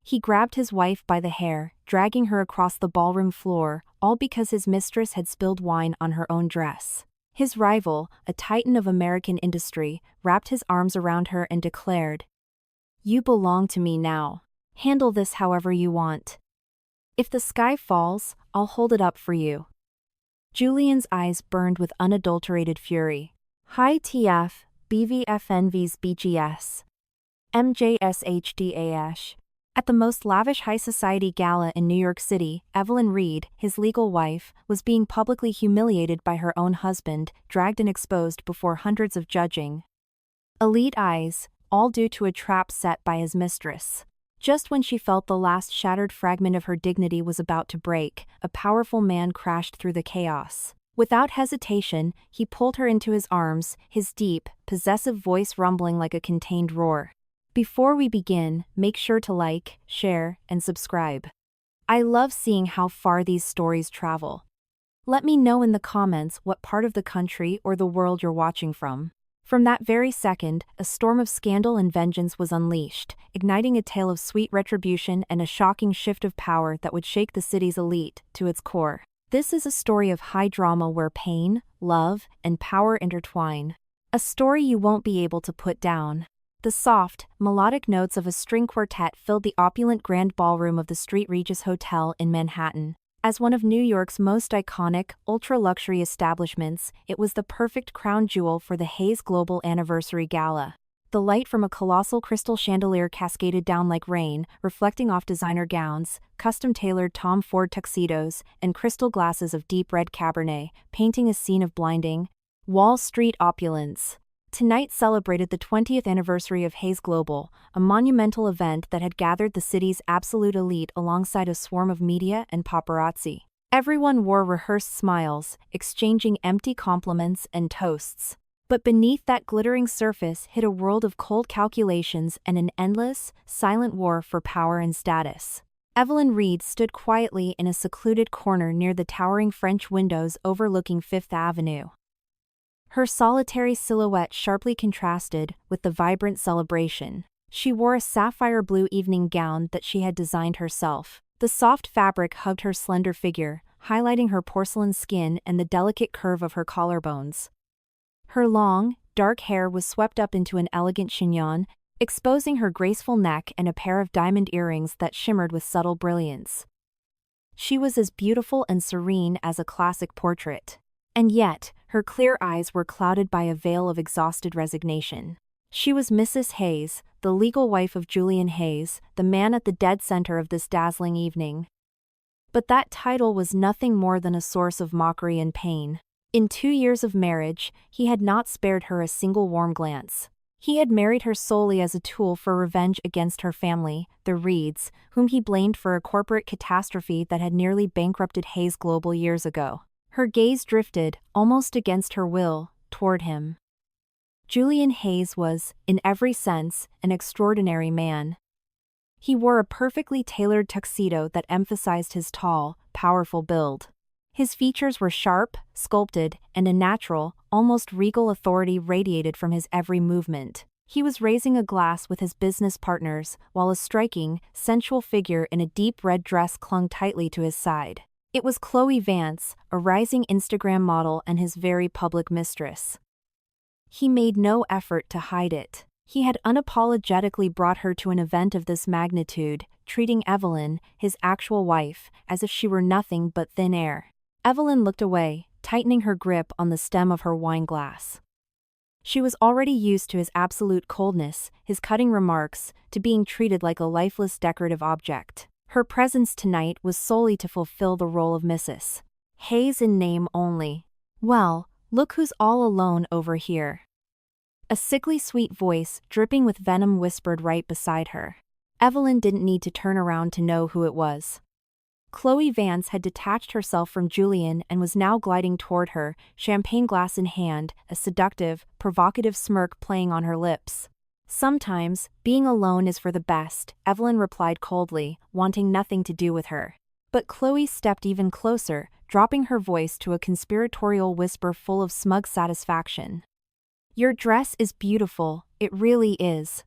He grabbed his wife by the hair, dragging her across the ballroom floor, all because his mistress had spilled wine on her own dress. His rival, a titan of American industry, wrapped his arms around her and declared, "You belong to me now. Handle this however you want. If the sky falls, I'll hold it up for you." Julian's eyes burned with unadulterated fury. Hi TF, BVFNV's BGS. MJSHDAsh. At the most lavish high society gala in New York City, Evelyn Reed, his legal wife, was being publicly humiliated by her own husband, dragged and exposed before hundreds of judging elite eyes, all due to a trap set by his mistress. Just when she felt the last shattered fragment of her dignity was about to break, a powerful man crashed through the chaos. Without hesitation, he pulled her into his arms, his deep, possessive voice rumbling like a contained roar. Before we begin, make sure to like, share, and subscribe. I love seeing how far these stories travel. Let me know in the comments what part of the country or the world you're watching from. From that very second, a storm of scandal and vengeance was unleashed, igniting a tale of sweet retribution and a shocking shift of power that would shake the city's elite to its core. This is a story of high drama where pain, love, and power intertwine. A story you won't be able to put down. The soft, melodic notes of a string quartet filled the opulent grand ballroom of the St. Regis Hotel in Manhattan. As one of New York's most iconic, ultra-luxury establishments, it was the perfect crown jewel for the Hays Global Anniversary Gala. The light from a colossal crystal chandelier cascaded down like rain, reflecting off designer gowns, custom-tailored Tom Ford tuxedos, and crystal glasses of deep red Cabernet, painting a scene of blinding Wall Street opulence. Tonight celebrated the 20th anniversary of Hays Global, a monumental event that had gathered the city's absolute elite alongside a swarm of media and paparazzi. Everyone wore rehearsed smiles, exchanging empty compliments and toasts. But beneath that glittering surface hid a world of cold calculations and an endless, silent war for power and status. Evelyn Reed stood quietly in a secluded corner near the towering French windows overlooking Fifth Avenue. Her solitary silhouette sharply contrasted with the vibrant celebration. She wore a sapphire blue evening gown that she had designed herself. The soft fabric hugged her slender figure, highlighting her porcelain skin and the delicate curve of her collarbones. Her long, dark hair was swept up into an elegant chignon, exposing her graceful neck and a pair of diamond earrings that shimmered with subtle brilliance. She was as beautiful and serene as a classic portrait. And yet, her clear eyes were clouded by a veil of exhausted resignation. She was Mrs. Hays, the legal wife of Julian Hays, the man at the dead center of this dazzling evening. But that title was nothing more than a source of mockery and pain. In 2 years of marriage, he had not spared her a single warm glance. He had married her solely as a tool for revenge against her family, the Reeds, whom he blamed for a corporate catastrophe that had nearly bankrupted Hays Global years ago. Her gaze drifted, almost against her will, toward him. Julian Hays was, in every sense, an extraordinary man. He wore a perfectly tailored tuxedo that emphasized his tall, powerful build. His features were sharp, sculpted, and a natural, almost regal authority radiated from his every movement. He was raising a glass with his business partners, while a striking, sensual figure in a deep red dress clung tightly to his side. It was Chloe Vance, a rising Instagram model and his very public mistress. He made no effort to hide it. He had unapologetically brought her to an event of this magnitude, treating Evelyn, his actual wife, as if she were nothing but thin air. Evelyn looked away, tightening her grip on the stem of her wine glass. She was already used to his absolute coldness, his cutting remarks, to being treated like a lifeless decorative object. Her presence tonight was solely to fulfill the role of Mrs. Hays in name only. "Well, look who's all alone over here." A sickly sweet voice, dripping with venom, whispered right beside her. Evelyn didn't need to turn around to know who it was. Chloe Vance had detached herself from Julian and was now gliding toward her, champagne glass in hand, a seductive, provocative smirk playing on her lips. "Sometimes, being alone is for the best," Evelyn replied coldly, wanting nothing to do with her. But Chloe stepped even closer, dropping her voice to a conspiratorial whisper full of smug satisfaction. "Your dress is beautiful, it really is."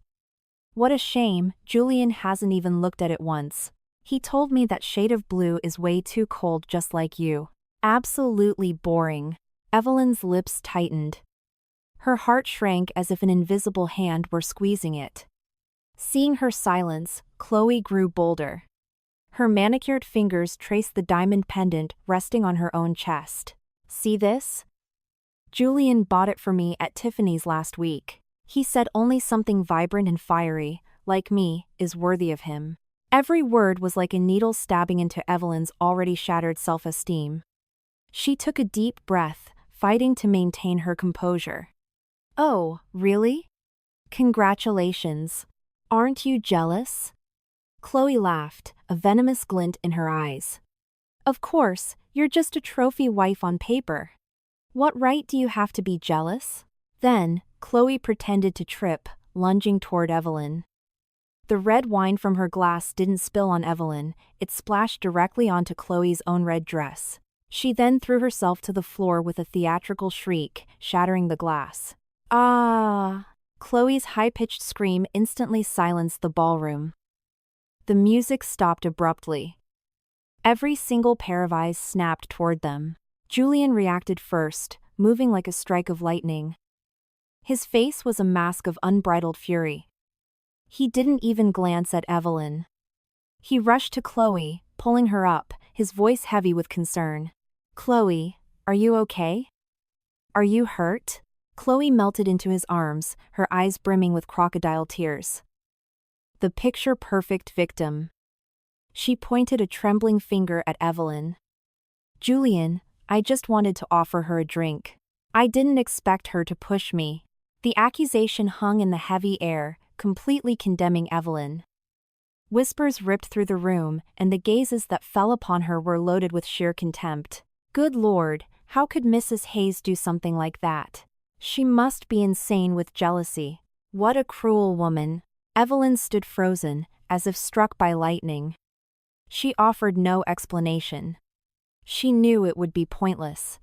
What a shame, Julian hasn't even looked at it once. He told me that shade of blue is way too cold, just like you. Absolutely boring. Evelyn's lips tightened. Her heart shrank as if an invisible hand were squeezing it. Seeing her silence, Chloe grew bolder. Her manicured fingers traced the diamond pendant resting on her own chest. See this? Julian bought it for me at Tiffany's last week. He said only something vibrant and fiery, like me, is worthy of him. Every word was like a needle stabbing into Evelyn's already shattered self-esteem. She took a deep breath, fighting to maintain her composure. Oh, really? Congratulations. Aren't you jealous? Chloe laughed, a venomous glint in her eyes. Of course, you're just a trophy wife on paper. What right do you have to be jealous? Then, Chloe pretended to trip, lunging toward Evelyn. The red wine from her glass didn't spill on Evelyn, it splashed directly onto Chloe's own red dress. She then threw herself to the floor with a theatrical shriek, shattering the glass. Ah! Chloe's high-pitched scream instantly silenced the ballroom. The music stopped abruptly. Every single pair of eyes snapped toward them. Julian reacted first, moving like a strike of lightning. His face was a mask of unbridled fury. He didn't even glance at Evelyn. He rushed to Chloe, pulling her up, his voice heavy with concern. Chloe, are you okay? Are you hurt? Chloe melted into his arms, her eyes brimming with crocodile tears. The picture-perfect victim. She pointed a trembling finger at Evelyn. Julian, I just wanted to offer her a drink. I didn't expect her to push me. The accusation hung in the heavy air, completely condemning Evelyn. Whispers ripped through the room, and the gazes that fell upon her were loaded with sheer contempt. Good Lord, how could Mrs. Hayes do something like that? She must be insane with jealousy. What a cruel woman. Evelyn stood frozen, as if struck by lightning. She offered no explanation. She knew it would be pointless.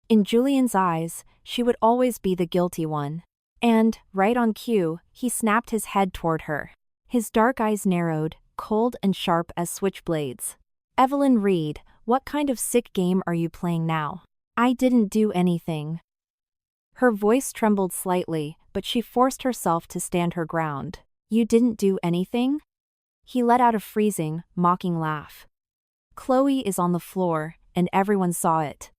In Julian's eyes, she would always be the guilty one. And, right on cue, he snapped his head toward her. His dark eyes narrowed, cold and sharp as switchblades. Evelyn Reed, what kind of sick game are you playing now? I didn't do anything. Her voice trembled slightly, but she forced herself to stand her ground. You didn't do anything? He let out a freezing, mocking laugh. Chloe is on the floor, and everyone saw it.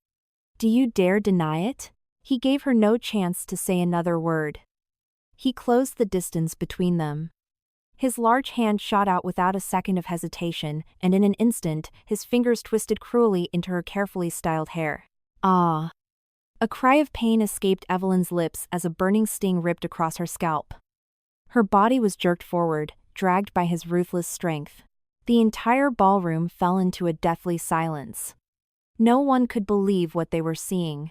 Do you dare deny it? He gave her no chance to say another word. He closed the distance between them. His large hand shot out without a second of hesitation, and in an instant, his fingers twisted cruelly into her carefully styled hair. Ah! A cry of pain escaped Evelyn's lips as a burning sting ripped across her scalp. Her body was jerked forward, dragged by his ruthless strength. The entire ballroom fell into a deathly silence. No one could believe what they were seeing.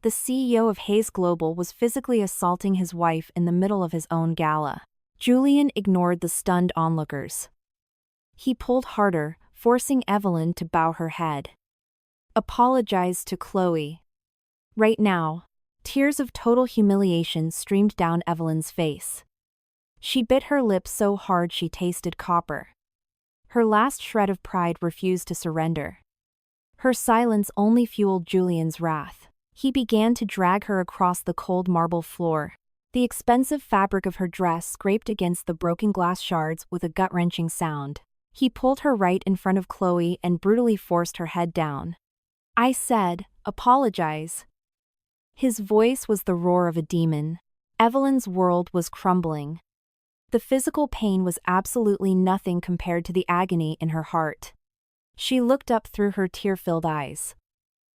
The CEO of Hayes Global was physically assaulting his wife in the middle of his own gala. Julian ignored the stunned onlookers. He pulled harder, forcing Evelyn to bow her head. Apologize to Chloe. Right now. Tears of total humiliation streamed down Evelyn's face. She bit her lips so hard she tasted copper. Her last shred of pride refused to surrender. Her silence only fueled Julian's wrath. He began to drag her across the cold marble floor. The expensive fabric of her dress scraped against the broken glass shards with a gut-wrenching sound. He pulled her right in front of Chloe and brutally forced her head down. I said, apologize. His voice was the roar of a demon. Evelyn's world was crumbling. The physical pain was absolutely nothing compared to the agony in her heart. She looked up through her tear-filled eyes.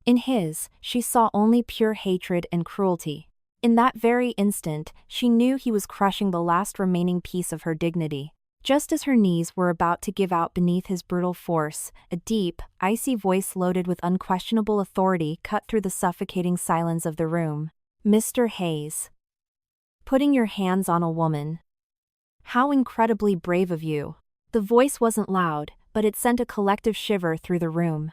In his, she saw only pure hatred and cruelty. In that very instant, she knew he was crushing the last remaining piece of her dignity. Just as her knees were about to give out beneath his brutal force, a deep, icy voice loaded with unquestionable authority cut through the suffocating silence of the room. Mr. Hayes. Putting your hands on a woman. How incredibly brave of you. The voice wasn't loud, but it sent a collective shiver through the room.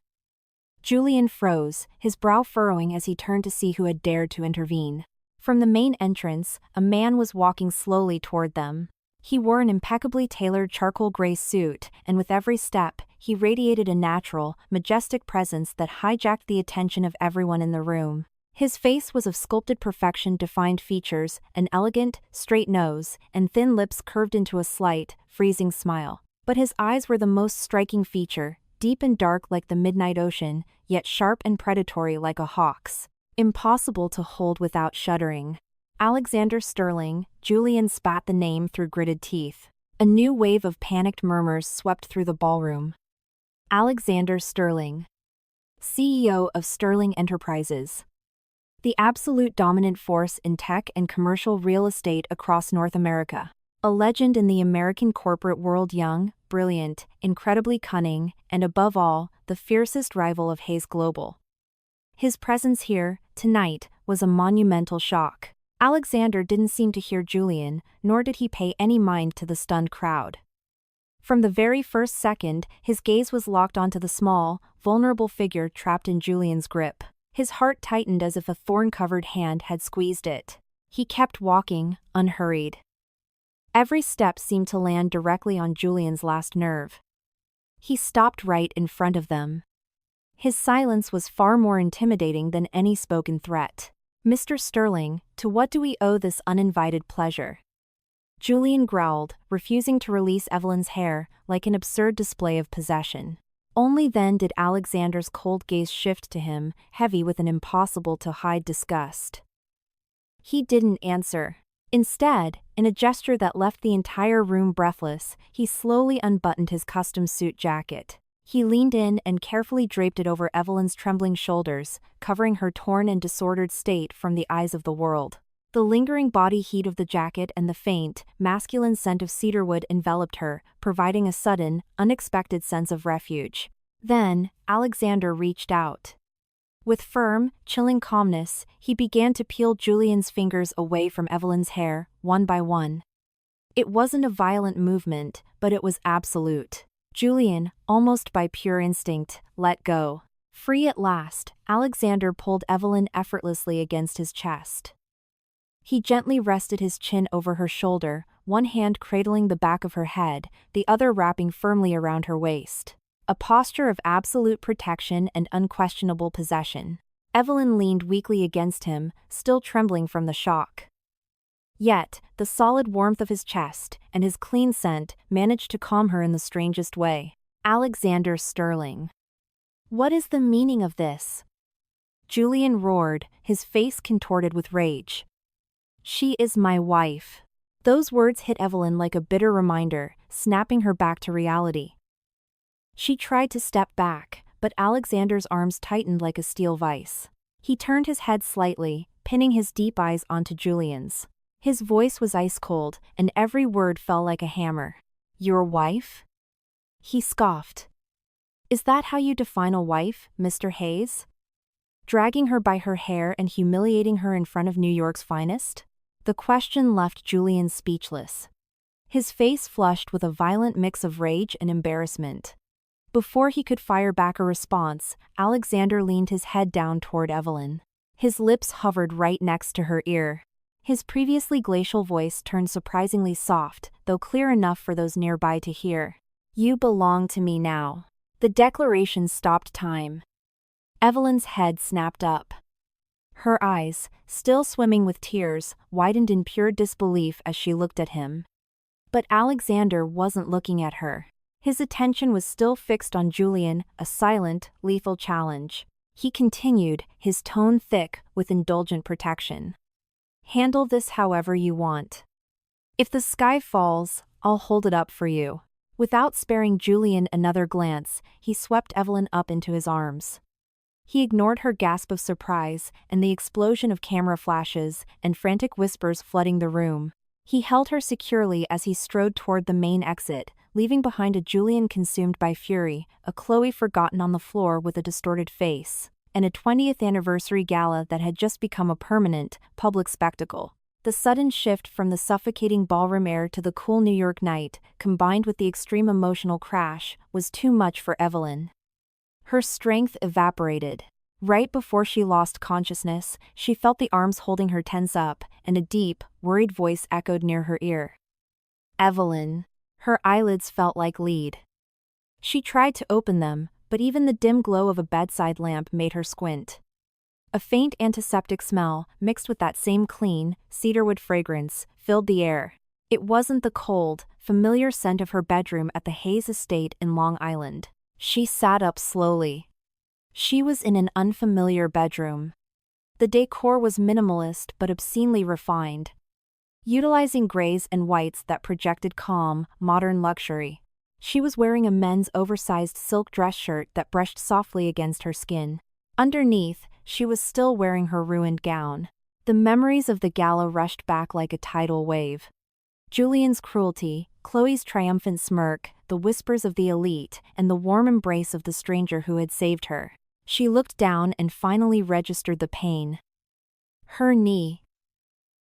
Julian froze, his brow furrowing as he turned to see who had dared to intervene. From the main entrance, a man was walking slowly toward them. He wore an impeccably tailored charcoal gray suit, and with every step, he radiated a natural, majestic presence that hijacked the attention of everyone in the room. His face was of sculpted perfection, defined features, an elegant, straight nose, and thin lips curved into a slight, freezing smile. But his eyes were the most striking feature, deep and dark like the midnight ocean, yet sharp and predatory like a hawk's. Impossible to hold without shuddering. Alexander Sterling. Julian spat the name through gritted teeth. A new wave of panicked murmurs swept through the ballroom. Alexander Sterling, CEO of Sterling Enterprises. The absolute dominant force in tech and commercial real estate across North America. A legend in the American corporate world, young, brilliant, incredibly cunning, and above all, the fiercest rival of Hayes Global. His presence here, tonight, was a monumental shock. Alexander didn't seem to hear Julian, nor did he pay any mind to the stunned crowd. From the very first second, his gaze was locked onto the small, vulnerable figure trapped in Julian's grip. His heart tightened as if a thorn-covered hand had squeezed it. He kept walking, unhurried. Every step seemed to land directly on Julian's last nerve. He stopped right in front of them. His silence was far more intimidating than any spoken threat. "Mr. Sterling, to what do we owe this uninvited pleasure?" Julian growled, refusing to release Evelyn's hair, like an absurd display of possession. Only then did Alexander's cold gaze shift to him, heavy with an impossible-to-hide disgust. He didn't answer. Instead, in a gesture that left the entire room breathless, he slowly unbuttoned his custom suit jacket. He leaned in and carefully draped it over Evelyn's trembling shoulders, covering her torn and disordered state from the eyes of the world. The lingering body heat of the jacket and the faint, masculine scent of cedarwood enveloped her, providing a sudden, unexpected sense of refuge. Then, Alexander reached out. With firm, chilling calmness, he began to peel Julian's fingers away from Evelyn's hair, one by one. It wasn't a violent movement, but it was absolute. Julian, almost by pure instinct, let go. Free at last, Alexander pulled Evelyn effortlessly against his chest. He gently rested his chin over her shoulder, one hand cradling the back of her head, the other wrapping firmly around her waist. A posture of absolute protection and unquestionable possession. Evelyn leaned weakly against him, still trembling from the shock. Yet, the solid warmth of his chest, and his clean scent, managed to calm her in the strangest way. Alexander Sterling. What is the meaning of this? Julian roared, his face contorted with rage. She is my wife. Those words hit Evelyn like a bitter reminder, snapping her back to reality. She tried to step back, but Alexander's arms tightened like a steel vise. He turned his head slightly, pinning his deep eyes onto Julian's. His voice was ice-cold, and every word fell like a hammer. Your wife? He scoffed. Is that how you define a wife, Mr. Hayes? Dragging her by her hair and humiliating her in front of New York's finest? The question left Julian speechless. His face flushed with a violent mix of rage and embarrassment. Before he could fire back a response, Alexander leaned his head down toward Evelyn. His lips hovered right next to her ear. His previously glacial voice turned surprisingly soft, though clear enough for those nearby to hear. You belong to me now. The declaration stopped time. Evelyn's head snapped up. Her eyes, still swimming with tears, widened in pure disbelief as she looked at him. But Alexander wasn't looking at her. His attention was still fixed on Julian, a silent, lethal challenge. He continued, his tone thick with indulgent protection. Handle this however you want. If the sky falls, I'll hold it up for you. Without sparing Julian another glance, he swept Evelyn up into his arms. He ignored her gasp of surprise and the explosion of camera flashes and frantic whispers flooding the room. He held her securely as he strode toward the main exit, leaving behind a Julian consumed by fury, a Chloe forgotten on the floor with a distorted face, and a 20th anniversary gala that had just become a permanent, public spectacle. The sudden shift from the suffocating ballroom air to the cool New York night, combined with the extreme emotional crash, was too much for Evelyn. Her strength evaporated. Right before she lost consciousness, she felt the arms holding her tense up, and a deep, worried voice echoed near her ear. Evelyn. Her eyelids felt like lead. She tried to open them, but even the dim glow of a bedside lamp made her squint. A faint antiseptic smell, mixed with that same clean, cedarwood fragrance, filled the air. It wasn't the cold, familiar scent of her bedroom at the Hayes estate in Long Island. She sat up slowly. She was in an unfamiliar bedroom. The decor was minimalist but obscenely refined, utilizing grays and whites that projected calm, modern luxury. She was wearing a men's oversized silk dress shirt that brushed softly against her skin. Underneath, she was still wearing her ruined gown. The memories of the gala rushed back like a tidal wave. Julian's cruelty, Chloe's triumphant smirk, the whispers of the elite, and the warm embrace of the stranger who had saved her. She looked down and finally registered the pain. Her knee.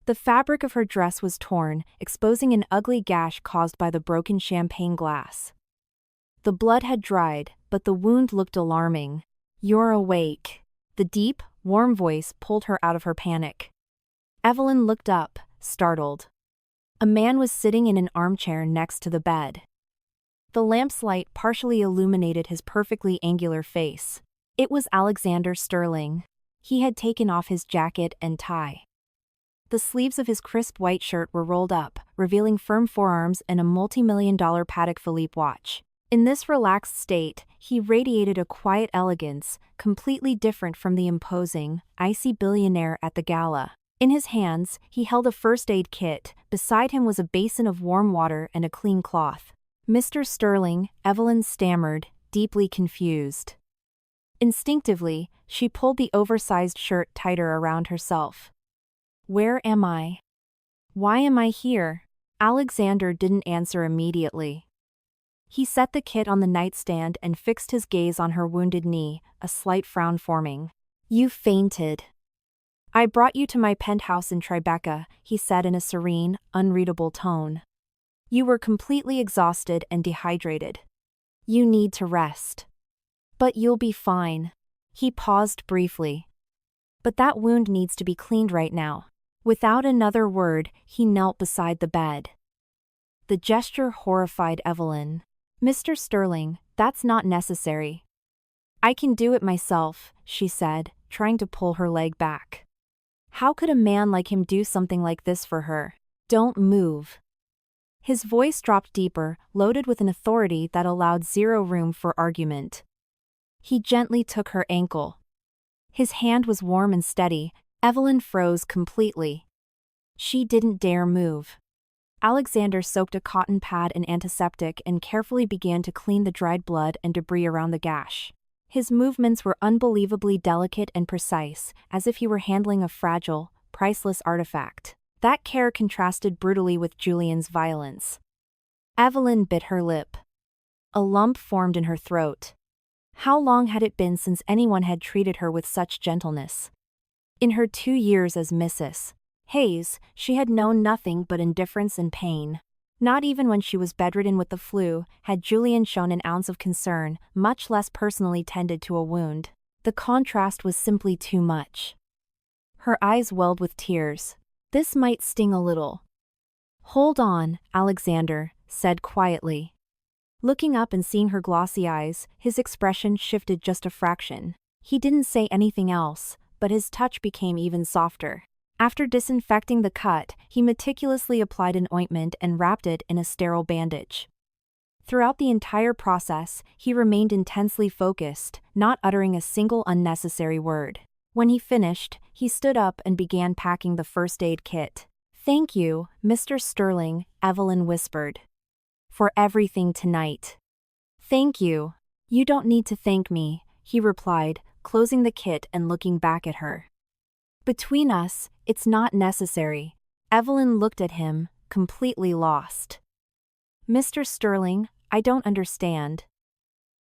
The fabric of her dress was torn, exposing an ugly gash caused by the broken champagne glass. The blood had dried, but the wound looked alarming. "You're awake." The deep, warm voice pulled her out of her panic. Evelyn looked up, startled. A man was sitting in an armchair next to the bed. The lamp's light partially illuminated his perfectly angular face. It was Alexander Sterling. He had taken off his jacket and tie. The sleeves of his crisp white shirt were rolled up, revealing firm forearms and a multi-million-dollar Patek Philippe watch. In this relaxed state, he radiated a quiet elegance, completely different from the imposing, icy billionaire at the gala. In his hands, he held a first aid kit. Beside him was a basin of warm water and a clean cloth. "Mr. Sterling," Evelyn stammered, deeply confused. Instinctively, she pulled the oversized shirt tighter around herself. "Where am I? Why am I here?" Alexander didn't answer immediately. He set the kit on the nightstand and fixed his gaze on her wounded knee, a slight frown forming. "You fainted." "I brought you to my penthouse in Tribeca," he said in a serene, unreadable tone. "You were completely exhausted and dehydrated. You need to rest. But you'll be fine." He paused briefly. "But that wound needs to be cleaned right now." Without another word, he knelt beside the bed. The gesture horrified Evelyn. "Mr. Sterling, that's not necessary." "I can do it myself," she said, trying to pull her leg back. How could a man like him do something like this for her? "Don't move." His voice dropped deeper, loaded with an authority that allowed zero room for argument. He gently took her ankle. His hand was warm and steady. Evelyn froze completely. She didn't dare move. Alexander soaked a cotton pad in antiseptic and carefully began to clean the dried blood and debris around the gash. His movements were unbelievably delicate and precise, as if he were handling a fragile, priceless artifact. That care contrasted brutally with Julian's violence. Evelyn bit her lip. A lump formed in her throat. How long had it been since anyone had treated her with such gentleness? In her 2 years as Mrs. Hayes, she had known nothing but indifference and pain. Not even when she was bedridden with the flu had Julian shown an ounce of concern, much less personally tended to a wound. The contrast was simply too much. Her eyes welled with tears. "This might sting a little." "Hold on," Alexander said quietly. Looking up and seeing her glossy eyes, his expression shifted just a fraction. He didn't say anything else, but his touch became even softer. After disinfecting the cut, he meticulously applied an ointment and wrapped it in a sterile bandage. Throughout the entire process, he remained intensely focused, not uttering a single unnecessary word. When he finished, he stood up and began packing the first aid kit. "Thank you, Mr. Sterling," Evelyn whispered. "For everything tonight." "Thank you. You don't need to thank me," he replied, closing the kit and looking back at her. "Between us, it's not necessary." Evelyn looked at him, completely lost. "Mr. Sterling, I don't understand.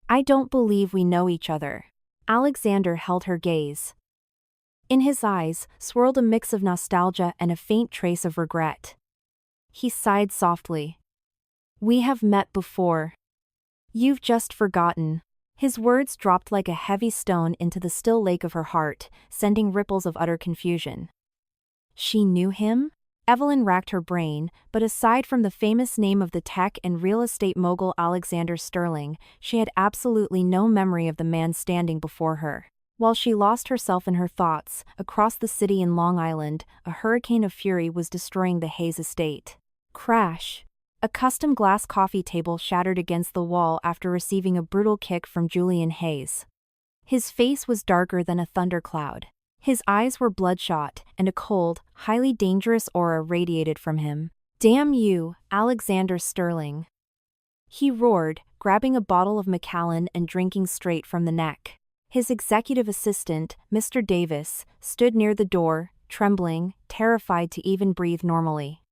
I don't believe we know each other." Alexander held her gaze. In his eyes swirled a mix of nostalgia and a faint trace of regret. He sighed softly. "We have met before. You've just forgotten." His words dropped like a heavy stone into the still lake of her heart, sending ripples of utter confusion. She knew him? Evelyn racked her brain, but aside from the famous name of the tech and real estate mogul Alexander Sterling, she had absolutely no memory of the man standing before her. While she lost herself in her thoughts, across the city in Long Island, a hurricane of fury was destroying the Hayes estate. Crash! A custom glass coffee table shattered against the wall after receiving a brutal kick from Julian Hayes. His face was darker than a thundercloud. His eyes were bloodshot, and a cold, highly dangerous aura radiated from him. "Damn you, Alexander Sterling!" he roared, grabbing a bottle of Macallan and drinking straight from the neck. His executive assistant, Mr. Davis, stood near the door, trembling, terrified to even breathe normally.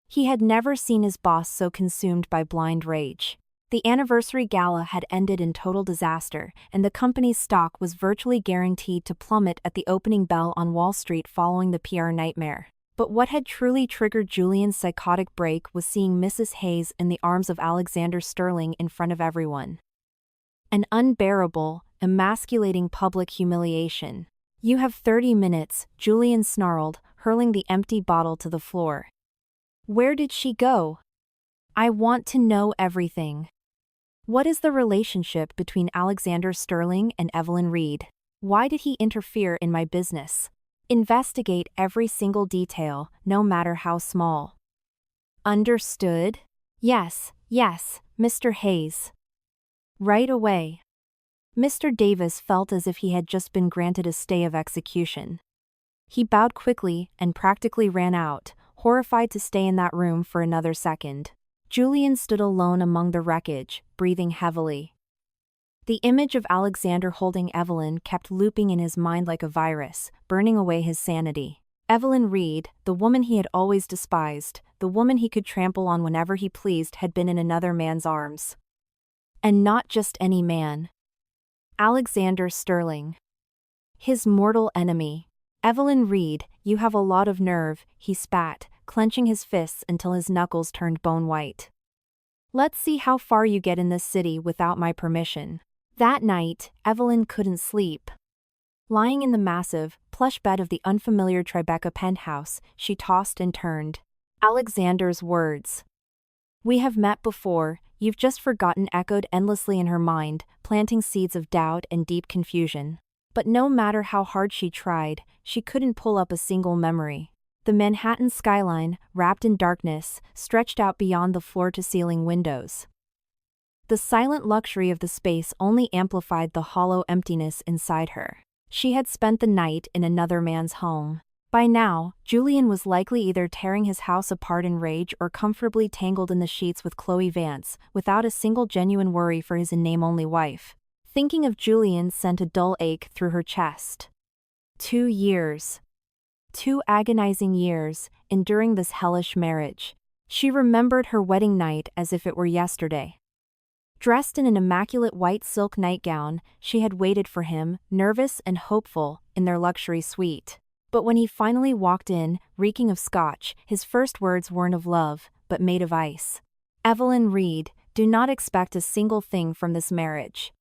He had never seen his boss so consumed by blind rage. The anniversary gala had ended in total disaster, and the company's stock was virtually guaranteed to plummet at the opening bell on Wall Street following the PR nightmare. But what had truly triggered Julian's psychotic break was seeing Mrs. Hayes in the arms of Alexander Sterling in front of everyone. An unbearable, emasculating public humiliation. "You have 30 minutes, Julian snarled, hurling the empty bottle to the floor. "Where did she go? I want to know everything. What is the relationship between Alexander Sterling and Evelyn Reed? Why did he interfere in my business? Investigate every single detail, no matter how small." "Understood? Yes, Mr. Hayes." "Right away." Mr. Davis felt as if he had just been granted a stay of execution. He bowed quickly and practically ran out, horrified to stay in that room for another second. Julian stood alone among the wreckage, breathing heavily. The image of Alexander holding Evelyn kept looping in his mind like a virus, burning away his sanity. Evelyn Reed, the woman he had always despised, the woman he could trample on whenever he pleased, had been in another man's arms. And not just any man. Alexander Sterling. His mortal enemy. "Evelyn Reed, you have a lot of nerve," he spat, clenching his fists until his knuckles turned bone white. "Let's see how far you get in this city without my permission." That night, Evelyn couldn't sleep. Lying in the massive, plush bed of the unfamiliar Tribeca penthouse, she tossed and turned. Alexander's words. "We have met before, you've just forgotten," echoed endlessly in her mind, planting seeds of doubt and deep confusion. But no matter how hard she tried, she couldn't pull up a single memory. The Manhattan skyline, wrapped in darkness, stretched out beyond the floor-to-ceiling windows. The silent luxury of the space only amplified the hollow emptiness inside her. She had spent the night in another man's home. By now, Julian was likely either tearing his house apart in rage or comfortably tangled in the sheets with Chloe Vance, without a single genuine worry for his in-name-only wife. Thinking of Julian sent a dull ache through her chest. 2 years. 2 agonizing years, enduring this hellish marriage. She remembered her wedding night as if it were yesterday. Dressed in an immaculate white silk nightgown, she had waited for him, nervous and hopeful, in their luxury suite. But when he finally walked in, reeking of scotch, his first words weren't of love, but made of ice. "Evelyn Reed, do not expect a single thing from this marriage.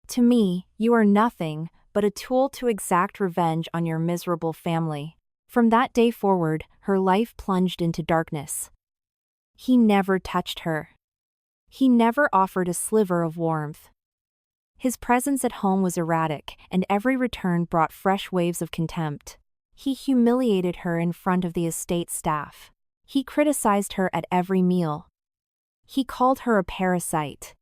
To me, you are nothing but a tool to exact revenge on your miserable family." From that day forward, her life plunged into darkness. He never touched her. He never offered a sliver of warmth. His presence at home was erratic, and every return brought fresh waves of contempt. He humiliated her in front of the estate staff. He criticized her at every meal. He called her a parasite.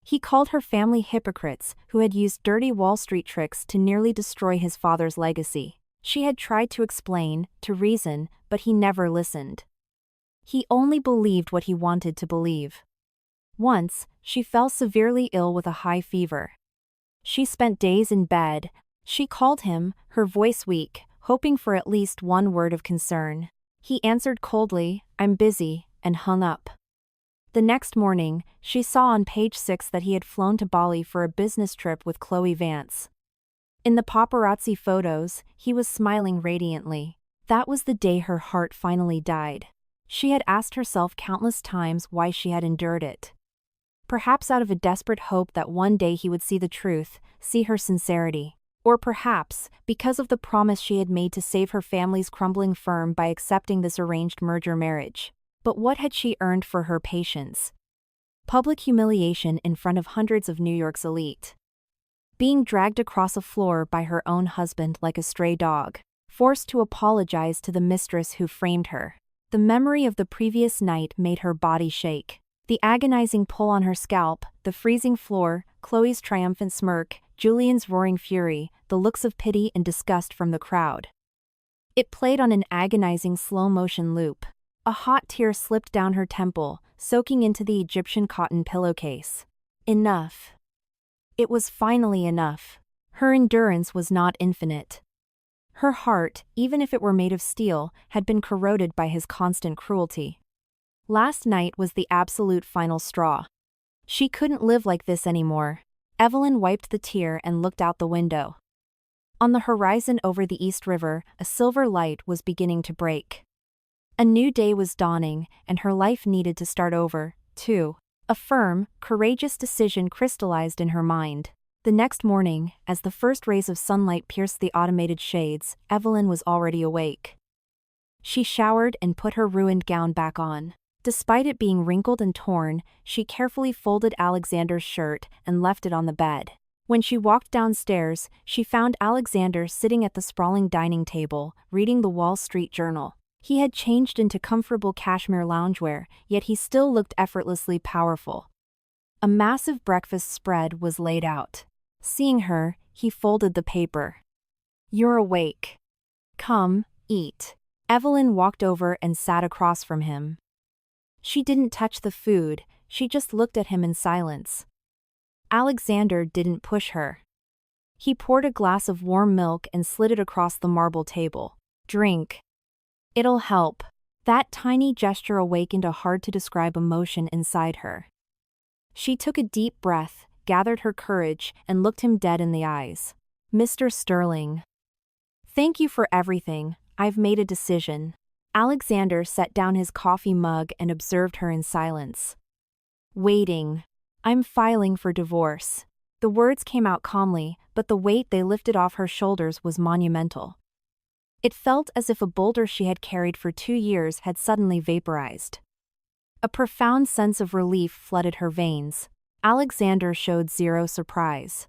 He called her family hypocrites who had used dirty Wall Street tricks to nearly destroy his father's legacy. She had tried to explain, to reason, but he never listened. He only believed what he wanted to believe. Once, she fell severely ill with a high fever. She spent days in bed. She called him, her voice weak, hoping for at least one word of concern. He answered coldly, "I'm busy," and hung up. The next morning, she saw on page 6 that he had flown to Bali for a business trip with Chloe Vance. In the paparazzi photos, he was smiling radiantly. That was the day her heart finally died. She had asked herself countless times why she had endured it. Perhaps out of a desperate hope that one day he would see the truth, see her sincerity. Or perhaps, because of the promise she had made to save her family's crumbling firm by accepting this arranged merger marriage. But what had she earned for her patience? Public humiliation in front of hundreds of New York's elite. Being dragged across a floor by her own husband like a stray dog. Forced to apologize to the mistress who framed her. The memory of the previous night made her body shake. The agonizing pull on her scalp, the freezing floor, Chloe's triumphant smirk, Julian's roaring fury, the looks of pity and disgust from the crowd. It played on an agonizing slow-motion loop. A hot tear slipped down her temple, soaking into the Egyptian cotton pillowcase. Enough. It was finally enough. Her endurance was not infinite. Her heart, even if it were made of steel, had been corroded by his constant cruelty. Last night was the absolute final straw. She couldn't live like this anymore. Evelyn wiped the tear and looked out the window. On the horizon over the East River, a silver light was beginning to break. A new day was dawning, and her life needed to start over, too. A firm, courageous decision crystallized in her mind. The next morning, as the first rays of sunlight pierced the automated shades, Evelyn was already awake. She showered and put her ruined gown back on. Despite it being wrinkled and torn, she carefully folded Alexander's shirt and left it on the bed. When she walked downstairs, she found Alexander sitting at the sprawling dining table, reading the Wall Street Journal. He had changed into comfortable cashmere loungewear, yet he still looked effortlessly powerful. A massive breakfast spread was laid out. Seeing her, he folded the paper. "You're awake. Come, eat." Evelyn walked over and sat across from him. She didn't touch the food, she just looked at him in silence. Alexander didn't push her. He poured a glass of warm milk and slid it across the marble table. "Drink. It'll help." That tiny gesture awakened a hard-to-describe emotion inside her. She took a deep breath, gathered her courage, and looked him dead in the eyes. "Mr. Sterling. Thank you for everything, I've made a decision." Alexander set down his coffee mug and observed her in silence. "Waiting. I'm filing for divorce." The words came out calmly, but the weight they lifted off her shoulders was monumental. It felt as if a boulder she had carried for 2 years had suddenly vaporized. A profound sense of relief flooded her veins. Alexander showed zero surprise.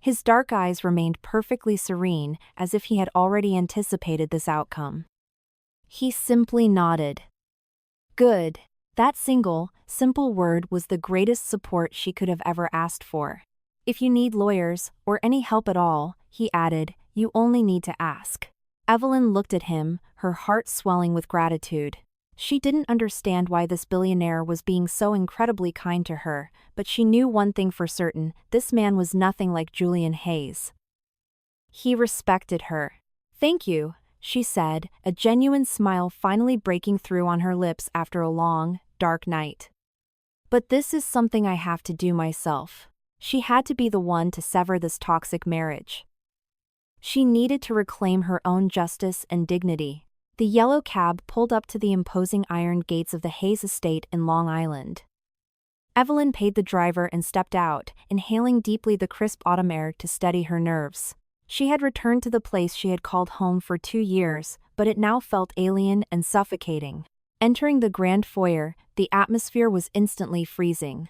His dark eyes remained perfectly serene, as if he had already anticipated this outcome. He simply nodded. Good. That simple word was the greatest support she could have ever asked for. "If you need lawyers, or any help at all," he added, "you only need to ask." Evelyn looked at him, her heart swelling with gratitude. She didn't understand why this billionaire was being so incredibly kind to her, but she knew one thing for certain: this man was nothing like Julian Hayes. He respected her. "Thank you," she said, a genuine smile finally breaking through on her lips after a long, dark night. "But this is something I have to do myself." She had to be the one to sever this toxic marriage. She needed to reclaim her own justice and dignity. The yellow cab pulled up to the imposing iron gates of the Hayes estate in Long Island. Evelyn paid the driver and stepped out, inhaling deeply the crisp autumn air to steady her nerves. She had returned to the place she had called home for 2 years, but it now felt alien and suffocating. Entering the grand foyer, the atmosphere was instantly freezing.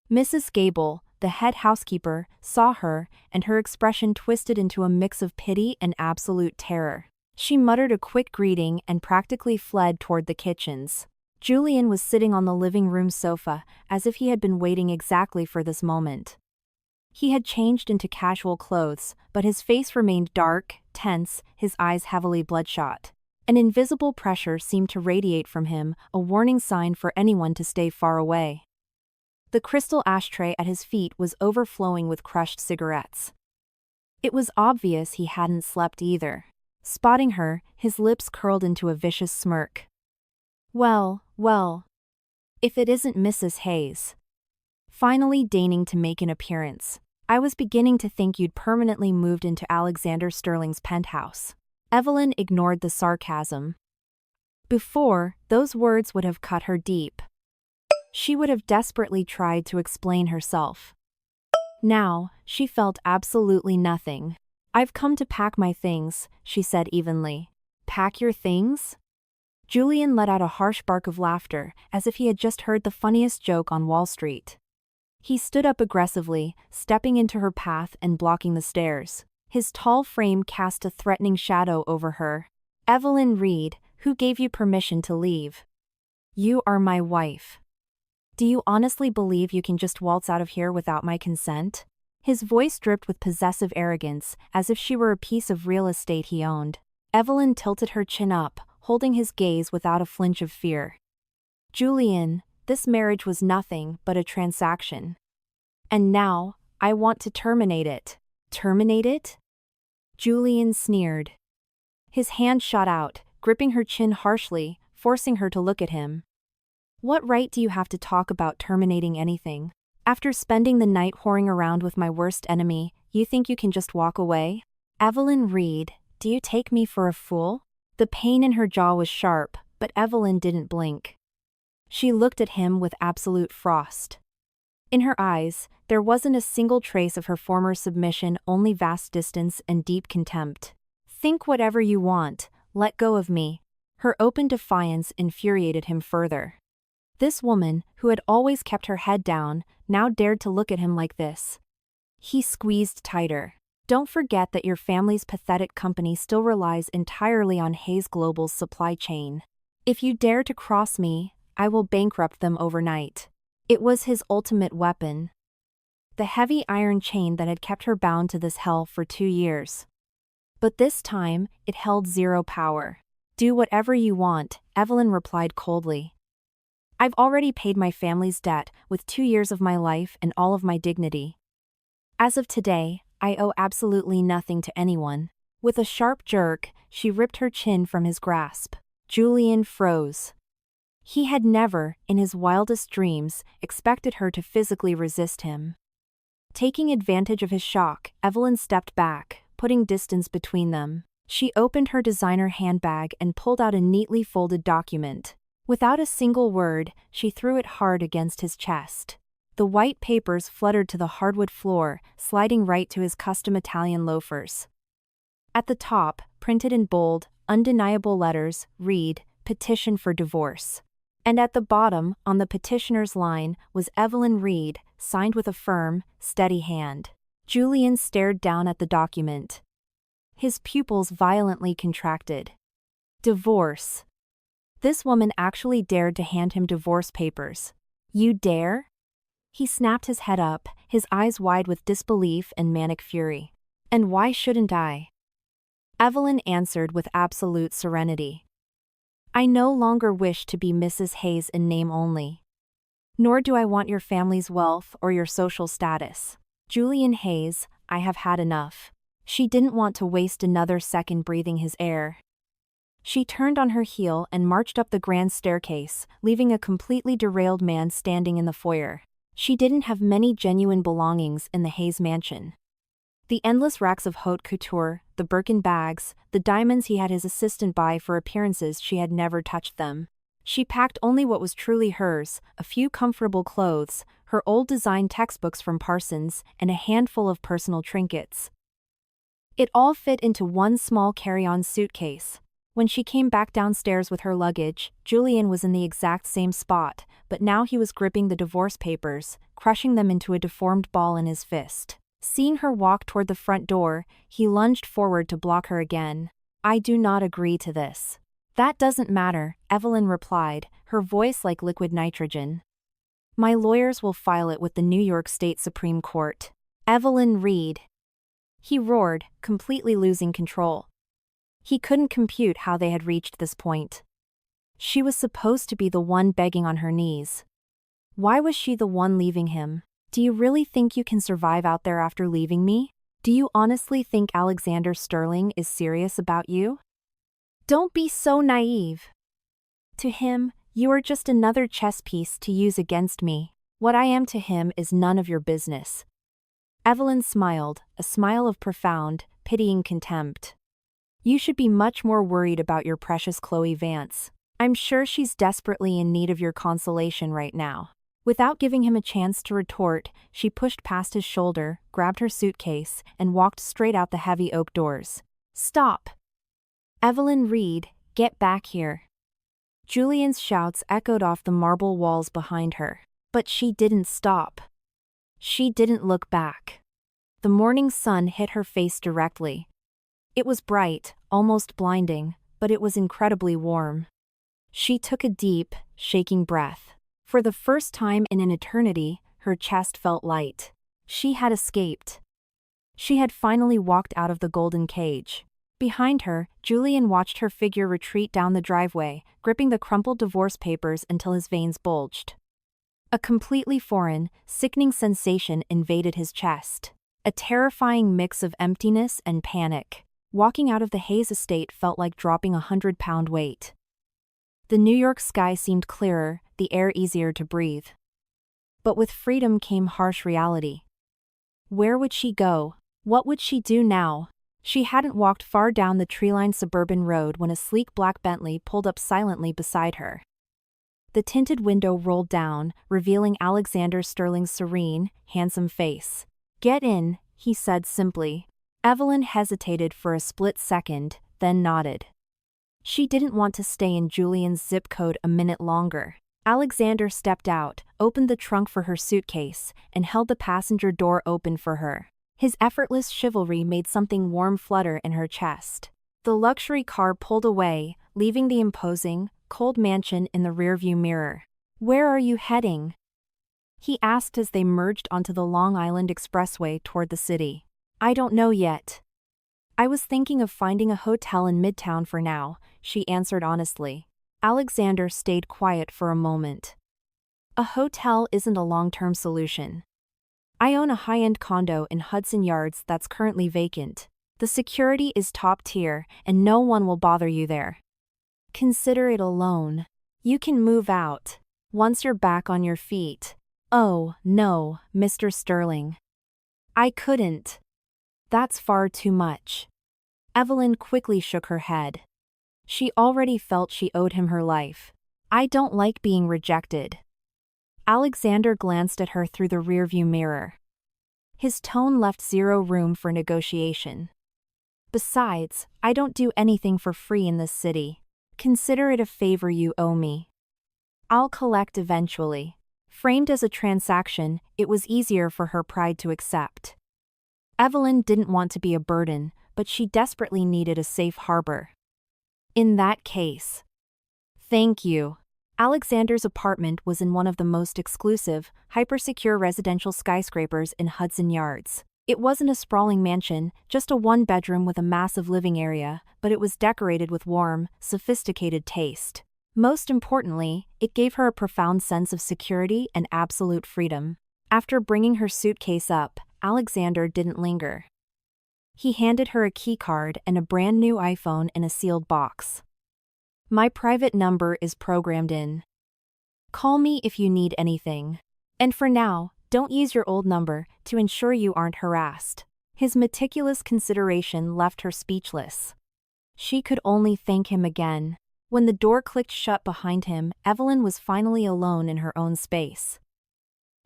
Mrs. Gable, the head housekeeper, saw her, and her expression twisted into a mix of pity and absolute terror. She muttered a quick greeting and practically fled toward the kitchens. Julian was sitting on the living room sofa, as if he had been waiting exactly for this moment. He had changed into casual clothes, but his face remained dark, tense, his eyes heavily bloodshot. An invisible pressure seemed to radiate from him, a warning sign for anyone to stay far away. The crystal ashtray at his feet was overflowing with crushed cigarettes. It was obvious he hadn't slept either. Spotting her, his lips curled into a vicious smirk. Well, if it isn't Mrs. Hayes." Finally deigning to make an appearance. "I was beginning to think you'd permanently moved into Alexander Sterling's penthouse." Evelyn ignored the sarcasm. Before, those words would have cut her deep. She would have desperately tried to explain herself. Now, she felt absolutely nothing. I've come to pack my things, she said evenly. Pack your things? Julian let out a harsh bark of laughter, as if he had just heard the funniest joke on Wall Street. He stood up aggressively, stepping into her path and blocking the stairs. His tall frame cast a threatening shadow over her. Evelyn Reed, who gave you permission to leave? You are my wife. Do you honestly believe you can just waltz out of here without my consent? His voice dripped with possessive arrogance, as if she were a piece of real estate he owned. Evelyn tilted her chin up, holding his gaze without a flinch of fear. Julian, this marriage was nothing but a transaction. And now, I want to terminate it. Terminate it? Julian sneered. His hand shot out, gripping her chin harshly, forcing her to look at him. What right do you have to talk about terminating anything? After spending the night whoring around with my worst enemy, you think you can just walk away? Evelyn Reed, do you take me for a fool? The pain in her jaw was sharp, but Evelyn didn't blink. She looked at him with absolute frost. In her eyes, there wasn't a single trace of her former submission, only vast distance and deep contempt. Think whatever you want, let go of me. Her open defiance infuriated him further. This woman, who had always kept her head down, now dared to look at him like this. He squeezed tighter. Don't forget that your family's pathetic company still relies entirely on Hayes Global's supply chain. If you dare to cross me, I will bankrupt them overnight. It was his ultimate weapon. The heavy iron chain that had kept her bound to this hell for 2 years. But this time, it held zero power. Do whatever you want, Evelyn replied coldly. I've already paid my family's debt with 2 years of my life and all of my dignity. As of today, I owe absolutely nothing to anyone. With a sharp jerk, she ripped her chin from his grasp. Julian froze. He had never, in his wildest dreams, expected her to physically resist him. Taking advantage of his shock, Evelyn stepped back, putting distance between them. She opened her designer handbag and pulled out a neatly folded document. Without a single word, she threw it hard against his chest. The white papers fluttered to the hardwood floor, sliding right to his custom Italian loafers. At the top, printed in bold, undeniable letters, read, "Petition for divorce." And at the bottom, on the petitioner's line, was Evelyn Reed, signed with a firm, steady hand. Julian stared down at the document. His pupils violently contracted. Divorce. This woman actually dared to hand him divorce papers. You dare? He snapped his head up, his eyes wide with disbelief and manic fury. And why shouldn't I? Evelyn answered with absolute serenity. I no longer wish to be Mrs. Hayes in name only. Nor do I want your family's wealth or your social status. Julian Hayes, I have had enough. She didn't want to waste another second breathing his air. She turned on her heel and marched up the grand staircase, leaving a completely derailed man standing in the foyer. She didn't have many genuine belongings in the Hayes mansion. The endless racks of haute couture, the Birkin bags, the diamonds he had his assistant buy for appearances, she had never touched them. She packed only what was truly hers, a few comfortable clothes, her old design textbooks from Parsons, and a handful of personal trinkets. It all fit into one small carry-on suitcase. When she came back downstairs with her luggage, Julian was in the exact same spot, but now he was gripping the divorce papers, crushing them into a deformed ball in his fist. Seeing her walk toward the front door, he lunged forward to block her again. I do not agree to this. That doesn't matter, Evelyn replied, her voice like liquid nitrogen. My lawyers will file it with the New York State Supreme Court. Evelyn Reed. He roared, completely losing control. He couldn't compute how they had reached this point. She was supposed to be the one begging on her knees. Why was she the one leaving him? Do you really think you can survive out there after leaving me? Do you honestly think Alexander Sterling is serious about you? Don't be so naive. To him, you are just another chess piece to use against me. What I am to him is none of your business. Evelyn smiled, a smile of profound, pitying contempt. You should be much more worried about your precious Chloe Vance. I'm sure she's desperately in need of your consolation right now. Without giving him a chance to retort, she pushed past his shoulder, grabbed her suitcase, and walked straight out the heavy oak doors. "Stop! Evelyn Reed, get back here!" Julian's shouts echoed off the marble walls behind her. But she didn't stop. She didn't look back. The morning sun hit her face directly. It was bright, almost blinding, but it was incredibly warm. She took a deep, shaking breath. For the first time in an eternity, her chest felt light. She had escaped. She had finally walked out of the golden cage. Behind her, Julian watched her figure retreat down the driveway, gripping the crumpled divorce papers until his veins bulged. A completely foreign, sickening sensation invaded his chest. A terrifying mix of emptiness and panic. Walking out of the Hayes estate felt like dropping a 100-pound weight. The New York sky seemed clearer, the air easier to breathe. But with freedom came harsh reality. Where would she go? What would she do now? She hadn't walked far down the tree-lined suburban road when a sleek black Bentley pulled up silently beside her. The tinted window rolled down, revealing Alexander Sterling's serene, handsome face. "Get in," he said simply. Evelyn hesitated for a split second, then nodded. She didn't want to stay in Julian's zip code a minute longer. Alexander stepped out, opened the trunk for her suitcase, and held the passenger door open for her. His effortless chivalry made something warm flutter in her chest. The luxury car pulled away, leaving the imposing, cold mansion in the rearview mirror. "Where are you heading?" he asked as they merged onto the Long Island Expressway toward the city. "I don't know yet. I was thinking of finding a hotel in Midtown for now," she answered honestly. Alexander stayed quiet for a moment. "A hotel isn't a long-term solution. I own a high-end condo in Hudson Yards that's currently vacant. The security is top tier, and no one will bother you there. Consider it a loan. You can move out once you're back on your feet." "Oh, no, Mr. Sterling. I couldn't. That's far too much." Evelyn quickly shook her head. She already felt she owed him her life. "I don't like being rejected." Alexander glanced at her through the rearview mirror. His tone left zero room for negotiation. "Besides, I don't do anything for free in this city. Consider it a favor you owe me. I'll collect eventually." Framed as a transaction, it was easier for her pride to accept. Evelyn didn't want to be a burden, but she desperately needed a safe harbor. "In that case." "Thank you." Alexander's apartment was in one of the most exclusive, hyper-secure residential skyscrapers in Hudson Yards. It wasn't a sprawling mansion, just a one-bedroom with a massive living area, but it was decorated with warm, sophisticated taste. Most importantly, it gave her a profound sense of security and absolute freedom. After bringing her suitcase up, Alexander didn't linger. He handed her a keycard and a brand new iPhone in a sealed box. "My private number is programmed in. Call me if you need anything. And for now, don't use your old number to ensure you aren't harassed." His meticulous consideration left her speechless. She could only thank him again. When the door clicked shut behind him, Evelyn was finally alone in her own space.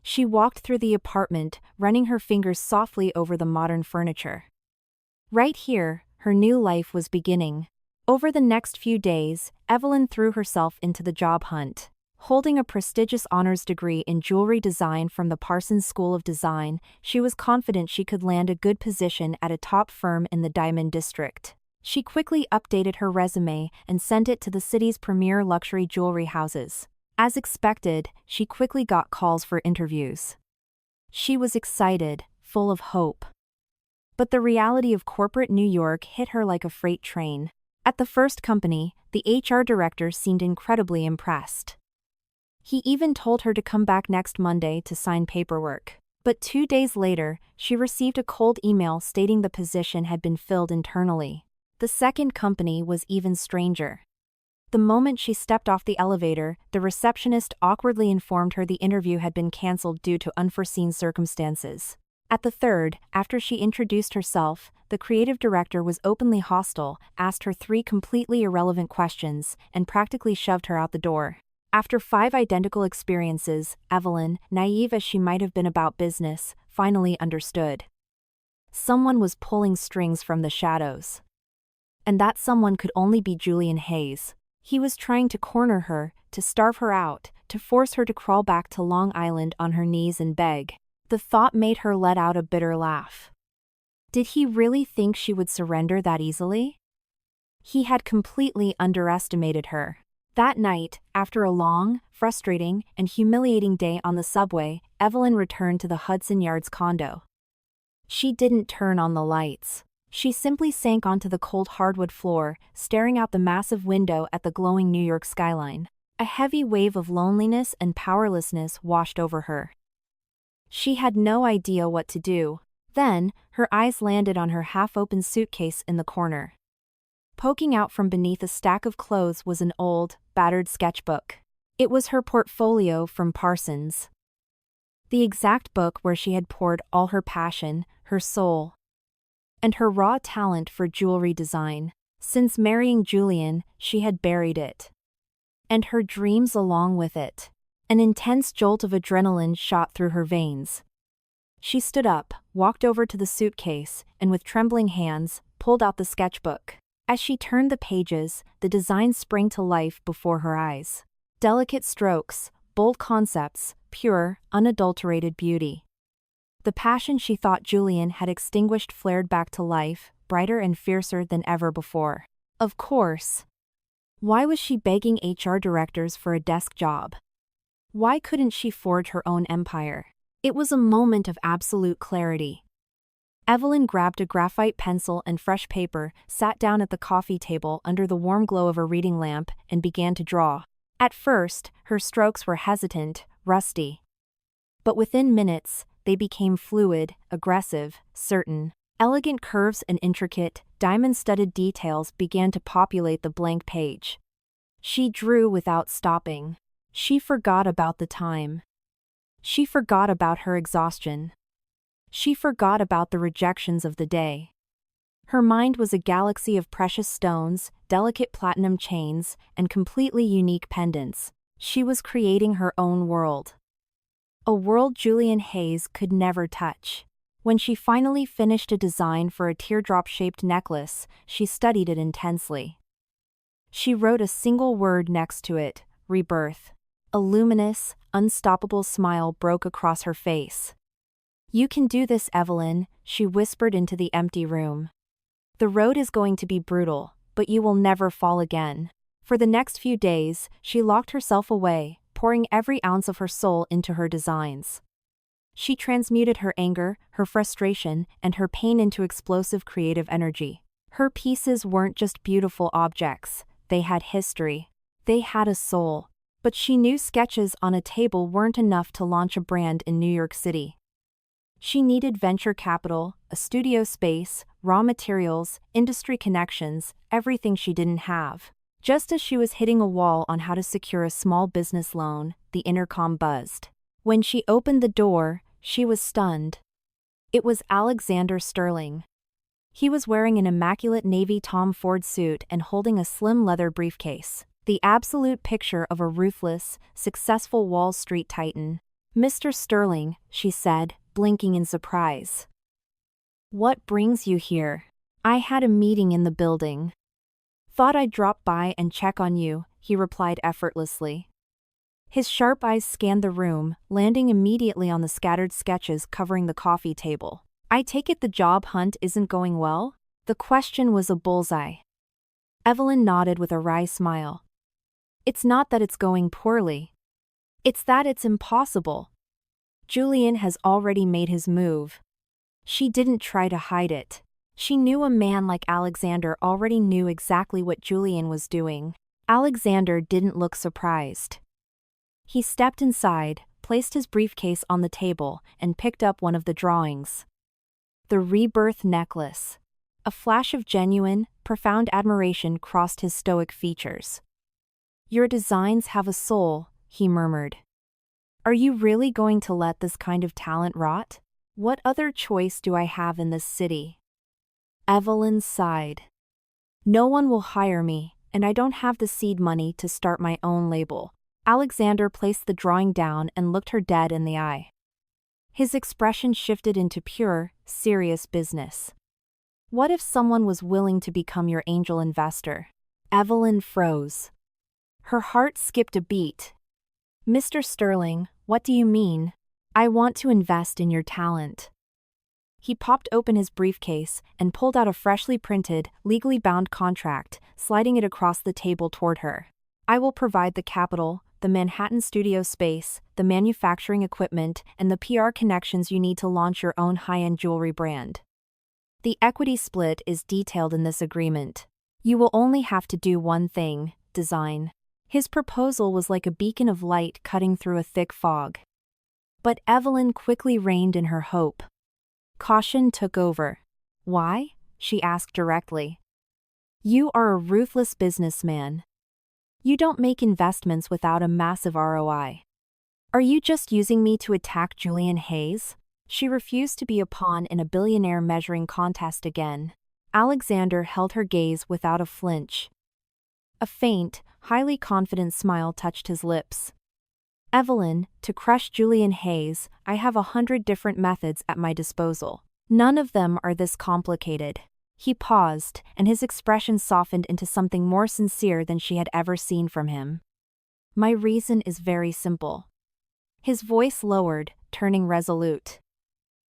She walked through the apartment, running her fingers softly over the modern furniture. Right here, her new life was beginning. Over the next few days, Evelyn threw herself into the job hunt. Holding a prestigious honors degree in jewelry design from the Parsons School of Design, she was confident she could land a good position at a top firm in the Diamond District. She quickly updated her resume and sent it to the city's premier luxury jewelry houses. As expected, she quickly got calls for interviews. She was excited, full of hope. But the reality of corporate New York hit her like a freight train. At the first company, the HR director seemed incredibly impressed. He even told her to come back next Monday to sign paperwork. But 2 days later, she received a cold email stating the position had been filled internally. The second company was even stranger. The moment she stepped off the elevator, the receptionist awkwardly informed her the interview had been canceled due to unforeseen circumstances. At the third, after she introduced herself, the creative director was openly hostile, asked her 3 completely irrelevant questions, and practically shoved her out the door. After 5 identical experiences, Evelyn, naive as she might have been about business, finally understood. Someone was pulling strings from the shadows. And that someone could only be Julian Hayes. He was trying to corner her, to starve her out, to force her to crawl back to Long Island on her knees and beg. The thought made her let out a bitter laugh. Did he really think she would surrender that easily? He had completely underestimated her. That night, after a long, frustrating, and humiliating day on the subway, Evelyn returned to the Hudson Yards condo. She didn't turn on the lights. She simply sank onto the cold hardwood floor, staring out the massive window at the glowing New York skyline. A heavy wave of loneliness and powerlessness washed over her. She had no idea what to do. Then, her eyes landed on her half-open suitcase in the corner. Poking out from beneath a stack of clothes was an old, battered sketchbook. It was her portfolio from Parsons. The exact book where she had poured all her passion, her soul, and her raw talent for jewelry design. Since marrying Julian, she had buried it. And her dreams along with it. An intense jolt of adrenaline shot through her veins. She stood up, walked over to the suitcase, and with trembling hands, pulled out the sketchbook. As she turned the pages, the design sprang to life before her eyes. Delicate strokes, bold concepts, pure, unadulterated beauty. The passion she thought Julian had extinguished flared back to life, brighter and fiercer than ever before. Of course. Why was she begging HR directors for a desk job? Why couldn't she forge her own empire? It was a moment of absolute clarity. Evelyn grabbed a graphite pencil and fresh paper, sat down at the coffee table under the warm glow of a reading lamp, and began to draw. At first, her strokes were hesitant, rusty. But within minutes, they became fluid, aggressive, certain. Elegant curves and intricate, diamond-studded details began to populate the blank page. She drew without stopping. She forgot about the time. She forgot about her exhaustion. She forgot about the rejections of the day. Her mind was a galaxy of precious stones, delicate platinum chains, and completely unique pendants. She was creating her own world. A world Julian Hayes could never touch. When she finally finished a design for a teardrop-shaped necklace, she studied it intensely. She wrote a single word next to it, rebirth. A luminous, unstoppable smile broke across her face. "You can do this, Evelyn," she whispered into the empty room. "The road is going to be brutal, but you will never fall again." For the next few days, she locked herself away, pouring every ounce of her soul into her designs. She transmuted her anger, her frustration, and her pain into explosive creative energy. Her pieces weren't just beautiful objects, they had history. They had a soul. But she knew sketches on a table weren't enough to launch a brand in New York City. She needed venture capital, a studio space, raw materials, industry connections, everything she didn't have. Just as she was hitting a wall on how to secure a small business loan, the intercom buzzed. When she opened the door, she was stunned. It was Alexander Sterling. He was wearing an immaculate navy Tom Ford suit and holding a slim leather briefcase. The absolute picture of a ruthless, successful Wall Street titan. "Mr. Sterling," she said, blinking in surprise. "What brings you here?" "I had a meeting in the building. Thought I'd drop by and check on you," he replied effortlessly. His sharp eyes scanned the room, landing immediately on the scattered sketches covering the coffee table. "I take it the job hunt isn't going well?" The question was a bullseye. Evelyn nodded with a wry smile. "It's not that it's going poorly. It's that it's impossible. Julian has already made his move." She didn't try to hide it. She knew a man like Alexander already knew exactly what Julian was doing. Alexander didn't look surprised. He stepped inside, placed his briefcase on the table, and picked up one of the drawings. The rebirth necklace. A flash of genuine, profound admiration crossed his stoic features. "Your designs have a soul," he murmured. "Are you really going to let this kind of talent rot? What other choice do I have in this city?" Evelyn sighed. "No one will hire me, and I don't have the seed money to start my own label. Alexander placed the drawing down and looked her dead in the eye. His expression shifted into pure, serious business. What if someone was willing to become your angel investor? Evelyn froze. Her heart skipped a beat. Mr. Sterling, what do you mean? I want to invest in your talent. He popped open his briefcase and pulled out a freshly printed, legally bound contract, sliding it across the table toward her. I will provide the capital, the Manhattan studio space, the manufacturing equipment, and the PR connections you need to launch your own high-end jewelry brand. The equity split is detailed in this agreement. You will only have to do one thing: design. His proposal was like a beacon of light cutting through a thick fog. But Evelyn quickly reined in her hope. Caution took over. Why? She asked directly. You are a ruthless businessman. You don't make investments without a massive ROI. Are you just using me to attack Julian Hayes? She refused to be a pawn in a billionaire measuring contest again. Alexander held her gaze without a flinch. A faint, highly confident smile touched his lips. Evelyn, to crush Julian Hayes, I have 100 different methods at my disposal. None of them are this complicated. He paused, and his expression softened into something more sincere than she had ever seen from him. My reason is very simple. His voice lowered, turning resolute.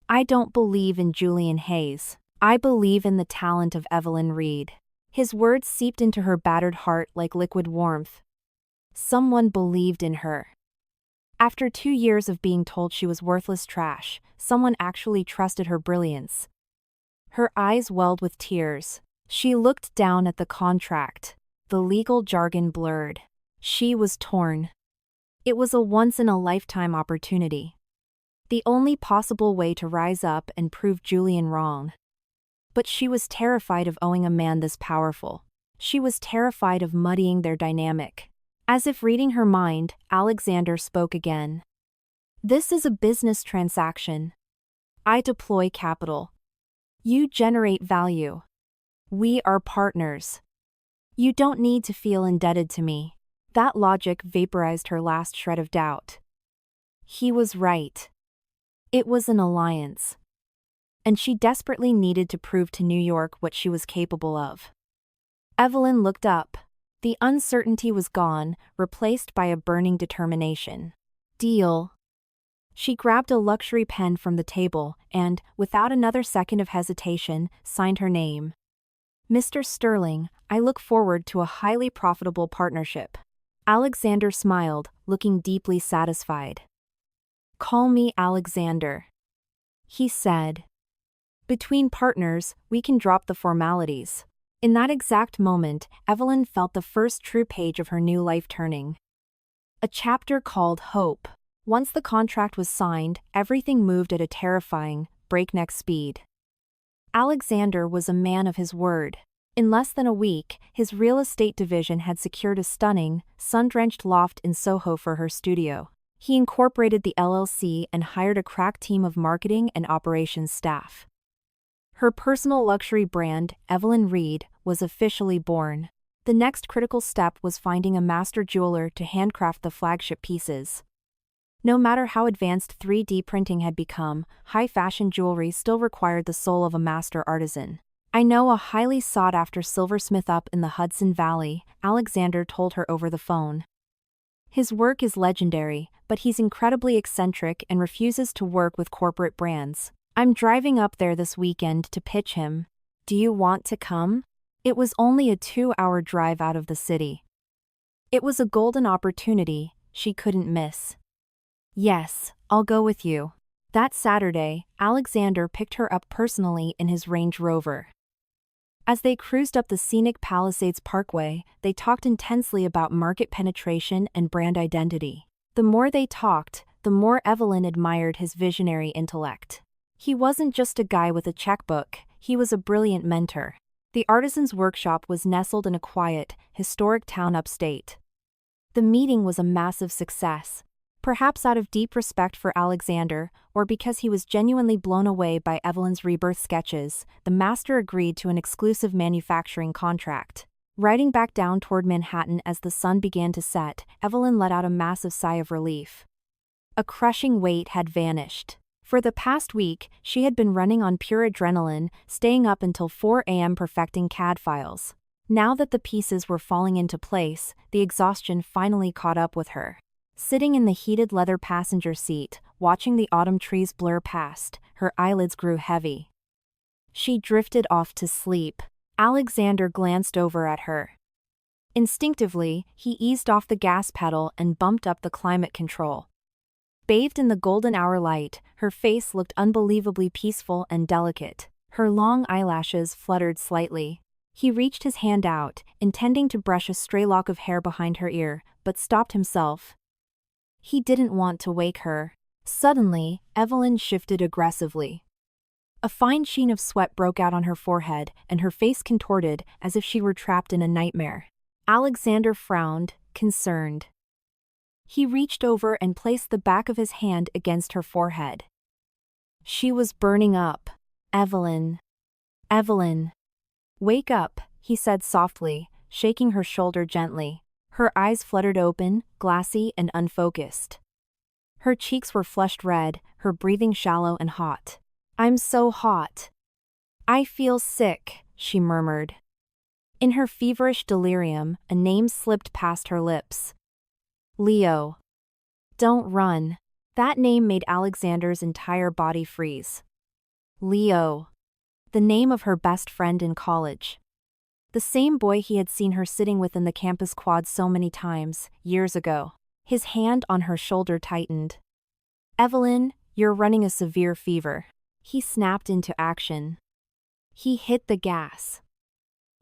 I don't believe in Julian Hayes. I believe in the talent of Evelyn Reed. His words seeped into her battered heart like liquid warmth. Someone believed in her. After 2 years of being told she was worthless trash, someone actually trusted her brilliance. Her eyes welled with tears. She looked down at the contract. The legal jargon blurred. She was torn. It was a once-in-a-lifetime opportunity. The only possible way to rise up and prove Julian wrong. But she was terrified of owing a man this powerful. She was terrified of muddying their dynamic. As if reading her mind, Alexander spoke again. This is a business transaction. I deploy capital. You generate value. We are partners. You don't need to feel indebted to me. That logic vaporized her last shred of doubt. He was right. It was an alliance. And she desperately needed to prove to New York what she was capable of. Evelyn looked up. The uncertainty was gone, replaced by a burning determination. Deal. She grabbed a luxury pen from the table and, without another second of hesitation, signed her name. Mr. Sterling, I look forward to a highly profitable partnership. Alexander smiled, looking deeply satisfied. Call me Alexander. He said. Between partners, we can drop the formalities. In that exact moment, Evelyn felt the first true page of her new life turning. A chapter called Hope. Once the contract was signed, everything moved at a terrifying, breakneck speed. Alexander was a man of his word. In less than a week, his real estate division had secured a stunning, sun-drenched loft in Soho for her studio. He incorporated the LLC and hired a crack team of marketing and operations staff. Her personal luxury brand, Evelyn Reed, was officially born. The next critical step was finding a master jeweler to handcraft the flagship pieces. No matter how advanced 3D printing had become, high-fashion jewelry still required the soul of a master artisan. I know a highly sought-after silversmith up in the Hudson Valley, Alexander told her over the phone. His work is legendary, but he's incredibly eccentric and refuses to work with corporate brands. I'm driving up there this weekend to pitch him. Do you want to come? It was only a 2-hour drive out of the city. It was a golden opportunity she couldn't miss. Yes, I'll go with you. That Saturday, Alexander picked her up personally in his Range Rover. As they cruised up the scenic Palisades Parkway, they talked intensely about market penetration and brand identity. The more they talked, the more Evelyn admired his visionary intellect. He wasn't just a guy with a checkbook, he was a brilliant mentor. The artisan's workshop was nestled in a quiet, historic town upstate. The meeting was a massive success. Perhaps out of deep respect for Alexander, or because he was genuinely blown away by Evelyn's rebirth sketches, the master agreed to an exclusive manufacturing contract. Riding back down toward Manhattan as the sun began to set, Evelyn let out a massive sigh of relief. A crushing weight had vanished. For the past week, she had been running on pure adrenaline, staying up until 4 a.m. perfecting CAD files. Now that the pieces were falling into place, the exhaustion finally caught up with her. Sitting in the heated leather passenger seat, watching the autumn trees blur past, her eyelids grew heavy. She drifted off to sleep. Alexander glanced over at her. Instinctively, he eased off the gas pedal and bumped up the climate control. Bathed in the golden hour light, her face looked unbelievably peaceful and delicate. Her long eyelashes fluttered slightly. He reached his hand out, intending to brush a stray lock of hair behind her ear, but stopped himself. He didn't want to wake her. Suddenly, Evelyn shifted aggressively. A fine sheen of sweat broke out on her forehead, and her face contorted as if she were trapped in a nightmare. Alexander frowned, concerned. He reached over and placed the back of his hand against her forehead. She was burning up. Evelyn. Evelyn. Wake up, he said softly, shaking her shoulder gently. Her eyes fluttered open, glassy and unfocused. Her cheeks were flushed red, her breathing shallow and hot. I'm so hot. I feel sick, she murmured. In her feverish delirium, a name slipped past her lips. Leo. Don't run. That name made Alexander's entire body freeze. Leo. The name of her best friend in college. The same boy he had seen her sitting with in the campus quad so many times, years ago. His hand on her shoulder tightened. Evelyn, you're running a severe fever. He snapped into action. He hit the gas.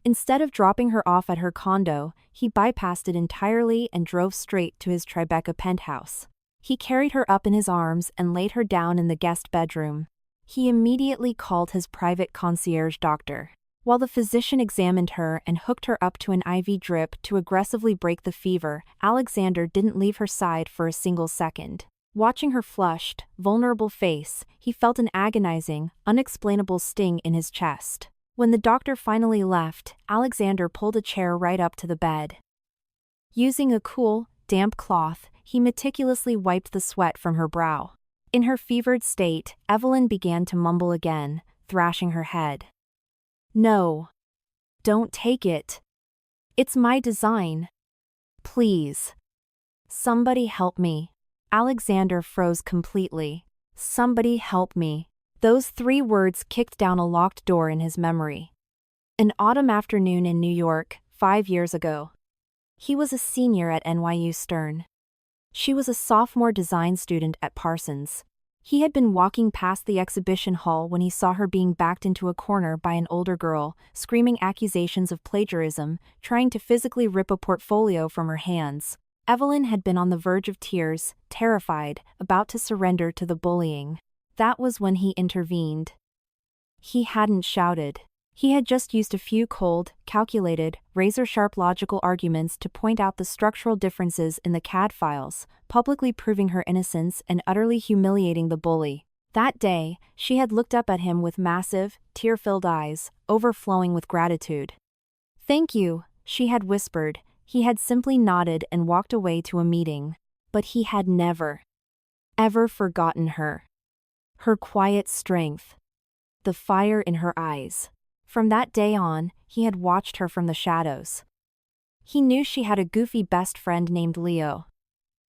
Instead of dropping her off at her condo, he bypassed it entirely and drove straight to his Tribeca penthouse. He carried her up in his arms and laid her down in the guest bedroom. He immediately called his private concierge doctor. While the physician examined her and hooked her up to an IV drip to aggressively break the fever, Alexander didn't leave her side for a single second. Watching her flushed, vulnerable face, he felt an agonizing, unexplainable sting in his chest. When the doctor finally left, Alexander pulled a chair right up to the bed. Using a cool, damp cloth, he meticulously wiped the sweat from her brow. In her fevered state, Evelyn began to mumble again, thrashing her head. No. Don't take it. It's my design. Please. Somebody help me. Alexander froze completely. Somebody help me. Those 3 words kicked down a locked door in his memory. An autumn afternoon in New York, 5 years ago. He was a senior at NYU Stern. She was a sophomore design student at Parsons. He had been walking past the exhibition hall when he saw her being backed into a corner by an older girl, screaming accusations of plagiarism, trying to physically rip a portfolio from her hands. Evelyn had been on the verge of tears, terrified, about to surrender to the bullying. That was when he intervened. He hadn't shouted. He had just used a few cold, calculated, razor-sharp logical arguments to point out the structural differences in the CAD files, publicly proving her innocence and utterly humiliating the bully. That day, she had looked up at him with massive, tear-filled eyes, overflowing with gratitude. "Thank you," she had whispered. He had simply nodded and walked away to a meeting. But he had never, ever forgotten her. Her quiet strength. The fire in her eyes. From that day on, he had watched her from the shadows. He knew she had a goofy best friend named Leo.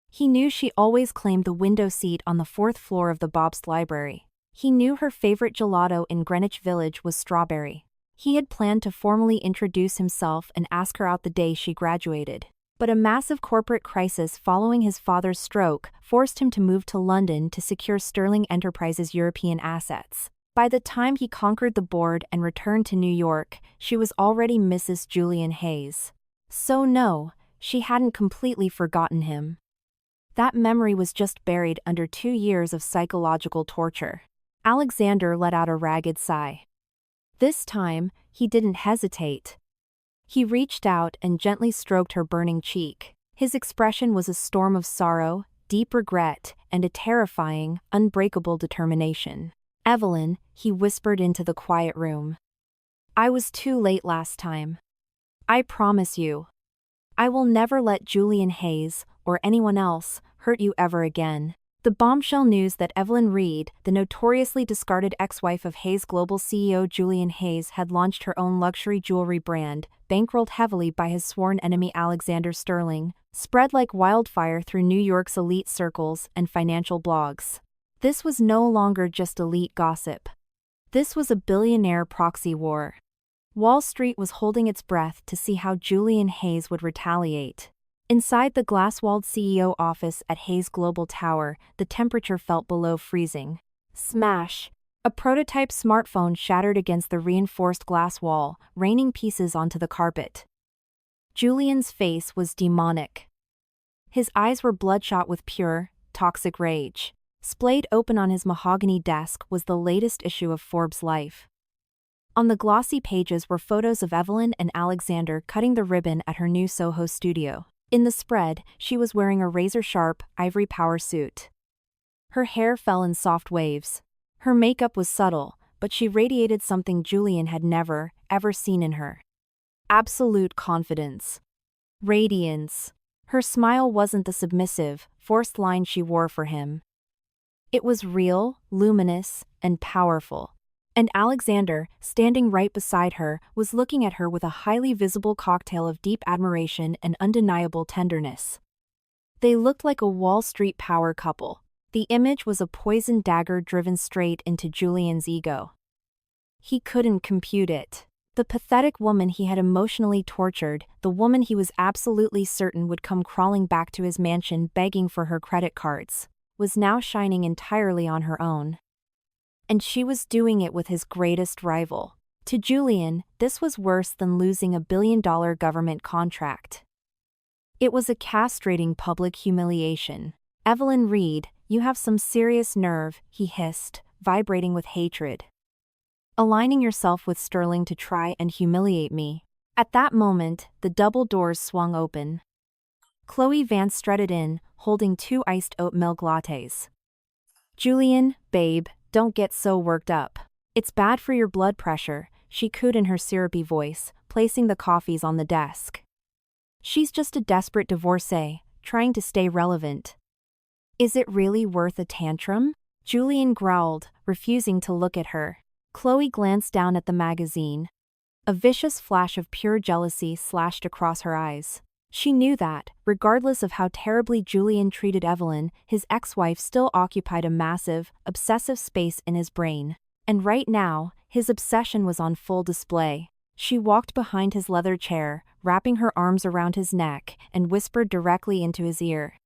He knew she always claimed the window seat on the 4th floor of the Bobst Library. He knew her favorite gelato in Greenwich Village was strawberry. He had planned to formally introduce himself and ask her out the day she graduated. But a massive corporate crisis following his father's stroke forced him to move to London to secure Sterling Enterprises' European assets. By the time he conquered the board and returned to New York, she was already Mrs. Julian Hayes. So no, she hadn't completely forgotten him. That memory was just buried under 2 years of psychological torture. Alexander let out a ragged sigh. This time, he didn't hesitate. He reached out and gently stroked her burning cheek. His expression was a storm of sorrow, deep regret, and a terrifying, unbreakable determination. "Evelyn," he whispered into the quiet room. "I was too late last time. I promise you. I will never let Julian Hayes, or anyone else, hurt you ever again. The bombshell news that Evelyn Reed, the notoriously discarded ex-wife of Hayes Global CEO Julian Hayes, had launched her own luxury jewelry brand, bankrolled heavily by his sworn enemy Alexander Sterling, spread like wildfire through New York's elite circles and financial blogs. This was no longer just elite gossip. This was a billionaire proxy war. Wall Street was holding its breath to see how Julian Hayes would retaliate. Inside the glass-walled CEO office at Hayes Global Tower, the temperature felt below freezing. Smash! A prototype smartphone shattered against the reinforced glass wall, raining pieces onto the carpet. Julian's face was demonic. His eyes were bloodshot with pure, toxic rage. Splayed open on his mahogany desk was the latest issue of Forbes Life. On the glossy pages were photos of Evelyn and Alexander cutting the ribbon at her new Soho studio. In the spread, she was wearing a razor-sharp, ivory power suit. Her hair fell in soft waves. Her makeup was subtle, but she radiated something Julian had never, ever seen in her. Absolute confidence. Radiance. Her smile wasn't the submissive, forced line she wore for him. It was real, luminous, and powerful. And Alexander, standing right beside her, was looking at her with a highly visible cocktail of deep admiration and undeniable tenderness. They looked like a Wall Street power couple. The image was a poisoned dagger driven straight into Julian's ego. He couldn't compute it. The pathetic woman he had emotionally tortured, the woman he was absolutely certain would come crawling back to his mansion begging for her credit cards, was now shining entirely on her own. And she was doing it with his greatest rival. To Julian, this was worse than losing a billion-dollar government contract. It was a castrating public humiliation. Evelyn Reed, you have some serious nerve, he hissed, vibrating with hatred. Aligning yourself with Sterling to try and humiliate me. At that moment, the double doors swung open. Chloe Vance strutted in, holding 2 iced oat milk lattes. Julian, babe, don't get so worked up. It's bad for your blood pressure, she cooed in her syrupy voice, placing the coffees on the desk. She's just a desperate divorcee, trying to stay relevant. Is it really worth a tantrum? Julian growled, refusing to look at her. Chloe glanced down at the magazine. A vicious flash of pure jealousy slashed across her eyes. She knew that, regardless of how terribly Julian treated Evelyn, his ex-wife still occupied a massive, obsessive space in his brain. And right now, his obsession was on full display. She walked behind his leather chair, wrapping her arms around his neck, and whispered directly into his ear.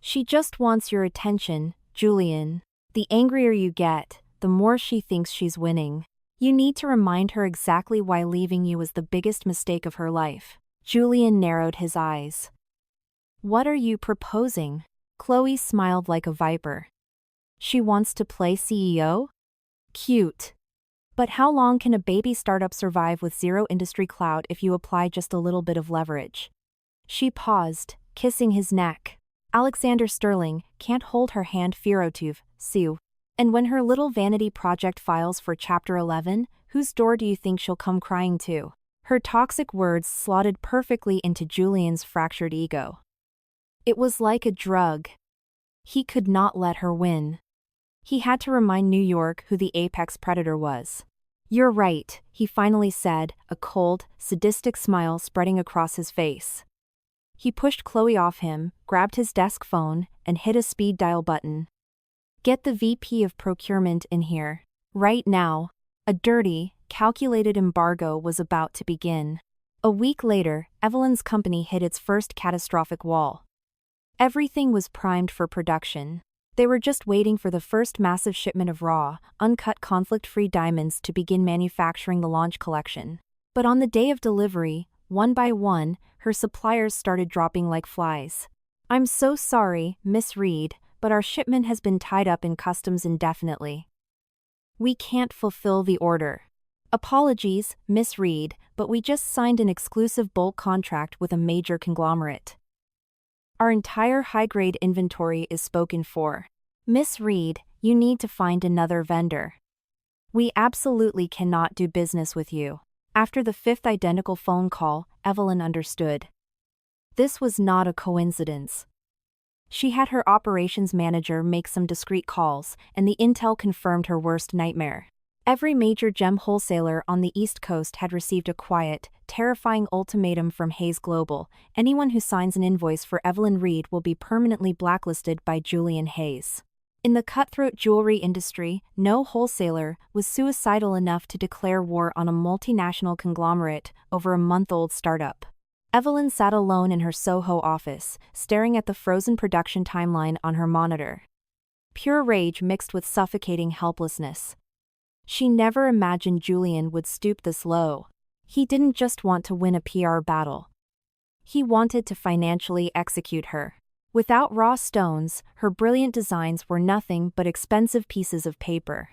She just wants your attention, Julian. The angrier you get, the more she thinks she's winning. You need to remind her exactly why leaving you was the biggest mistake of her life. Julian narrowed his eyes. What are you proposing? Chloe smiled like a viper. She wants to play CEO? Cute. But how long can a baby startup survive with zero industry clout if you apply just a little bit of leverage? She paused, kissing his neck. Alexander Sterling can't hold her hand Firotuv, Sue. And when her little vanity project files for Chapter 11, whose door do you think she'll come crying to? Her toxic words slotted perfectly into Julian's fractured ego. It was like a drug. He could not let her win. He had to remind New York who the apex predator was. You're right, he finally said, a cold, sadistic smile spreading across his face. He pushed Chloe off him, grabbed his desk phone, and hit a speed dial button. Get the VP of procurement in here. Right now. A dirty, calculated embargo was about to begin. A week later, Evelyn's company hit its first catastrophic wall. Everything was primed for production. They were just waiting for the first massive shipment of raw, uncut conflict-free diamonds to begin manufacturing the launch collection. But on the day of delivery, one by one, her suppliers started dropping like flies. I'm so sorry, Miss Reed, but our shipment has been tied up in customs indefinitely. We can't fulfill the order. Apologies, Miss Reed, but we just signed an exclusive bulk contract with a major conglomerate. Our entire high-grade inventory is spoken for. Miss Reed, you need to find another vendor. We absolutely cannot do business with you. After the 5th identical phone call, Evelyn understood. This was not a coincidence. She had her operations manager make some discreet calls, and the intel confirmed her worst nightmare. Every major gem wholesaler on the East Coast had received a quiet, terrifying ultimatum from Hayes Global: anyone who signs an invoice for Evelyn Reed will be permanently blacklisted by Julian Hayes. In the cutthroat jewelry industry, no wholesaler was suicidal enough to declare war on a multinational conglomerate over a month-old startup. Evelyn sat alone in her Soho office, staring at the frozen production timeline on her monitor. Pure rage mixed with suffocating helplessness. She never imagined Julian would stoop this low. He didn't just want to win a PR battle. He wanted to financially execute her. Without raw stones, her brilliant designs were nothing but expensive pieces of paper.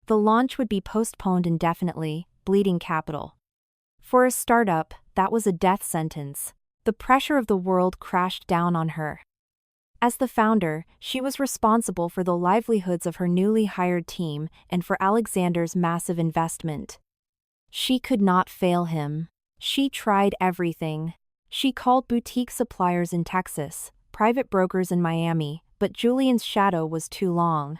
The launch would be postponed indefinitely, bleeding capital. For a startup, that was a death sentence. The pressure of the world crashed down on her. As the founder, she was responsible for the livelihoods of her newly hired team and for Alexander's massive investment. She could not fail him. She tried everything. She called boutique suppliers in Texas, private brokers in Miami, but Julian's shadow was too long.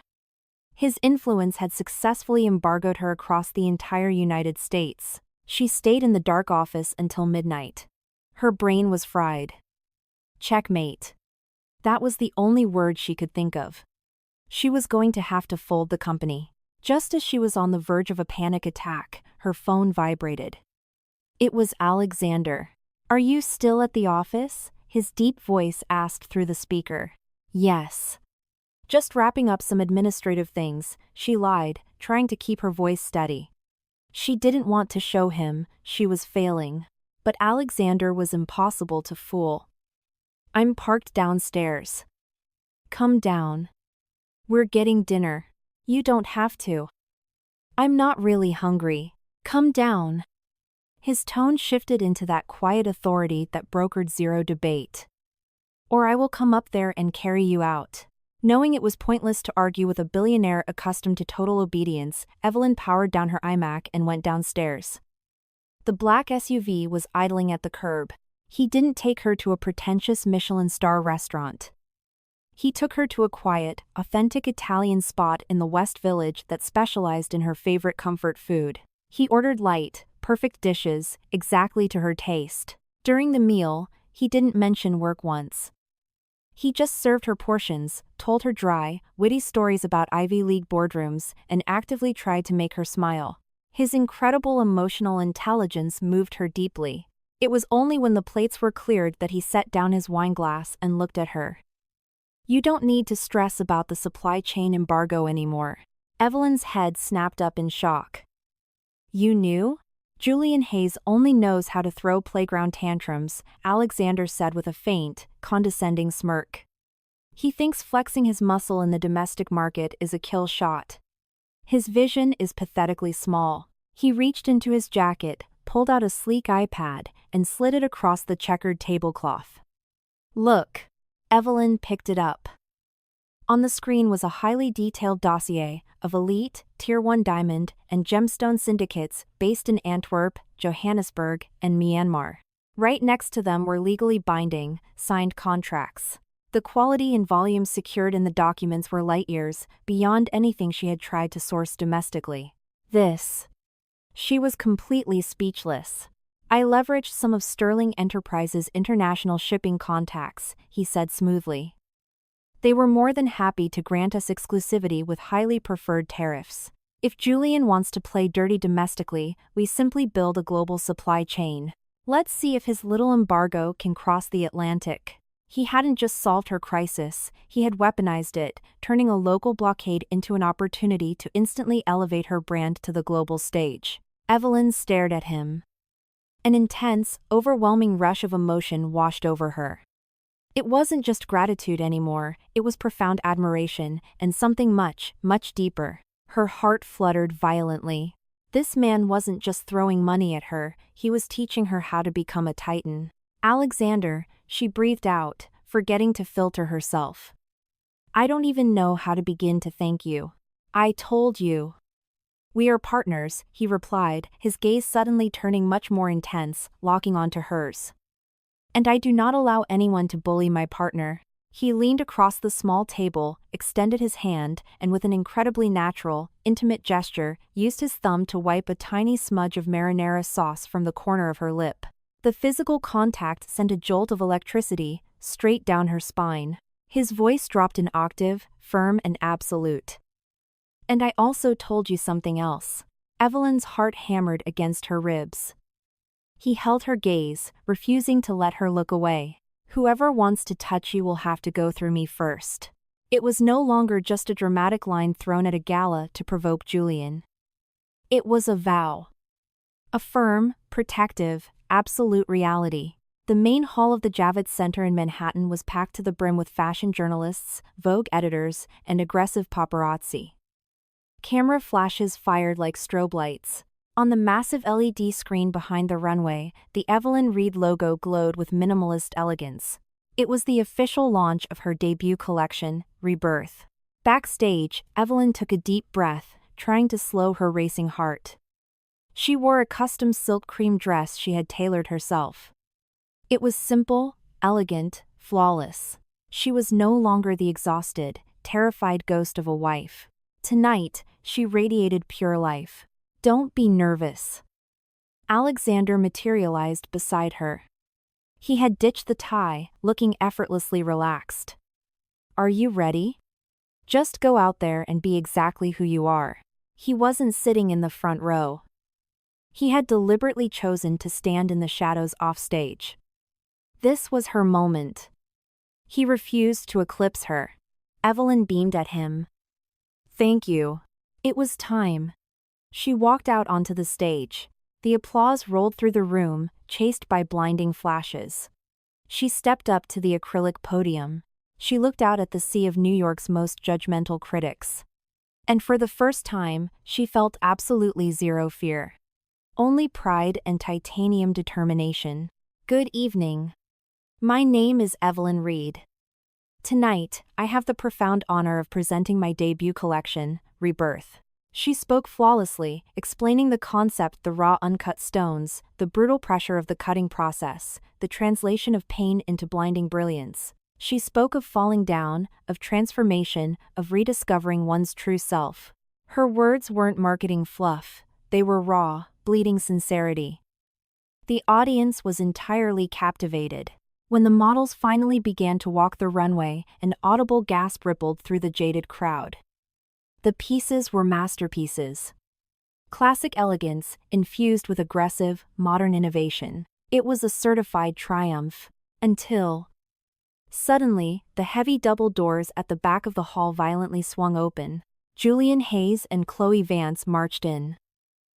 His influence had successfully embargoed her across the entire United States. She stayed in the dark office until midnight. Her brain was fried. Checkmate. That was the only word she could think of. She was going to have to fold the company. Just as she was on the verge of a panic attack, her phone vibrated. It was Alexander. "Are you still at the office?" his deep voice asked through the speaker. "Yes." "Just wrapping up some administrative things," she lied, trying to keep her voice steady. She didn't want to show him she was failing. But Alexander was impossible to fool. "I'm parked downstairs." "Come down. We're getting dinner." "You don't have to." "I'm not really hungry." "Come down." His tone shifted into that quiet authority that brokered zero debate. "Or I will come up there and carry you out." Knowing it was pointless to argue with a billionaire accustomed to total obedience, Evelyn powered down her iMac and went downstairs. The black SUV was idling at the curb. He didn't take her to a pretentious Michelin star restaurant. He took her to a quiet, authentic Italian spot in the West Village that specialized in her favorite comfort food. He ordered light, perfect dishes, exactly to her taste. During the meal, he didn't mention work once. He just served her portions, told her dry, witty stories about Ivy League boardrooms, and actively tried to make her smile. His incredible emotional intelligence moved her deeply. It was only when the plates were cleared that he set down his wine glass and looked at her. "You don't need to stress about the supply chain embargo anymore." Evelyn's head snapped up in shock. "You knew?" "Julian Hayes only knows how to throw playground tantrums," Alexander said with a faint, condescending smirk. "He thinks flexing his muscle in the domestic market is a kill shot. His vision is pathetically small." He reached into his jacket, pulled out a sleek iPad, and slid it across the checkered tablecloth. "Look." Evelyn picked it up. On the screen was a highly detailed dossier of elite, Tier 1 diamond, and gemstone syndicates based in Antwerp, Johannesburg, and Myanmar. Right next to them were legally binding, signed contracts. The quality and volume secured in the documents were light years beyond anything she had tried to source domestically. She was completely speechless. "I leveraged some of Sterling Enterprises' international shipping contacts," he said smoothly. "They were more than happy to grant us exclusivity with highly preferred tariffs. If Julian wants to play dirty domestically, we simply build a global supply chain. Let's see if his little embargo can cross the Atlantic." He hadn't just solved her crisis, he had weaponized it, turning a local blockade into an opportunity to instantly elevate her brand to the global stage. Evelyn stared at him. An intense, overwhelming rush of emotion washed over her. It wasn't just gratitude anymore, it was profound admiration, and something much, much deeper. Her heart fluttered violently. This man wasn't just throwing money at her, he was teaching her how to become a titan. "Alexander," she breathed out, forgetting to filter herself. "I don't even know how to begin to thank you. I told you." We are partners, he replied, his gaze suddenly turning much more intense, locking onto hers. And I do not allow anyone to bully my partner. He leaned across the small table, extended his hand, and with an incredibly natural, intimate gesture, used his thumb to wipe a tiny smudge of marinara sauce from the corner of her lip. The physical contact sent a jolt of electricity straight down her spine. His voice dropped an octave, firm and absolute. And I also told you something else. Evelyn's heart hammered against her ribs. He held her gaze, refusing to let her look away. Whoever wants to touch you will have to go through me first. It was no longer just a dramatic line thrown at a gala to provoke Julian. It was a vow. A firm, protective, absolute reality. The main hall of the Javits Center in Manhattan was packed to the brim with fashion journalists, Vogue editors, and aggressive paparazzi. Camera flashes fired like strobe lights. On the massive LED screen behind the runway, the Evelyn Reed logo glowed with minimalist elegance. It was the official launch of her debut collection, Rebirth. Backstage, Evelyn took a deep breath, trying to slow her racing heart. She wore a custom silk cream dress she had tailored herself. It was simple, elegant, flawless. She was no longer the exhausted, terrified ghost of a wife. Tonight, she radiated pure life. Don't be nervous. Alexander materialized beside her. He had ditched the tie, looking effortlessly relaxed. Are you ready? Just go out there and be exactly who you are. He wasn't sitting in the front row. He had deliberately chosen to stand in the shadows offstage. This was her moment. He refused to eclipse her. Evelyn beamed at him. Thank you. It was time. She walked out onto the stage. The applause rolled through the room, chased by blinding flashes. She stepped up to the acrylic podium. She looked out at the sea of New York's most judgmental critics. And for the first time, she felt absolutely zero fear. Only pride and titanium determination. Good evening. My name is Evelyn Reed. Tonight, I have the profound honor of presenting my debut collection, Rebirth. She spoke flawlessly, explaining the concept: the raw uncut stones, the brutal pressure of the cutting process, the translation of pain into blinding brilliance. She spoke of falling down, of transformation, of rediscovering one's true self. Her words weren't marketing fluff, they were raw, bleeding sincerity. The audience was entirely captivated. When the models finally began to walk the runway, an audible gasp rippled through the jaded crowd. The pieces were masterpieces. Classic elegance, infused with aggressive, modern innovation. It was a certified triumph. Until... Suddenly, the heavy double doors at the back of the hall violently swung open. Julian Hayes and Chloe Vance marched in.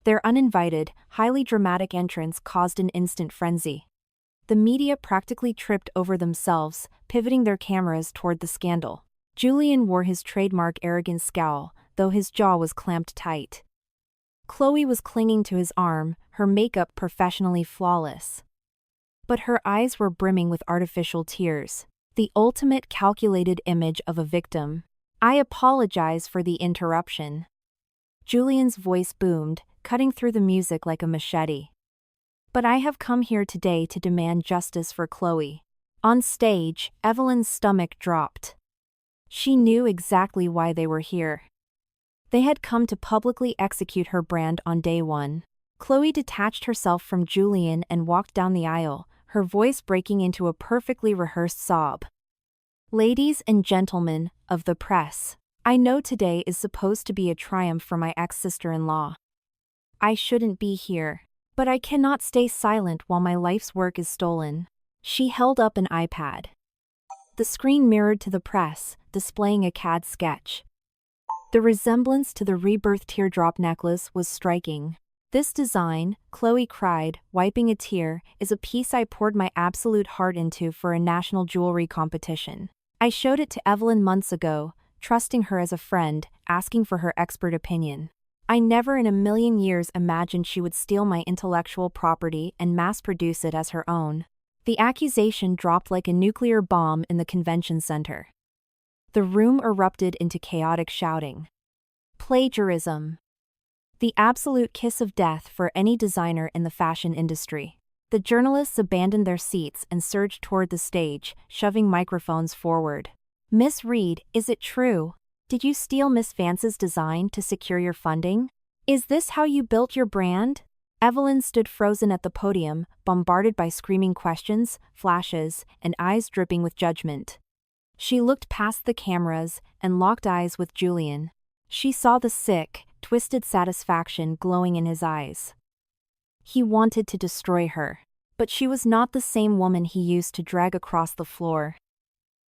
Their uninvited, highly dramatic entrance caused an instant frenzy. The media practically tripped over themselves, pivoting their cameras toward the scandal. Julian wore his trademark arrogant scowl, though his jaw was clamped tight. Chloe was clinging to his arm, her makeup professionally flawless. But her eyes were brimming with artificial tears, the ultimate calculated image of a victim. I apologize for the interruption. Julian's voice boomed, cutting through the music like a machete. But I have come here today to demand justice for Chloe. On stage, Evelyn's stomach dropped. She knew exactly why they were here. They had come to publicly execute her brand on day one. Chloe detached herself from Julian and walked down the aisle, her voice breaking into a perfectly rehearsed sob. Ladies and gentlemen of the press, I know today is supposed to be a triumph for my ex-sister-in-law. I shouldn't be here, but I cannot stay silent while my life's work is stolen. She held up an iPad. The screen mirrored to the press, displaying a CAD sketch. The resemblance to the Rebirth teardrop necklace was striking. This design, Chloe cried, wiping a tear, is a piece I poured my absolute heart into for a national jewelry competition. I showed it to Evelyn months ago, trusting her as a friend, asking for her expert opinion. I never in a million years imagined she would steal my intellectual property and mass-produce it as her own. The accusation dropped like a nuclear bomb in the convention center. The room erupted into chaotic shouting. Plagiarism. The absolute kiss of death for any designer in the fashion industry. The journalists abandoned their seats and surged toward the stage, shoving microphones forward. Miss Reed, is it true? Did you steal Miss Vance's design to secure your funding? Is this how you built your brand? Evelyn stood frozen at the podium, bombarded by screaming questions, flashes, and eyes dripping with judgment. She looked past the cameras and locked eyes with Julian. She saw the sick, twisted satisfaction glowing in his eyes. He wanted to destroy her, but she was not the same woman he used to drag across the floor.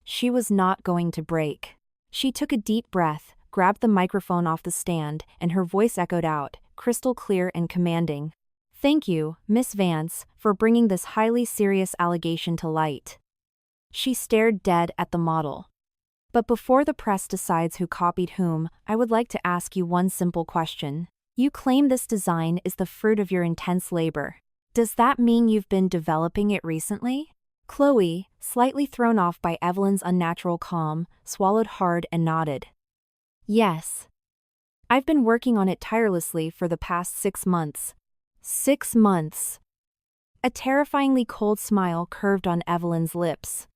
She was not going to break. She took a deep breath, grabbed the microphone off the stand, and her voice echoed out, crystal clear and commanding. "Thank you, Miss Vance, for bringing this highly serious allegation to light." She stared dead at the model. "But before the press decides who copied whom, I would like to ask you one simple question. You claim this design is the fruit of your intense labor. Does that mean you've been developing it recently?" Chloe, slightly thrown off by Evelyn's unnatural calm, swallowed hard and nodded. "Yes. I've been working on it tirelessly for the past 6 months. 6 months." A terrifyingly cold smile curved on Evelyn's lips.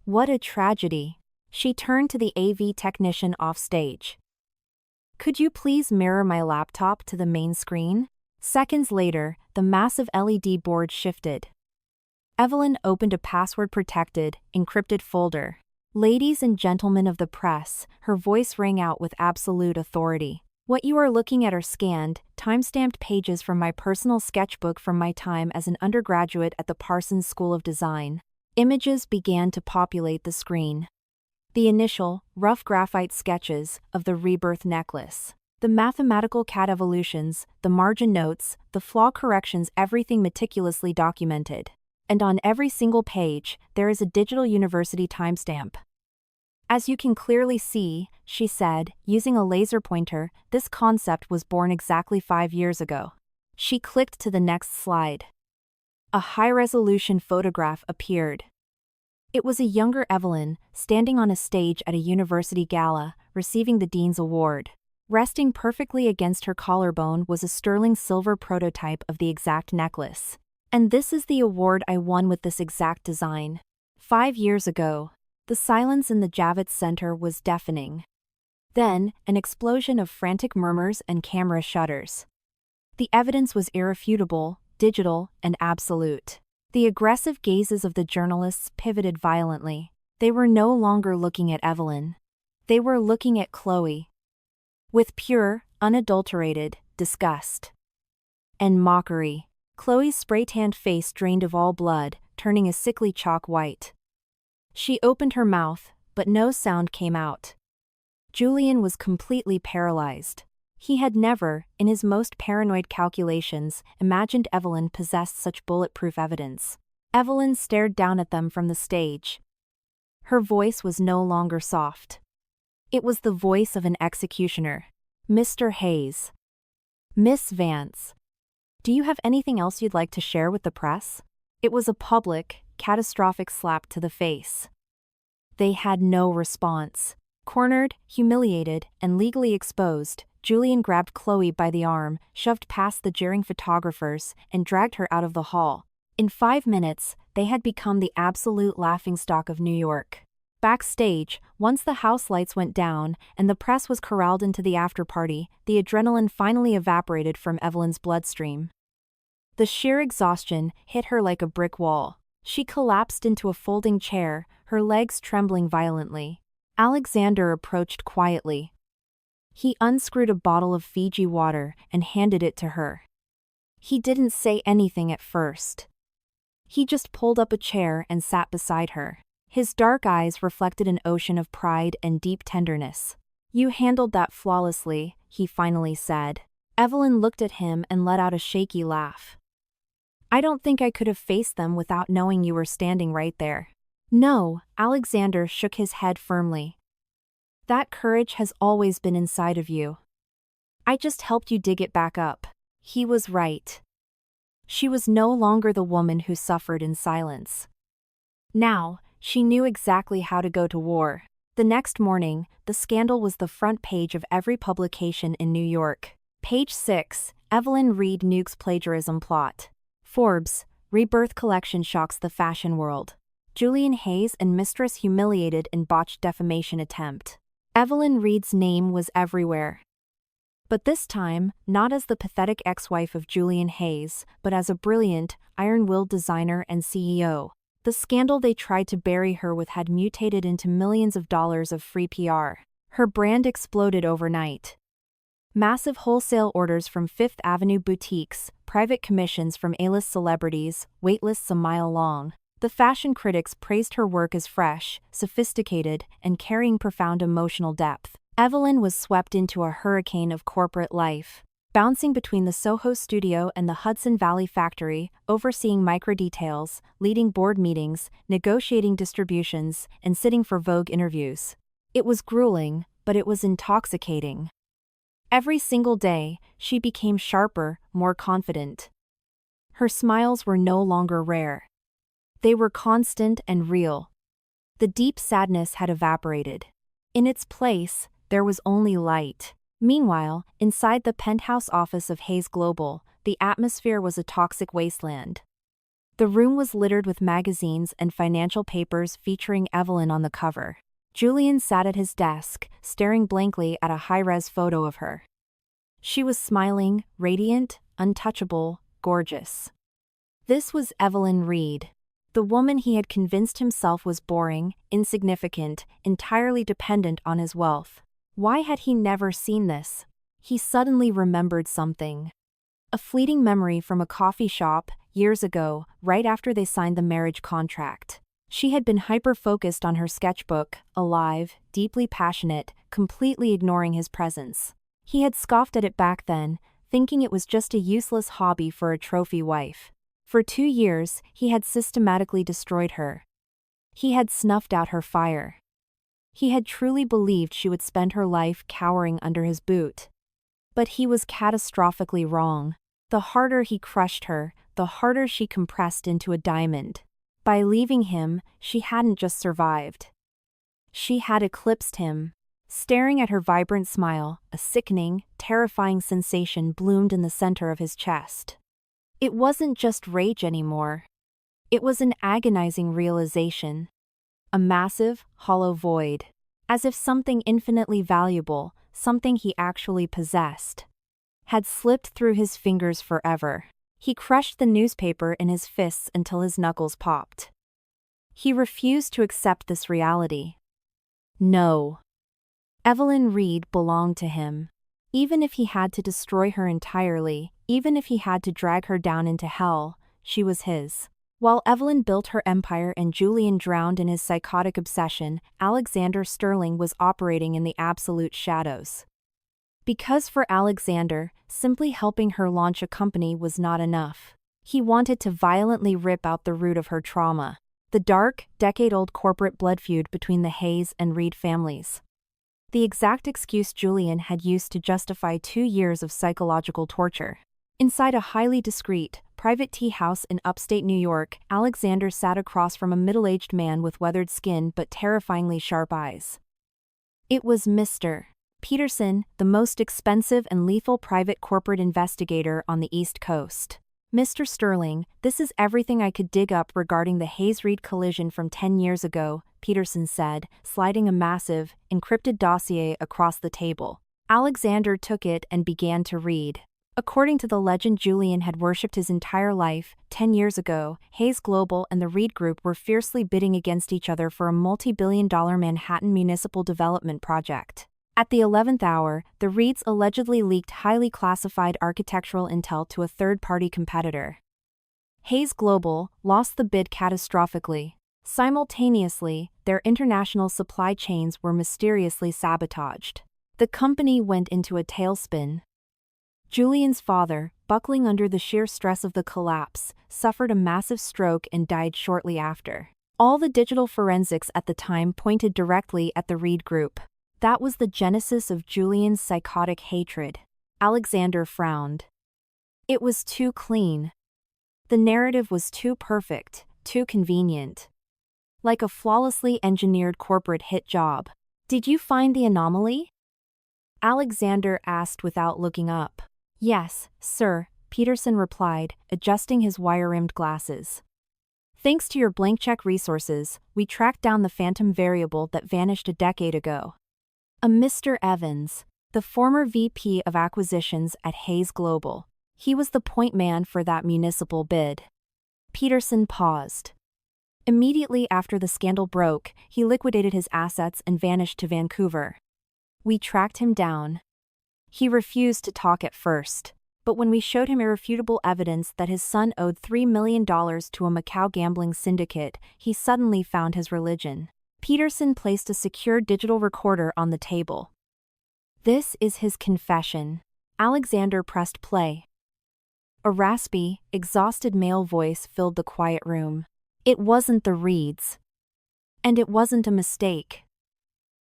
What a tragedy. She turned to the AV technician off stage. "Could you please mirror my laptop to the main screen?" Seconds later, the massive LED board shifted. Evelyn opened a password-protected, encrypted folder. "Ladies and gentlemen of the press," her voice rang out with absolute authority. "What you are looking at are scanned, time-stamped pages from my personal sketchbook from my time as an undergraduate at the Parsons School of Design." Images began to populate the screen. The initial, rough graphite sketches of the rebirth necklace. The mathematical cat evolutions, the margin notes, the flaw corrections, everything meticulously documented. And on every single page, there is a digital university timestamp. "As you can clearly see," she said, using a laser pointer, "this concept was born exactly 5 years ago." She clicked to the next slide. A high-resolution photograph appeared. It was a younger Evelyn, standing on a stage at a university gala, receiving the Dean's Award. Resting perfectly against her collarbone was a sterling silver prototype of the exact necklace. "And this is the award I won with this exact design. 5 years ago." The silence in the Javits Center was deafening. Then, an explosion of frantic murmurs and camera shutters. The evidence was irrefutable, digital, and absolute. The aggressive gazes of the journalists pivoted violently. They were no longer looking at Evelyn. They were looking at Chloe. With pure, unadulterated disgust and mockery. Chloe's spray-tanned face drained of all blood, turning a sickly chalk white. She opened her mouth, but no sound came out. Julian was completely paralyzed. He had never, in his most paranoid calculations, imagined Evelyn possessed such bulletproof evidence. Evelyn stared down at them from the stage. Her voice was no longer soft. It was the voice of an executioner. "Mr. Hayes. Miss Vance. Do you have anything else you'd like to share with the press?" It was a public, catastrophic slap to the face. They had no response. Cornered, humiliated, and legally exposed, Julian grabbed Chloe by the arm, shoved past the jeering photographers, and dragged her out of the hall. In 5 minutes, they had become the absolute laughingstock of New York. Backstage, once the house lights went down and the press was corralled into the after-party, the adrenaline finally evaporated from Evelyn's bloodstream. The sheer exhaustion hit her like a brick wall. She collapsed into a folding chair, her legs trembling violently. Alexander approached quietly. He unscrewed a bottle of Fiji water and handed it to her. He didn't say anything at first. He just pulled up a chair and sat beside her. His dark eyes reflected an ocean of pride and deep tenderness. "You handled that flawlessly," he finally said. Evelyn looked at him and let out a shaky laugh. "I don't think I could have faced them without knowing you were standing right there." "No," Alexander shook his head firmly. "That courage has always been inside of you. I just helped you dig it back up." He was right. She was no longer the woman who suffered in silence. Now, she knew exactly how to go to war. The next morning, the scandal was the front page of every publication in New York. Page 6, Evelyn Reed nukes plagiarism plot. Forbes, Rebirth collection shocks the fashion world. Julian Hayes and mistress humiliated in botched defamation attempt. Evelyn Reed's name was everywhere. But this time, not as the pathetic ex-wife of Julian Hayes, but as a brilliant, iron-willed designer and CEO. The scandal they tried to bury her with had mutated into millions of dollars of free PR. Her brand exploded overnight. Massive wholesale orders from Fifth Avenue boutiques, private commissions from A-list celebrities, waitlists a mile long. The fashion critics praised her work as fresh, sophisticated, and carrying profound emotional depth. Evelyn was swept into a hurricane of corporate life. Bouncing between the Soho studio and the Hudson Valley factory, overseeing micro-details, leading board meetings, negotiating distributions, and sitting for Vogue interviews. It was grueling, but it was intoxicating. Every single day, she became sharper, more confident. Her smiles were no longer rare. They were constant and real. The deep sadness had evaporated. In its place, there was only light. Meanwhile, inside the penthouse office of Hayes Global, the atmosphere was a toxic wasteland. The room was littered with magazines and financial papers featuring Evelyn on the cover. Julian sat at his desk, staring blankly at a high-res photo of her. She was smiling, radiant, untouchable, gorgeous. This was Evelyn Reed. The woman he had convinced himself was boring, insignificant, entirely dependent on his wealth. Why had he never seen this? He suddenly remembered something. A fleeting memory from a coffee shop, years ago, right after they signed the marriage contract. She had been hyper-focused on her sketchbook, alive, deeply passionate, completely ignoring his presence. He had scoffed at it back then, thinking it was just a useless hobby for a trophy wife. For 2 years, he had systematically destroyed her. He had snuffed out her fire. He had truly believed she would spend her life cowering under his boot. But he was catastrophically wrong. The harder he crushed her, the harder she compressed into a diamond. By leaving him, she hadn't just survived. She had eclipsed him. Staring at her vibrant smile, a sickening, terrifying sensation bloomed in the center of his chest. It wasn't just rage anymore. It was an agonizing realization. A massive, hollow void. As if something infinitely valuable, something he actually possessed, had slipped through his fingers forever. He crushed the newspaper in his fists until his knuckles popped. He refused to accept this reality. No. Evelyn Reed belonged to him. Even if he had to destroy her entirely, even if he had to drag her down into hell, she was his. While Evelyn built her empire and Julian drowned in his psychotic obsession, Alexander Sterling was operating in the absolute shadows. Because for Alexander, simply helping her launch a company was not enough. He wanted to violently rip out the root of her trauma. The dark, decade-old corporate blood feud between the Hayes and Reed families. The exact excuse Julian had used to justify 2 years of psychological torture. Inside a highly discreet, private tea house in upstate New York, Alexander sat across from a middle-aged man with weathered skin but terrifyingly sharp eyes. It was Mr. Peterson, the most expensive and lethal private corporate investigator on the East Coast. Mr. Sterling, this is everything I could dig up regarding the Hayes-Reed collision from 10 years ago, Peterson said, sliding a massive, encrypted dossier across the table. Alexander took it and began to read. According to the legend Julian had worshipped his entire life, 10 years ago, Hayes Global and the Reed Group were fiercely bidding against each other for a multi-billion-dollar Manhattan municipal development project. At the 11th hour, the Reeds allegedly leaked highly classified architectural intel to a third-party competitor. Hayes Global lost the bid catastrophically. Simultaneously, their international supply chains were mysteriously sabotaged. The company went into a tailspin. Julian's father, buckling under the sheer stress of the collapse, suffered a massive stroke and died shortly after. All the digital forensics at the time pointed directly at the Reed Group. That was the genesis of Julian's psychotic hatred. Alexander frowned. It was too clean. The narrative was too perfect, too convenient. Like a flawlessly engineered corporate hit job. Did you find the anomaly? Alexander asked without looking up. Yes, sir, Peterson replied, adjusting his wire-rimmed glasses. Thanks to your blank check resources, we tracked down the phantom variable that vanished a decade ago. A Mr. Evans, the former VP of acquisitions at Hayes Global. He was the point man for that municipal bid. Peterson paused. Immediately after the scandal broke, he liquidated his assets and vanished to Vancouver. We tracked him down. He refused to talk at first, but when we showed him irrefutable evidence that his son owed $3 million to a Macau gambling syndicate, he suddenly found his religion. Peterson placed a secure digital recorder on the table. This is his confession. Alexander pressed play. A raspy, exhausted male voice filled the quiet room. It wasn't the Reeds. And it wasn't a mistake.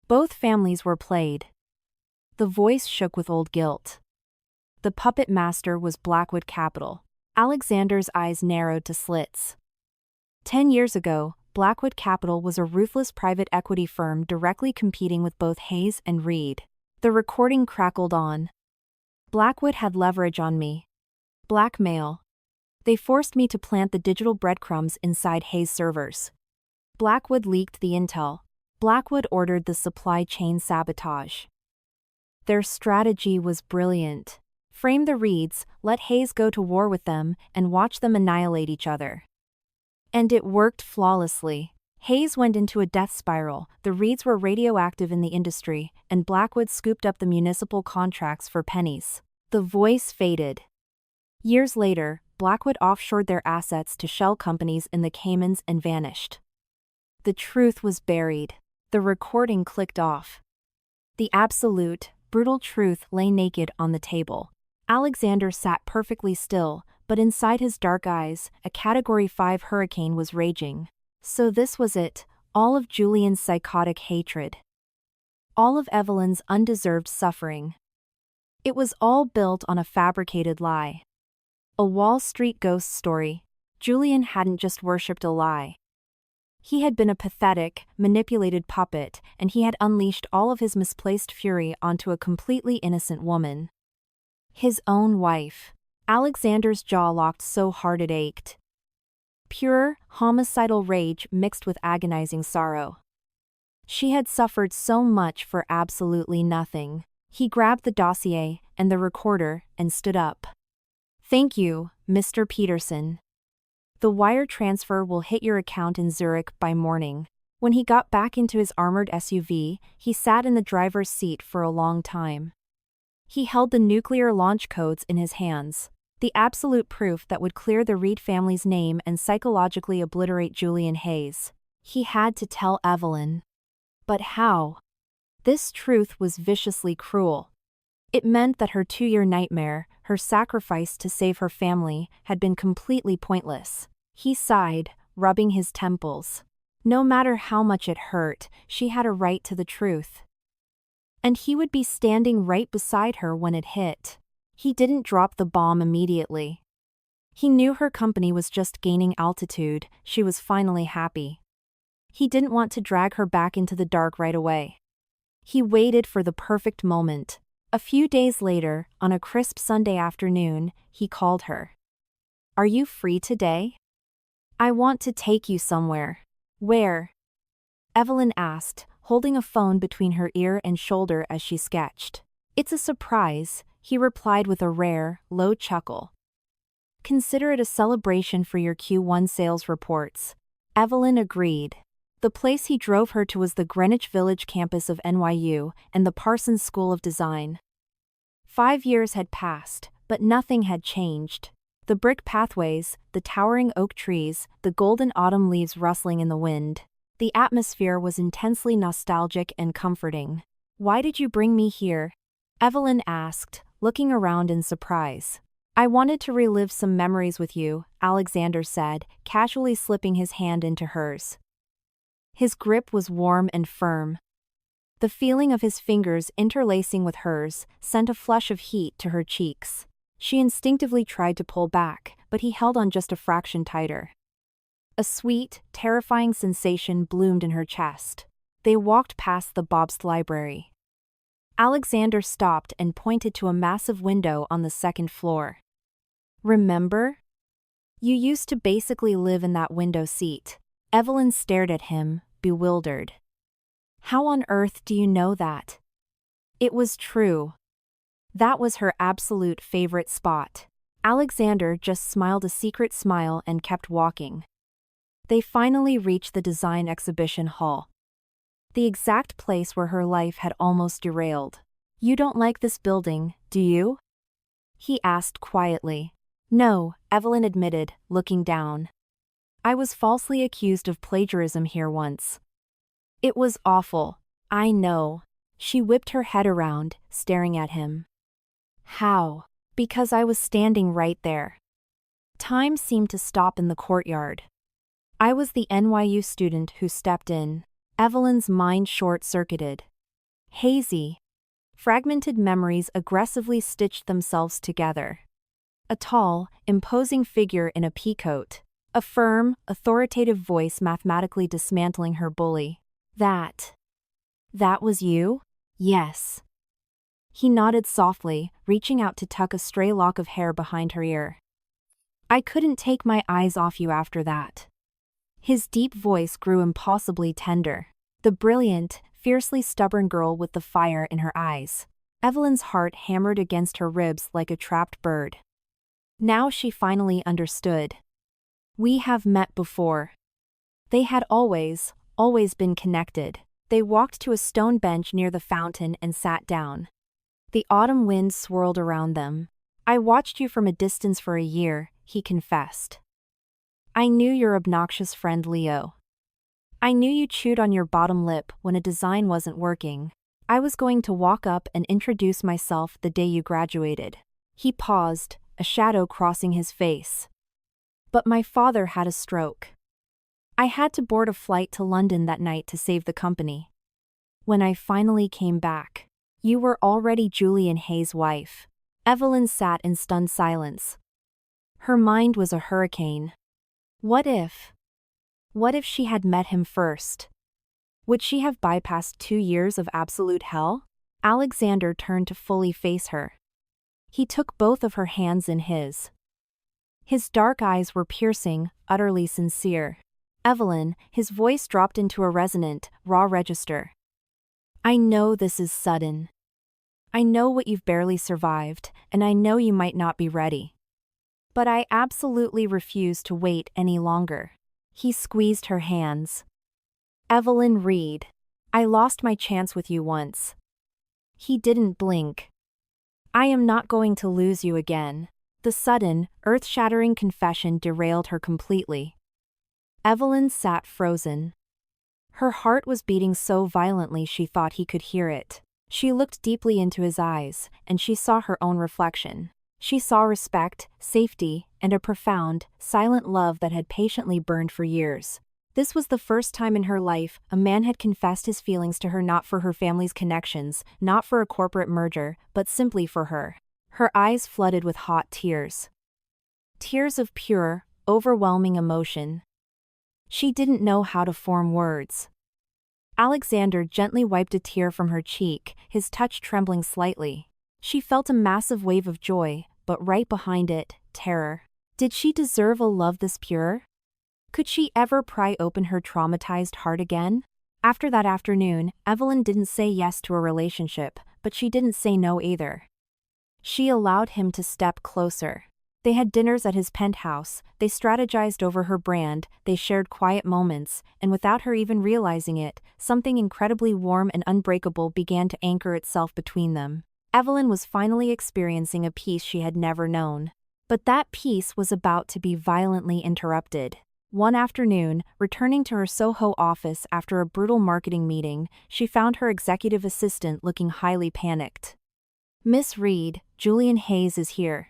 Both families were played. The voice shook with old guilt. The puppet master was Blackwood Capital. Alexander's eyes narrowed to slits. 10 years ago, Blackwood Capital was a ruthless private equity firm directly competing with both Hayes and Reed. The recording crackled on. Blackwood had leverage on me. Blackmail. They forced me to plant the digital breadcrumbs inside Hayes servers. Blackwood leaked the intel. Blackwood ordered the supply chain sabotage. Their strategy was brilliant. Frame the Reeds, let Hayes go to war with them, and watch them annihilate each other. And it worked flawlessly. Hayes went into a death spiral, the Reeds were radioactive in the industry, and Blackwood scooped up the municipal contracts for pennies. The voice faded. Years later, Blackwood offshored their assets to shell companies in the Caymans and vanished. The truth was buried. The recording clicked off. The absolute, brutal truth lay naked on the table. Alexander sat perfectly still, but inside his dark eyes, a Category 5 hurricane was raging. So this was it, all of Julian's psychotic hatred. All of Evelyn's undeserved suffering. It was all built on a fabricated lie. A Wall Street ghost story. Julian hadn't just worshipped a lie. He had been a pathetic, manipulated puppet, and he had unleashed all of his misplaced fury onto a completely innocent woman. His own wife. Alexander's jaw locked so hard it ached. Pure, homicidal rage mixed with agonizing sorrow. She had suffered so much for absolutely nothing. He grabbed the dossier and the recorder and stood up. Thank you, Mr. Peterson. The wire transfer will hit your account in Zurich by morning. When he got back into his armored SUV, he sat in the driver's seat for a long time. He held the nuclear launch codes in his hands. The absolute proof that would clear the Reed family's name and psychologically obliterate Julian Hayes. He had to tell Evelyn. But how? This truth was viciously cruel. It meant that her 2-year nightmare, her sacrifice to save her family, had been completely pointless. He sighed, rubbing his temples. No matter how much it hurt, she had a right to the truth. And he would be standing right beside her when it hit. He didn't drop the bomb immediately. He knew her company was just gaining altitude, she was finally happy. He didn't want to drag her back into the dark right away. He waited for the perfect moment. A few days later, on a crisp Sunday afternoon, he called her. Are you free today? I want to take you somewhere. Where? Evelyn asked, holding a phone between her ear and shoulder as she sketched. It's a surprise, he replied with a rare, low chuckle. Consider it a celebration for your Q1 sales reports. Evelyn agreed. The place he drove her to was the Greenwich Village campus of NYU and the Parsons School of Design. 5 years had passed, but nothing had changed. The brick pathways, the towering oak trees, the golden autumn leaves rustling in the wind. The atmosphere was intensely nostalgic and comforting. Why did you bring me here? Evelyn asked, looking around in surprise. I wanted to relive some memories with you, Alexander said, casually slipping his hand into hers. His grip was warm and firm. The feeling of his fingers interlacing with hers sent a flush of heat to her cheeks. She instinctively tried to pull back, but he held on just a fraction tighter. A sweet, terrifying sensation bloomed in her chest. They walked past the Bobst Library. Alexander stopped and pointed to a massive window on the second floor. Remember? You used to basically live in that window seat. Evelyn stared at him, bewildered. How on earth do you know that? It was true. That was her absolute favorite spot. Alexander just smiled a secret smile and kept walking. They finally reached the design exhibition hall. The exact place where her life had almost derailed. You don't like this building, do you? He asked quietly. No, Evelyn admitted, looking down. I was falsely accused of plagiarism here once. It was awful. I know. She whipped her head around, staring at him. How? Because I was standing right there. Time seemed to stop in the courtyard. I was the NYU student who stepped in. Evelyn's mind short-circuited. Hazy. Fragmented memories aggressively stitched themselves together. A tall, imposing figure in a peacoat. A firm, authoritative voice mathematically dismantling her bully. That was you? Yes. He nodded softly, reaching out to tuck a stray lock of hair behind her ear. I couldn't take my eyes off you after that. His deep voice grew impossibly tender. The brilliant, fiercely stubborn girl with the fire in her eyes. Evelyn's heart hammered against her ribs like a trapped bird. Now she finally understood. We have met before. They had always been connected. They walked to a stone bench near the fountain and sat down. The autumn wind swirled around them. I watched you from a distance for a year, he confessed. I knew your obnoxious friend Leo. I knew you chewed on your bottom lip when a design wasn't working. I was going to walk up and introduce myself the day you graduated. He paused, a shadow crossing his face. But my father had a stroke. I had to board a flight to London that night to save the company. When I finally came back, you were already Julian Hayes' wife. Evelyn sat in stunned silence. Her mind was a hurricane. What if she had met him first? Would she have bypassed 2 years of absolute hell? Alexander turned to fully face her. He took both of her hands in his. His dark eyes were piercing, utterly sincere. Evelyn, his voice dropped into a resonant, raw register. I know this is sudden. I know what you've barely survived, and I know you might not be ready. But I absolutely refuse to wait any longer. He squeezed her hands. Evelyn Reed. I lost my chance with you once. He didn't blink. I am not going to lose you again. The sudden, earth-shattering confession derailed her completely. Evelyn sat frozen. Her heart was beating so violently she thought he could hear it. She looked deeply into his eyes, and she saw her own reflection. She saw respect, safety, and a profound, silent love that had patiently burned for years. This was the first time in her life a man had confessed his feelings to her, not for her family's connections, not for a corporate merger, but simply for her. Her eyes flooded with hot tears. Tears of pure, overwhelming emotion. She didn't know how to form words. Alexander gently wiped a tear from her cheek, his touch trembling slightly. She felt a massive wave of joy, but right behind it, terror. Did she deserve a love this pure? Could she ever pry open her traumatized heart again? After that afternoon, Evelyn didn't say yes to a relationship, but she didn't say no either. She allowed him to step closer. They had dinners at his penthouse, they strategized over her brand, they shared quiet moments, and without her even realizing it, something incredibly warm and unbreakable began to anchor itself between them. Evelyn was finally experiencing a peace she had never known. But that peace was about to be violently interrupted. One afternoon, returning to her Soho office after a brutal marketing meeting, she found her executive assistant looking highly panicked. Miss Reed, Julian Hayes is here.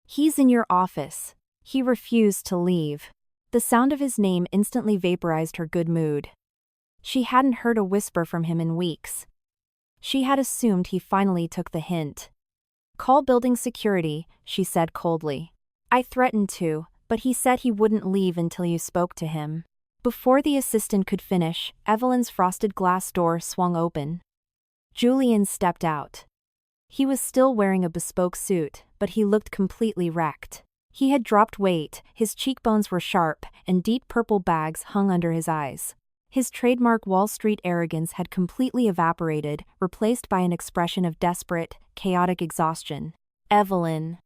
He's in your office. He refused to leave. The sound of his name instantly vaporized her good mood. She hadn't heard a whisper from him in weeks. She had assumed he finally took the hint. Call building security, she said coldly. I threatened to, but he said he wouldn't leave until you spoke to him. Before the assistant could finish, Evelyn's frosted glass door swung open. Julian stepped out. He was still wearing a bespoke suit, but he looked completely wrecked. He had dropped weight, his cheekbones were sharp, and deep purple bags hung under his eyes. His trademark Wall Street arrogance had completely evaporated, replaced by an expression of desperate, chaotic exhaustion. "Evelyn.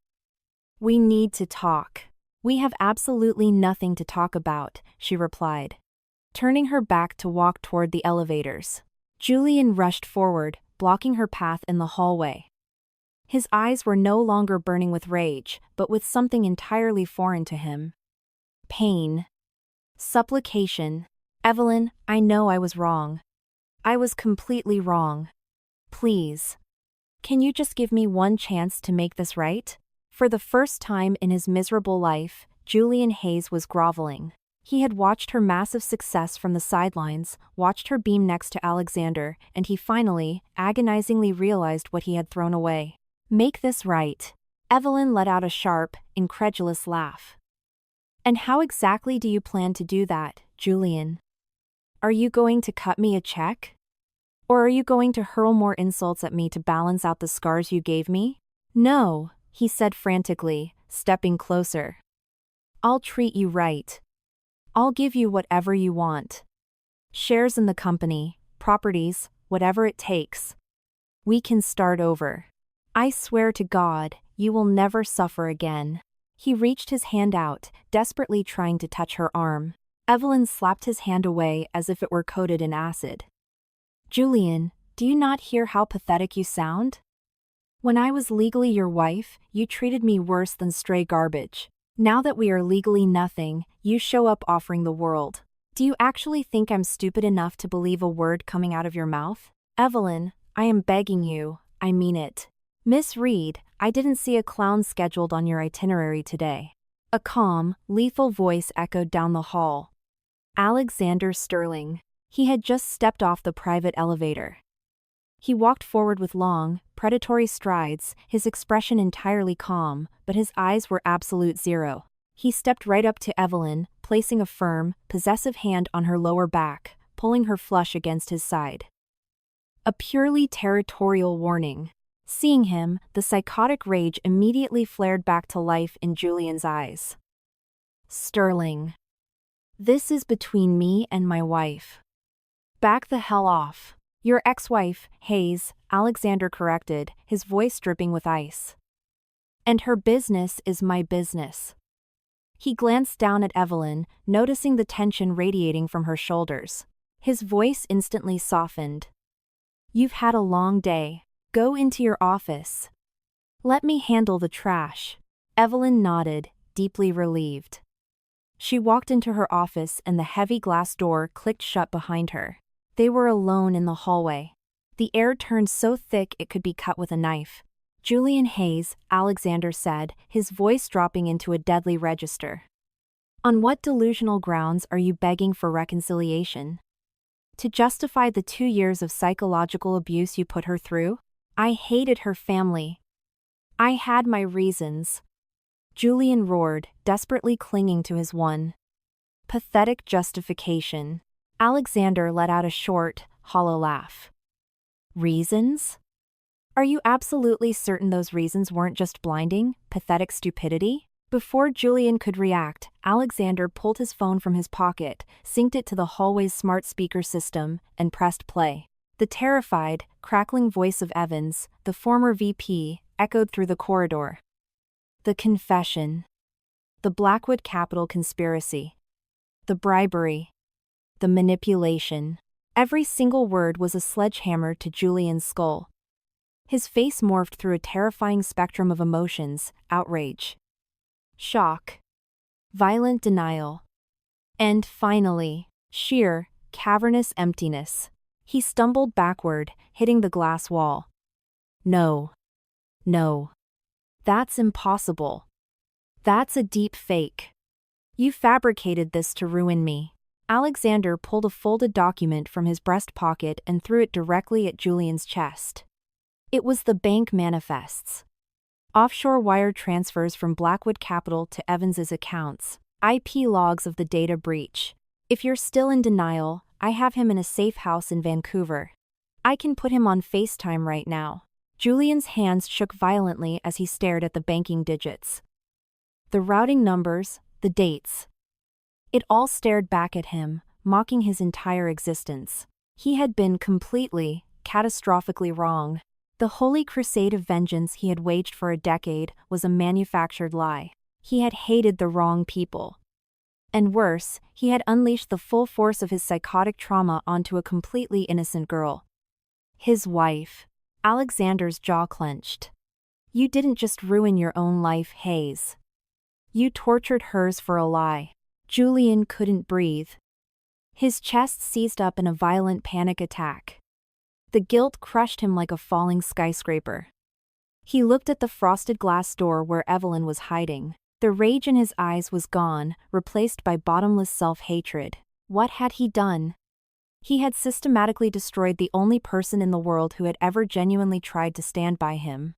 We need to talk." "We have absolutely nothing to talk about," she replied, turning her back to walk toward the elevators. Julian rushed forward, blocking her path in the hallway. His eyes were no longer burning with rage, but with something entirely foreign to him. Pain. Supplication. "Evelyn, I know I was wrong. I was completely wrong. Please. Can you just give me one chance to make this right?" For the first time in his miserable life, Julian Hayes was groveling. He had watched her massive success from the sidelines, watched her beam next to Alexander, and he finally, agonizingly realized what he had thrown away. "Make this right." Evelyn let out a sharp, incredulous laugh. "And how exactly do you plan to do that, Julian? Are you going to cut me a check? Or are you going to hurl more insults at me to balance out the scars you gave me?" "No," he said frantically, stepping closer. "I'll treat you right. I'll give you whatever you want. Shares in the company, properties, whatever it takes. We can start over. I swear to God, you will never suffer again." He reached his hand out, desperately trying to touch her arm. Evelyn slapped his hand away as if it were coated in acid. "Julian, do you not hear how pathetic you sound? When I was legally your wife, you treated me worse than stray garbage. Now that we are legally nothing, you show up offering the world. Do you actually think I'm stupid enough to believe a word coming out of your mouth? Evelyn, I am begging you, I mean it. Miss Reed, I didn't see a clown scheduled on your itinerary today." A calm, lethal voice echoed down the hall. Alexander Sterling. He had just stepped off the private elevator. He walked forward with long, predatory strides, his expression entirely calm, but his eyes were absolute zero. He stepped right up to Evelyn, placing a firm, possessive hand on her lower back, pulling her flush against his side. A purely territorial warning. Seeing him, the psychotic rage immediately flared back to life in Julian's eyes. "Sterling. This is between me and my wife. Back the hell off." "Your ex-wife, Hayes," Alexander corrected, his voice dripping with ice. "And her business is my business." He glanced down at Evelyn, noticing the tension radiating from her shoulders. His voice instantly softened. "You've had a long day. Go into your office. Let me handle the trash." Evelyn nodded, deeply relieved. She walked into her office and the heavy glass door clicked shut behind her. They were alone in the hallway. The air turned so thick it could be cut with a knife. "Julian Hayes," Alexander said, his voice dropping into a deadly register. "On what delusional grounds are you begging for reconciliation? To justify the 2 years of psychological abuse you put her through? I hated her family. I had my reasons." Julian roared, desperately clinging to his one pathetic justification. Alexander let out a short, hollow laugh. "Reasons? Are you absolutely certain those reasons weren't just blinding, pathetic stupidity?" Before Julian could react, Alexander pulled his phone from his pocket, synced it to the hallway's smart speaker system, and pressed play. The terrified, crackling voice of Evans, the former VP, echoed through the corridor. The confession. The Blackwood Capital conspiracy. The bribery. The manipulation. Every single word was a sledgehammer to Julian's skull. His face morphed through a terrifying spectrum of emotions: outrage, shock, violent denial, and finally, sheer, cavernous emptiness. He stumbled backward, hitting the glass wall. No. No. That's impossible. That's a deep fake. You fabricated this to ruin me. Alexander pulled a folded document from his breast pocket and threw it directly at Julian's chest. It was the bank manifests. Offshore wire transfers from Blackwood Capital to Evans's accounts. IP logs of the data breach. If you're still in denial, I have him in a safe house in Vancouver. I can put him on FaceTime right now. Julian's hands shook violently as he stared at the banking digits. The routing numbers, the dates. It all stared back at him, mocking his entire existence. He had been completely, catastrophically wrong. The holy crusade of vengeance he had waged for a decade was a manufactured lie. He had hated the wrong people. And worse, he had unleashed the full force of his psychotic trauma onto a completely innocent girl. His wife. Alexander's jaw clenched. You didn't just ruin your own life, Hayes. You tortured hers for a lie. Julian couldn't breathe. His chest seized up in a violent panic attack. The guilt crushed him like a falling skyscraper. He looked at the frosted glass door where Evelyn was hiding. The rage in his eyes was gone, replaced by bottomless self-hatred. What had he done? He had systematically destroyed the only person in the world who had ever genuinely tried to stand by him.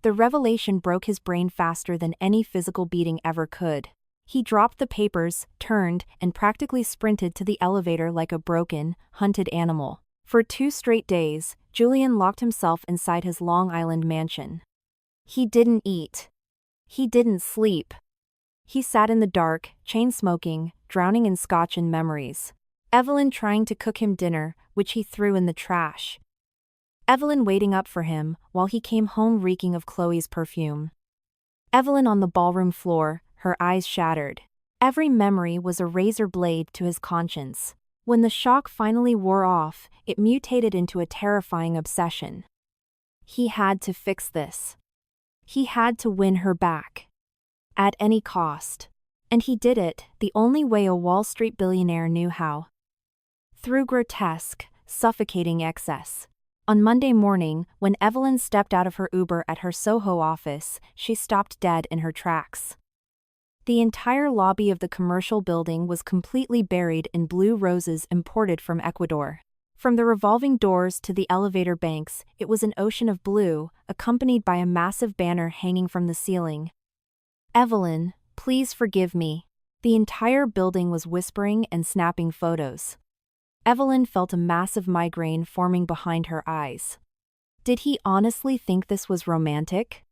The revelation broke his brain faster than any physical beating ever could. He dropped the papers, turned, and practically sprinted to the elevator like a broken, hunted animal. For 2 straight days, Julian locked himself inside his Long Island mansion. He didn't eat. He didn't sleep. He sat in the dark, chain-smoking, drowning in scotch and memories. Evelyn trying to cook him dinner, which he threw in the trash. Evelyn waiting up for him, while he came home reeking of Chloe's perfume. Evelyn on the ballroom floor, her eyes shattered. Every memory was a razor blade to his conscience. When the shock finally wore off, it mutated into a terrifying obsession. He had to fix this. He had to win her back. At any cost. And he did it, the only way a Wall Street billionaire knew how. Through grotesque, suffocating excess. On Monday morning, when Evelyn stepped out of her Uber at her Soho office, she stopped dead in her tracks. The entire lobby of the commercial building was completely buried in blue roses imported from Ecuador. From the revolving doors to the elevator banks, it was an ocean of blue, accompanied by a massive banner hanging from the ceiling. Evelyn, please forgive me. The entire building was whispering and snapping photos. Evelyn felt a massive migraine forming behind her eyes. Did he honestly think this was romantic?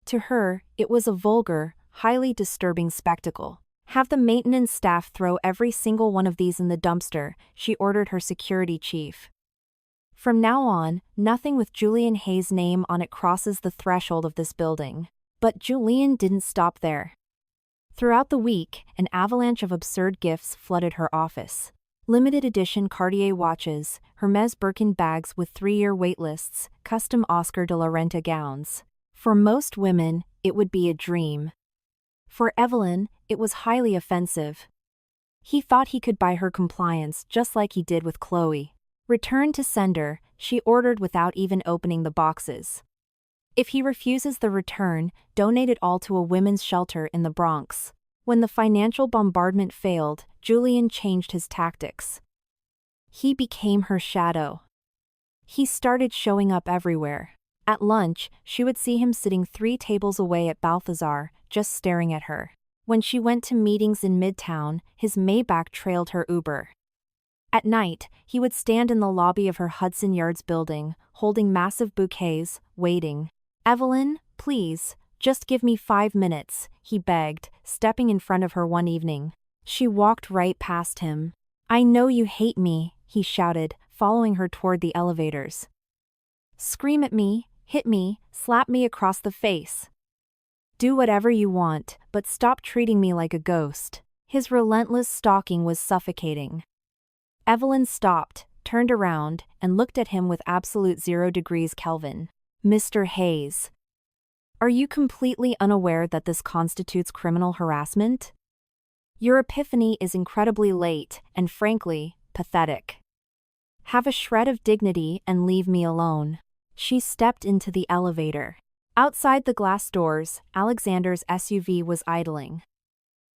To her, it was a vulgar, highly disturbing spectacle. Have the maintenance staff throw every single one of these in the dumpster, she ordered her security chief. From now on, nothing with Julian Hayes' name on it crosses the threshold of this building. But Julian didn't stop there. Throughout the week, an avalanche of absurd gifts flooded her office. Limited edition Cartier watches, Hermès Birkin bags with 3-year waitlists, custom Oscar de la Renta gowns. For most women, it would be a dream. For Evelyn, it was highly offensive. He thought he could buy her compliance just like he did with Chloe. Return to sender, she ordered without even opening the boxes. If he refuses the return, donate it all to a women's shelter in the Bronx. When the financial bombardment failed, Julian changed his tactics. He became her shadow. He started showing up everywhere. At lunch, she would see him sitting 3 tables away at Balthazar, just staring at her. When she went to meetings in Midtown, his Maybach trailed her Uber. At night, he would stand in the lobby of her Hudson Yards building, holding massive bouquets, waiting. Evelyn, please, just give me 5 minutes, he begged, stepping in front of her one evening. She walked right past him. I know you hate me, he shouted, following her toward the elevators. Scream at me, hit me, slap me across the face. Do whatever you want, but stop treating me like a ghost. His relentless stalking was suffocating. Evelyn stopped, turned around, and looked at him with absolute 0 degrees Kelvin. Mr. Hayes. Are you completely unaware that this constitutes criminal harassment? Your epiphany is incredibly late and, frankly, pathetic. Have a shred of dignity and leave me alone. She stepped into the elevator. Outside the glass doors, Alexander's SUV was idling.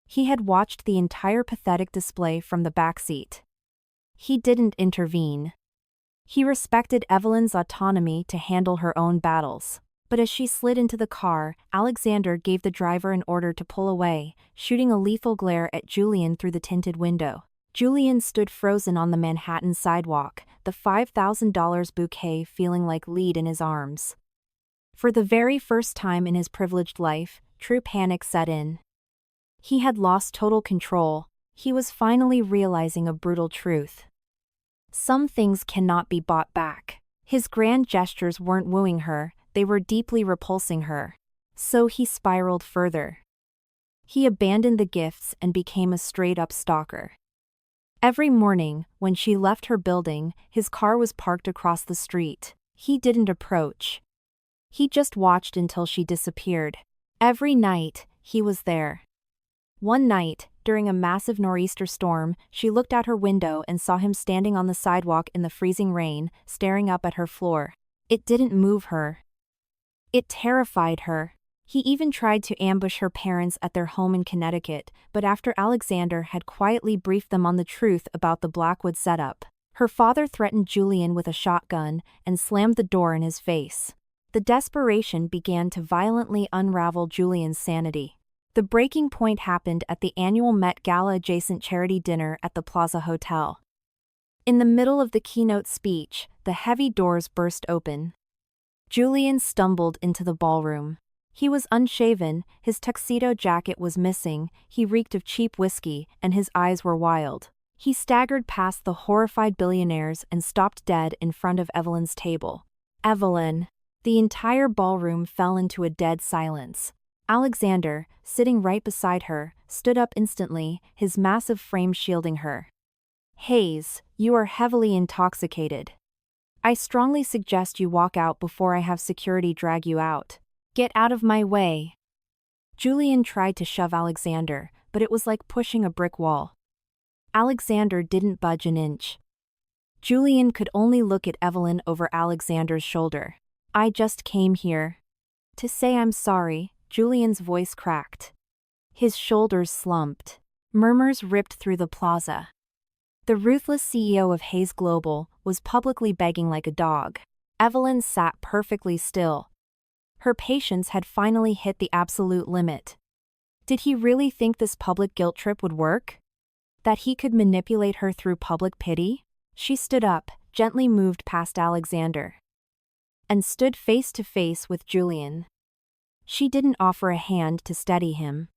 He had watched the entire pathetic display from the back seat. He didn't intervene. He respected Evelyn's autonomy to handle her own battles. But as she slid into the car, Alexander gave the driver an order to pull away, shooting a lethal glare at Julian through the tinted window. Julian stood frozen on the Manhattan sidewalk, the $5,000 bouquet feeling like lead in his arms. For the very first time in his privileged life, true panic set in. He had lost total control. He was finally realizing a brutal truth. Some things cannot be bought back. His grand gestures weren't wooing her, they were deeply repulsing her. So he spiraled further. He abandoned the gifts and became a straight-up stalker. Every morning, when she left her building, his car was parked across the street. He didn't approach. He just watched until she disappeared. Every night, he was there. One night, during a massive nor'easter storm, she looked out her window and saw him standing on the sidewalk in the freezing rain, staring up at her floor. It didn't move her. It terrified her. He even tried to ambush her parents at their home in Connecticut, but after Alexander had quietly briefed them on the truth about the Blackwood setup, her father threatened Julian with a shotgun and slammed the door in his face. The desperation began to violently unravel Julian's sanity. The breaking point happened at the annual Met Gala-adjacent charity dinner at the Plaza Hotel. In the middle of the keynote speech, the heavy doors burst open. Julian stumbled into the ballroom. He was unshaven, his tuxedo jacket was missing, he reeked of cheap whiskey, and his eyes were wild. He staggered past the horrified billionaires and stopped dead in front of Evelyn's table. Evelyn! The entire ballroom fell into a dead silence. Alexander, sitting right beside her, stood up instantly, his massive frame shielding her. Hayes, you are heavily intoxicated. I strongly suggest you walk out before I have security drag you out. Get out of my way. Julian tried to shove Alexander, but it was like pushing a brick wall. Alexander didn't budge an inch. Julian could only look at Evelyn over Alexander's shoulder. I just came here to say I'm sorry. Julian's voice cracked. His shoulders slumped. Murmurs ripped through the plaza. The ruthless CEO of Hayes Global was publicly begging like a dog. Evelyn sat perfectly still. Her patience had finally hit the absolute limit. Did he really think this public guilt trip would work? That he could manipulate her through public pity? She stood up, gently moved past Alexander, and stood face to face with Julian. She didn't offer a hand to steady him.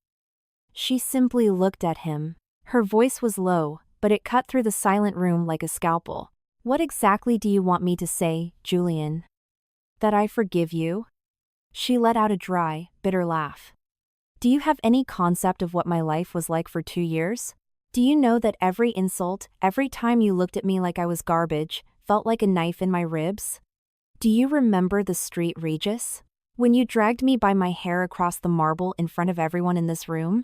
She simply looked at him. Her voice was low, but it cut through the silent room like a scalpel. What exactly do you want me to say, Julian? That I forgive you? She let out a dry, bitter laugh. Do you have any concept of what my life was like for 2 years? Do you know that every insult, every time you looked at me like I was garbage, felt like a knife in my ribs? Do you remember the street Regis? When you dragged me by my hair across the marble in front of everyone in this room?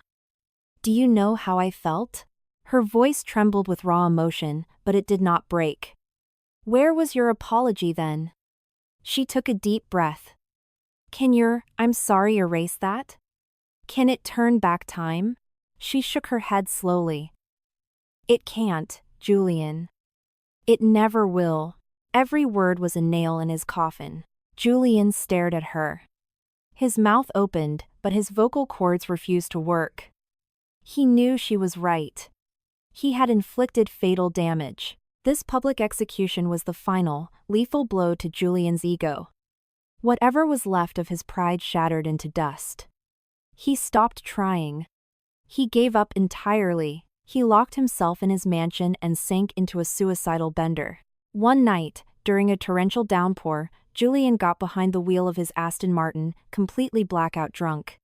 Do you know how I felt? Her voice trembled with raw emotion, but it did not break. Where was your apology then? She took a deep breath. Can your I'm sorry erase that? Can it turn back time? She shook her head slowly. It can't, Julian. It never will. Every word was a nail in his coffin. Julian stared at her. His mouth opened, but his vocal cords refused to work. He knew she was right. He had inflicted fatal damage. This public execution was the final, lethal blow to Julian's ego. Whatever was left of his pride shattered into dust. He stopped trying. He gave up entirely. He locked himself in his mansion and sank into a suicidal bender. One night, during a torrential downpour, Julian got behind the wheel of his Aston Martin, completely blackout drunk.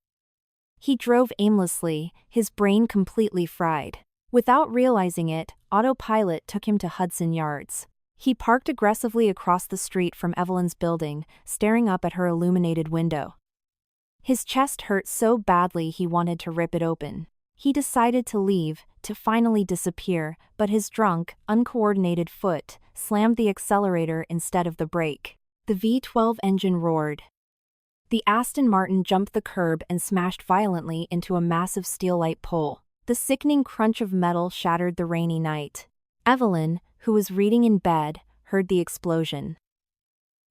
He drove aimlessly, his brain completely fried. Without realizing it, autopilot took him to Hudson Yards. He parked aggressively across the street from Evelyn's building, staring up at her illuminated window. His chest hurt so badly he wanted to rip it open. He decided to leave, to finally disappear, but his drunk, uncoordinated foot slammed the accelerator instead of the brake. The V12 engine roared. The Aston Martin jumped the curb and smashed violently into a massive steel light pole. The sickening crunch of metal shattered the rainy night. Evelyn, who was reading in bed, heard the explosion.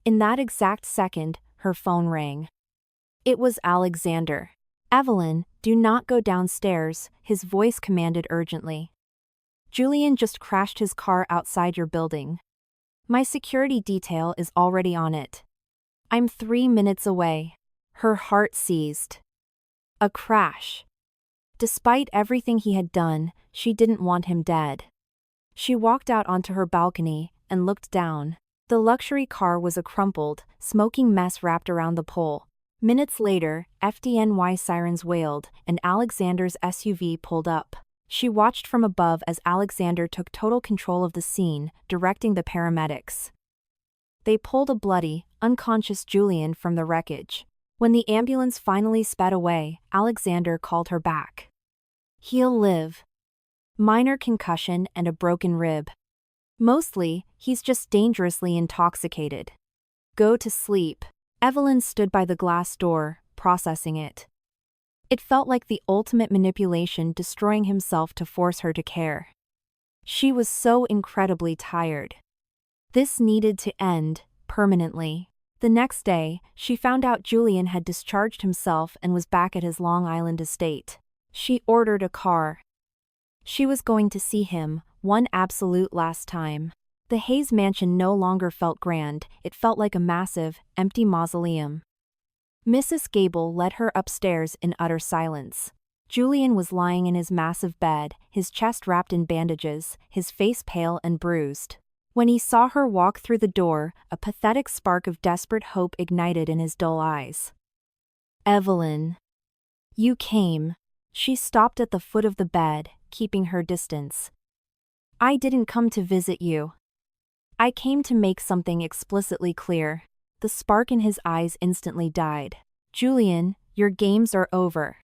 In that exact second, her phone rang. It was Alexander. Evelyn, do not go downstairs, his voice commanded urgently. Julian just crashed his car outside your building. My security detail is already on it. I'm 3 minutes away. Her heart seized. A crash. Despite everything he had done, she didn't want him dead. She walked out onto her balcony and looked down. The luxury car was a crumpled, smoking mess wrapped around the pole. Minutes later, FDNY sirens wailed, and Alexander's SUV pulled up. She watched from above as Alexander took total control of the scene, directing the paramedics. They pulled a bloody, unconscious Julian from the wreckage. When the ambulance finally sped away, Alexander called her back. He'll live. Minor concussion and a broken rib. Mostly, he's just dangerously intoxicated. Go to sleep. Evelyn stood by the glass door, processing it. It felt like the ultimate manipulation, destroying himself to force her to care. She was so incredibly tired. This needed to end, permanently. The next day, she found out Julian had discharged himself and was back at his Long Island estate. She ordered a car. She was going to see him, one absolute last time. The Hayes mansion no longer felt grand, it felt like a massive, empty mausoleum. Mrs. Gable led her upstairs in utter silence. Julian was lying in his massive bed, his chest wrapped in bandages, his face pale and bruised. When he saw her walk through the door, a pathetic spark of desperate hope ignited in his dull eyes. Evelyn. You came. She stopped at the foot of the bed, keeping her distance. I didn't come to visit you. I came to make something explicitly clear. The spark in his eyes instantly died. Julian, your games are over.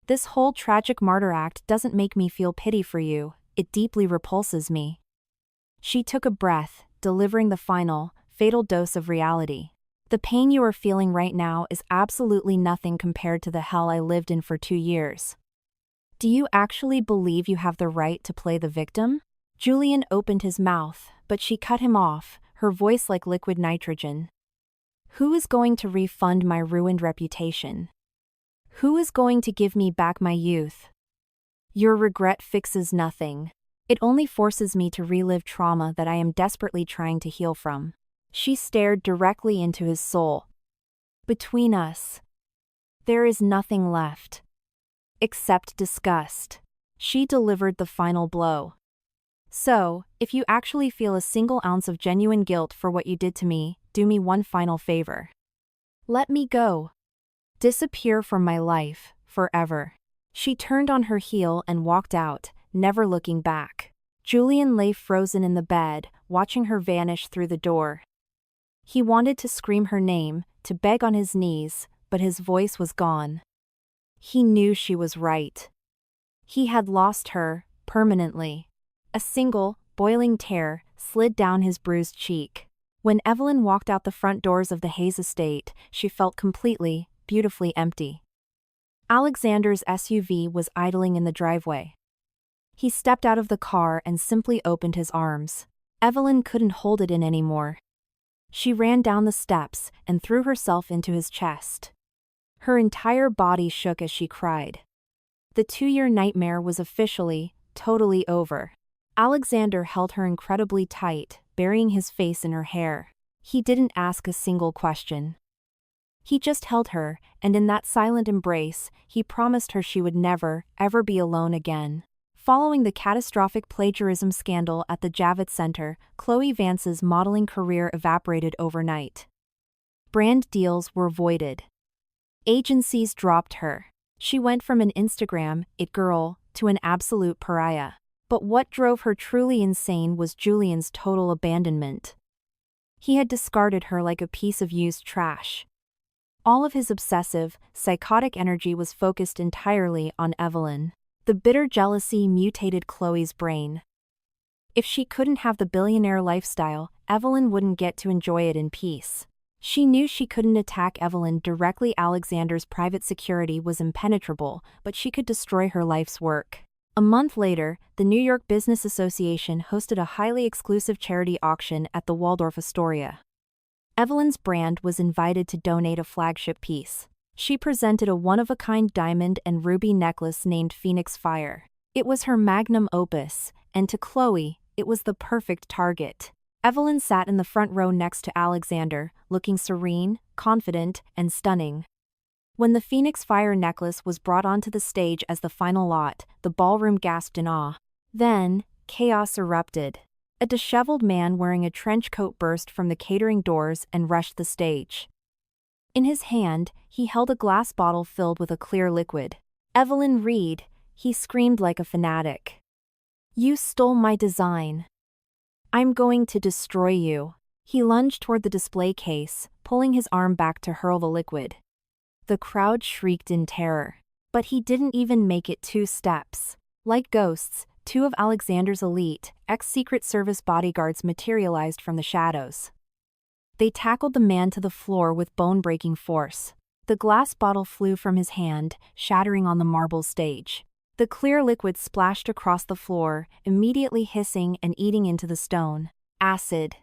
This whole tragic martyr act doesn't make me feel pity for you, it deeply repulses me. She took a breath, delivering the final, fatal dose of reality. The pain you are feeling right now is absolutely nothing compared to the hell I lived in for 2 years. Do you actually believe you have the right to play the victim? Julian opened his mouth, but she cut him off, her voice like liquid nitrogen. Who is going to refund my ruined reputation? Who is going to give me back my youth? Your regret fixes nothing. It only forces me to relive trauma that I am desperately trying to heal from. She stared directly into his soul. Between us, there is nothing left. Except disgust. She delivered the final blow. So, if you actually feel a single ounce of genuine guilt for what you did to me, do me one final favor. Let me go. Disappear from my life, forever. She turned on her heel and walked out, never looking back. Julian lay frozen in the bed, watching her vanish through the door. He wanted to scream her name, to beg on his knees, but his voice was gone. He knew she was right. He had lost her, permanently. A single, boiling tear slid down his bruised cheek. When Evelyn walked out the front doors of the Hayes estate, she felt completely, beautifully empty. Alexander's SUV was idling in the driveway. He stepped out of the car and simply opened his arms. Evelyn couldn't hold it in anymore. She ran down the steps and threw herself into his chest. Her entire body shook as she cried. The 2-year nightmare was officially, totally over. Alexander held her incredibly tight, burying his face in her hair. He didn't ask a single question. He just held her, and in that silent embrace, he promised her she would never, ever be alone again. Following the catastrophic plagiarism scandal at the Javits Center, Chloe Vance's modeling career evaporated overnight. Brand deals were voided. Agencies dropped her. She went from an Instagram it girl to an absolute pariah. But what drove her truly insane was Julian's total abandonment. He had discarded her like a piece of used trash. All of his obsessive, psychotic energy was focused entirely on Evelyn. The bitter jealousy mutated Chloe's brain. If she couldn't have the billionaire lifestyle, Evelyn wouldn't get to enjoy it in peace. She knew she couldn't attack Evelyn directly. Alexander's private security was impenetrable, but she could destroy her life's work. A month later, the New York Business Association hosted a highly exclusive charity auction at the Waldorf Astoria. Evelyn's brand was invited to donate a flagship piece. She presented a one-of-a-kind diamond and ruby necklace named Phoenix Fire. It was her magnum opus, and to Chloe, it was the perfect target. Evelyn sat in the front row next to Alexander, looking serene, confident, and stunning. When the Phoenix Fire necklace was brought onto the stage as the final lot, the ballroom gasped in awe. Then, chaos erupted. A disheveled man wearing a trench coat burst from the catering doors and rushed the stage. In his hand, he held a glass bottle filled with a clear liquid. "Evelyn Reed," he screamed like a fanatic. "You stole my design. I'm going to destroy you." He lunged toward the display case, pulling his arm back to hurl the liquid. The crowd shrieked in terror. But he didn't even make it 2 steps. Like ghosts, 2 of Alexander's elite, ex-Secret Service bodyguards materialized from the shadows. They tackled the man to the floor with bone-breaking force. The glass bottle flew from his hand, shattering on the marble stage. The clear liquid splashed across the floor, immediately hissing and eating into the stone. Acid.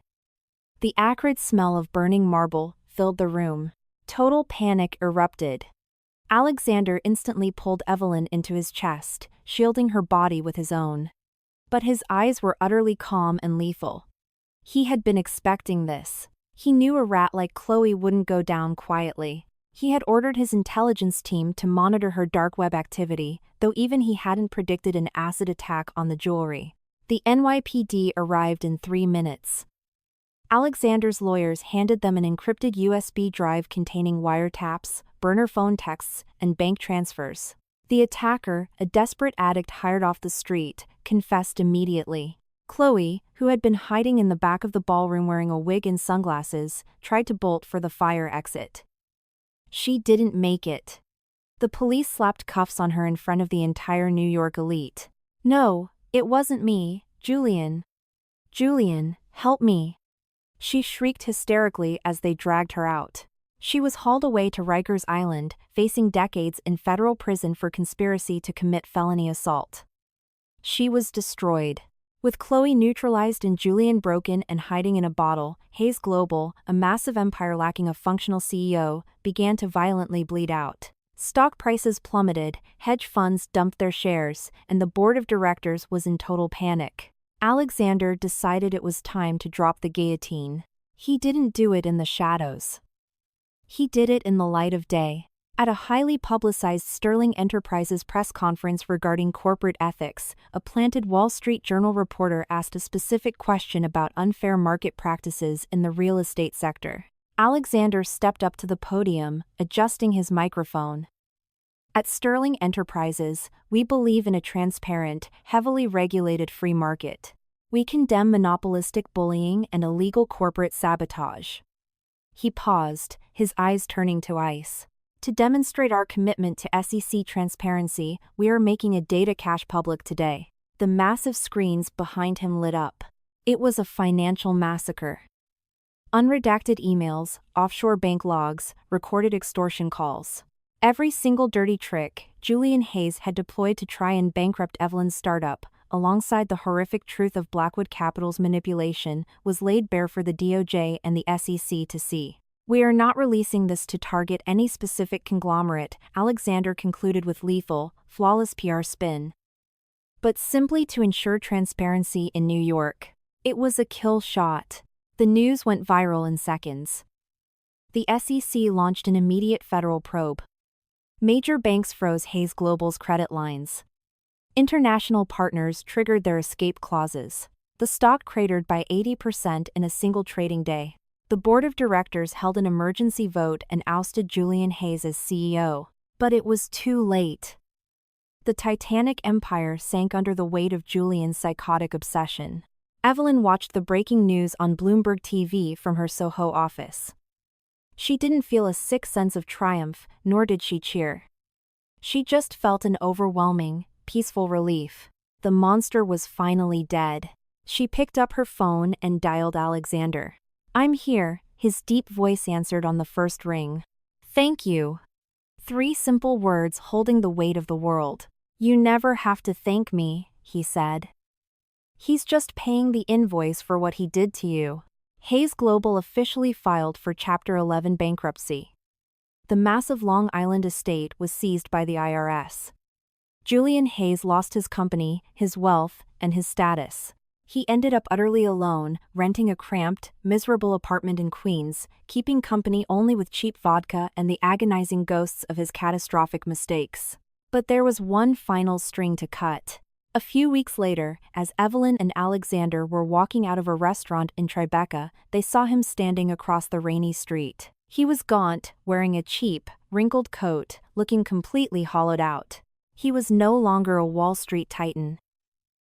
The acrid smell of burning marble filled the room. Total panic erupted. Alexander instantly pulled Evelyn into his chest, shielding her body with his own. But his eyes were utterly calm and lethal. He had been expecting this. He knew a rat like Chloe wouldn't go down quietly. He had ordered his intelligence team to monitor her dark web activity, though even he hadn't predicted an acid attack on the jewelry. The NYPD arrived in 3 minutes. Alexander's lawyers handed them an encrypted USB drive containing wiretaps, burner phone texts, and bank transfers. The attacker, a desperate addict hired off the street, confessed immediately. Chloe, who had been hiding in the back of the ballroom wearing a wig and sunglasses, tried to bolt for the fire exit. She didn't make it. The police slapped cuffs on her in front of the entire New York elite. "No, it wasn't me, Julian. Julian, help me." She shrieked hysterically as they dragged her out. She was hauled away to Rikers Island, facing decades in federal prison for conspiracy to commit felony assault. She was destroyed. With Chloe neutralized and Julian broken and hiding in a bottle, Hayes Global, a massive empire lacking a functional CEO, began to violently bleed out. Stock prices plummeted, hedge funds dumped their shares, and the board of directors was in total panic. Alexander decided it was time to drop the guillotine. He didn't do it in the shadows. He did it in the light of day. At a highly publicized Sterling Enterprises press conference regarding corporate ethics, a planted Wall Street Journal reporter asked a specific question about unfair market practices in the real estate sector. Alexander stepped up to the podium, adjusting his microphone. "At Sterling Enterprises, we believe in a transparent, heavily regulated free market. We condemn monopolistic bullying and illegal corporate sabotage." He paused, his eyes turning to ice. "To demonstrate our commitment to SEC transparency, we are making a data cache public today." The massive screens behind him lit up. It was a financial massacre. Unredacted emails, offshore bank logs, recorded extortion calls. Every single dirty trick Julian Hayes had deployed to try and bankrupt Evelyn's startup, alongside the horrific truth of Blackwood Capital's manipulation, was laid bare for the DOJ and the SEC to see. "We are not releasing this to target any specific conglomerate," Alexander concluded with lethal, flawless PR spin. "But simply to ensure transparency in New York." It was a kill shot. The news went viral in seconds. The SEC launched an immediate federal probe. Major banks froze Hayes Global's credit lines. International partners triggered their escape clauses. The stock cratered by 80% in a single trading day. The board of directors held an emergency vote and ousted Julian Hayes as CEO. But it was too late. The Titanic empire sank under the weight of Julian's psychotic obsession. Evelyn watched the breaking news on Bloomberg TV from her Soho office. She didn't feel a sick sense of triumph, nor did she cheer. She just felt an overwhelming, peaceful relief. The monster was finally dead. She picked up her phone and dialed Alexander. "I'm here," his deep voice answered on the first ring. "Thank you." 3 simple words holding the weight of the world. "You never have to thank me," he said. "He's just paying the invoice for what he did to you." Hayes Global officially filed for Chapter 11 bankruptcy. The massive Long Island estate was seized by the IRS. Julian Hayes lost his company, his wealth, and his status. He ended up utterly alone, renting a cramped, miserable apartment in Queens, keeping company only with cheap vodka and the agonizing ghosts of his catastrophic mistakes. But there was one final string to cut. A few weeks later, as Evelyn and Alexander were walking out of a restaurant in Tribeca, they saw him standing across the rainy street. He was gaunt, wearing a cheap, wrinkled coat, looking completely hollowed out. He was no longer a Wall Street titan.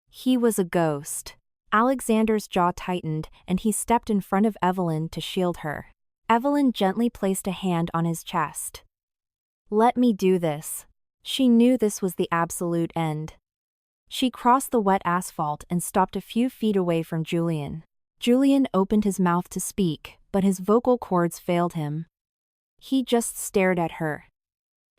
He was a ghost. Alexander's jaw tightened, and he stepped in front of Evelyn to shield her. Evelyn gently placed a hand on his chest. "Let me do this." She knew this was the absolute end. She crossed the wet asphalt and stopped a few feet away from Julian. Julian opened his mouth to speak, but his vocal cords failed him. He just stared at her.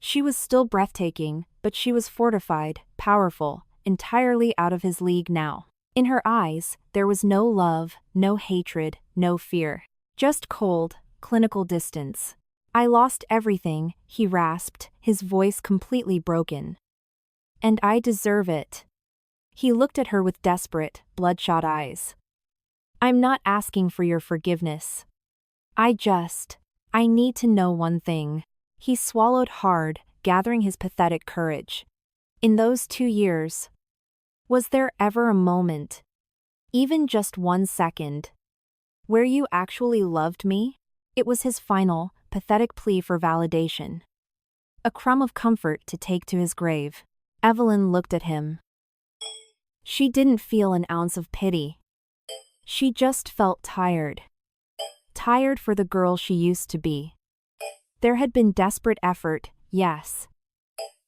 She was still breathtaking, but she was fortified, powerful, entirely out of his league now. In her eyes, there was no love, no hatred, no fear. Just cold, clinical distance. "I lost everything," he rasped, his voice completely broken. "And I deserve it." He looked at her with desperate, bloodshot eyes. "I'm not asking for your forgiveness. I need to know one thing." He swallowed hard, gathering his pathetic courage. "In those 2 years, was there ever a moment, even just 1 second, where you actually loved me?" It was his final, pathetic plea for validation. A crumb of comfort to take to his grave. Evelyn looked at him. She didn't feel an ounce of pity. She just felt tired. Tired for the girl she used to be. There had been desperate effort, yes.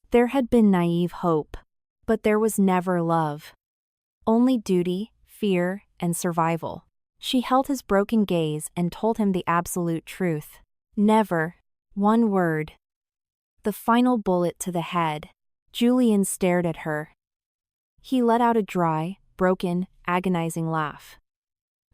There had been naive hope. But there was never love. Only duty, fear, and survival. She held his broken gaze and told him the absolute truth. Never. One word. The final bullet to the head. Julian stared at her. He let out a dry, broken, agonizing laugh.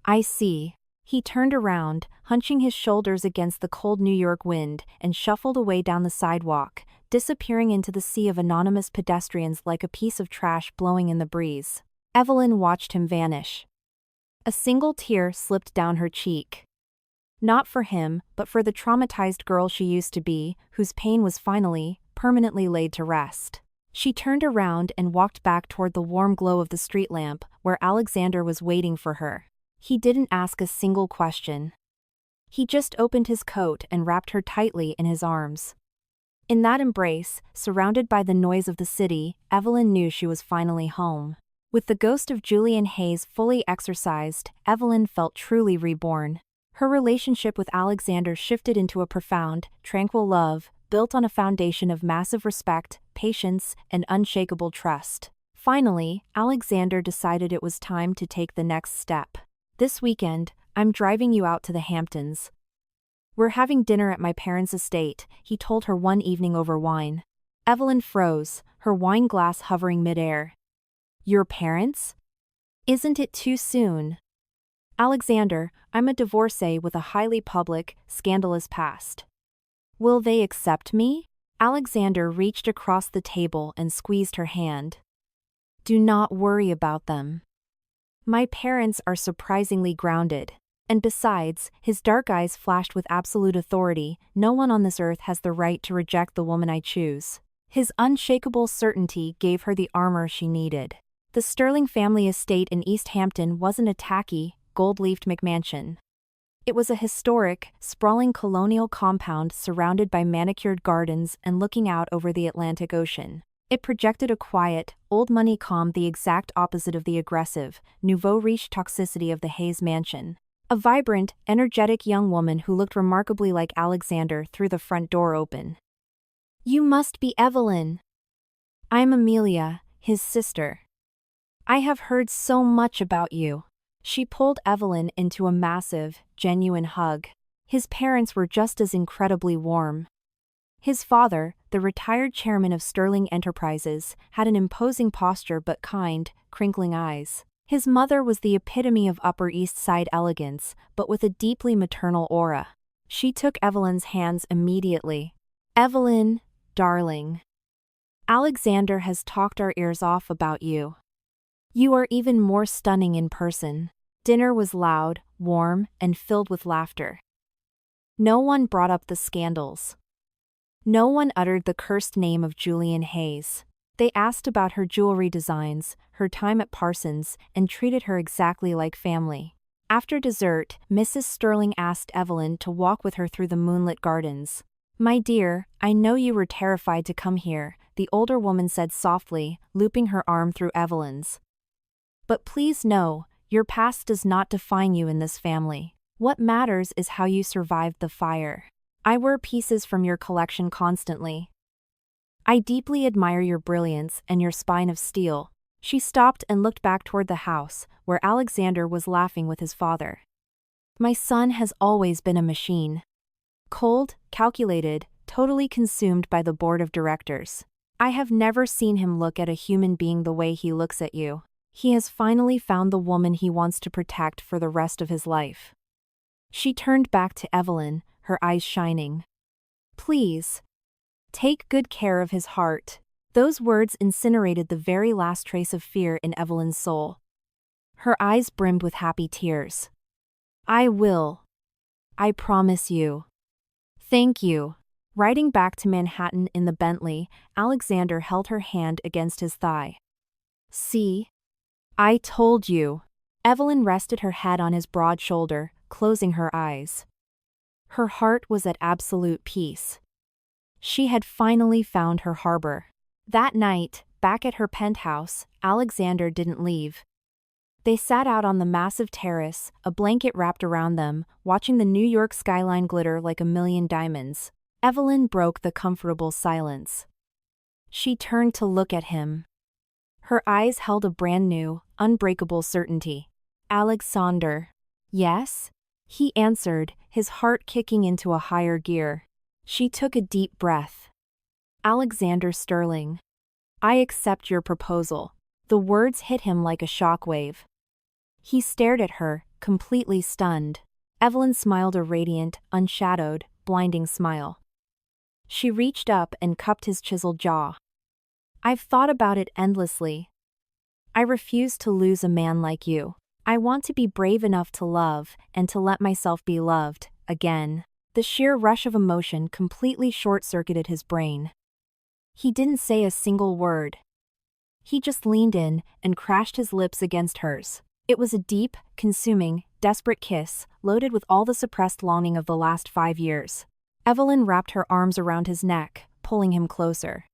"I see." He turned around, hunching his shoulders against the cold New York wind, and shuffled away down the sidewalk, disappearing into the sea of anonymous pedestrians like a piece of trash blowing in the breeze. Evelyn watched him vanish. A single tear slipped down her cheek. Not for him, but for the traumatized girl she used to be, whose pain was finally, permanently laid to rest. She turned around and walked back toward the warm glow of the street lamp, where Alexander was waiting for her. He didn't ask a single question. He just opened his coat and wrapped her tightly in his arms. In that embrace, surrounded by the noise of the city, Evelyn knew she was finally home. With the ghost of Julian Hayes fully exorcised, Evelyn felt truly reborn. Her relationship with Alexander shifted into a profound, tranquil love, built on a foundation of massive respect, patience, and unshakable trust. Finally, Alexander decided it was time to take the next step. "This weekend, I'm driving you out to the Hamptons. We're having dinner at my parents' estate," he told her one evening over wine. Evelyn froze, her wine glass hovering midair. "Your parents? Isn't it too soon?" "Alexander, I'm a divorcee with a highly public, scandalous past. Will they accept me?" Alexander reached across the table and squeezed her hand. "Do not worry about them. My parents are surprisingly grounded. And besides," his dark eyes flashed with absolute authority, "no one on this earth has the right to reject the woman I choose." His unshakable certainty gave her the armor she needed. The Sterling family estate in East Hampton wasn't a tacky, gold-leafed McMansion. It was a historic, sprawling colonial compound surrounded by manicured gardens and looking out over the Atlantic Ocean. It projected a quiet, old-money calm, the exact opposite of the aggressive, nouveau riche toxicity of the Hayes mansion. A vibrant, energetic young woman who looked remarkably like Alexander threw the front door open. "You must be Evelyn." "I'm Amelia, his sister. I have heard so much about you." She pulled Evelyn into a massive, genuine hug. His parents were just as incredibly warm. His father, the retired chairman of Sterling Enterprises, had an imposing posture but kind, crinkling eyes. His mother was the epitome of Upper East Side elegance, but with a deeply maternal aura. She took Evelyn's hands immediately. "Evelyn, darling. Alexander has talked our ears off about you. You are even more stunning in person. Dinner was loud, warm, and filled with laughter. No one brought up the scandals. No one uttered the cursed name of Julian Hayes. They asked about her jewelry designs, her time at Parsons, and treated her exactly like family. After dessert, Mrs. Sterling asked Evelyn to walk with her through the moonlit gardens. "My dear, I know you were terrified to come here," the older woman said softly, looping her arm through Evelyn's. "But please know, your past does not define you in this family. What matters is how you survived the fire. I wear pieces from your collection constantly. I deeply admire your brilliance and your spine of steel." She stopped and looked back toward the house, where Alexander was laughing with his father. "My son has always been a machine. Cold, calculated, totally consumed by the board of directors. I have never seen him look at a human being the way he looks at you. He has finally found the woman he wants to protect for the rest of his life." She turned back to Evelyn, her eyes shining. "Please, take good care of his heart." Those words incinerated the very last trace of fear in Evelyn's soul. Her eyes brimmed with happy tears. "I will. I promise you. Thank you." Riding back to Manhattan in the Bentley, Alexander held her hand against his thigh. "See? I told you." Evelyn rested her head on his broad shoulder, closing her eyes. Her heart was at absolute peace. She had finally found her harbor. That night, back at her penthouse, Alexander didn't leave. They sat out on the massive terrace, a blanket wrapped around them, watching the New York skyline glitter like a million diamonds. Evelyn broke the comfortable silence. She turned to look at him. Her eyes held a brand new, unbreakable certainty. "Alexander." "Yes?" he answered, his heart kicking into a higher gear. She took a deep breath. "Alexander Sterling. I accept your proposal." The words hit him like a shockwave. He stared at her, completely stunned. Evelyn smiled a radiant, unshadowed, blinding smile. She reached up and cupped his chiseled jaw. "I've thought about it endlessly. I refuse to lose a man like you. I want to be brave enough to love, and to let myself be loved, again." The sheer rush of emotion completely short-circuited his brain. He didn't say a single word. He just leaned in and crashed his lips against hers. It was a deep, consuming, desperate kiss, loaded with all the suppressed longing of the last 5 years. Evelyn wrapped her arms around his neck, pulling him closer.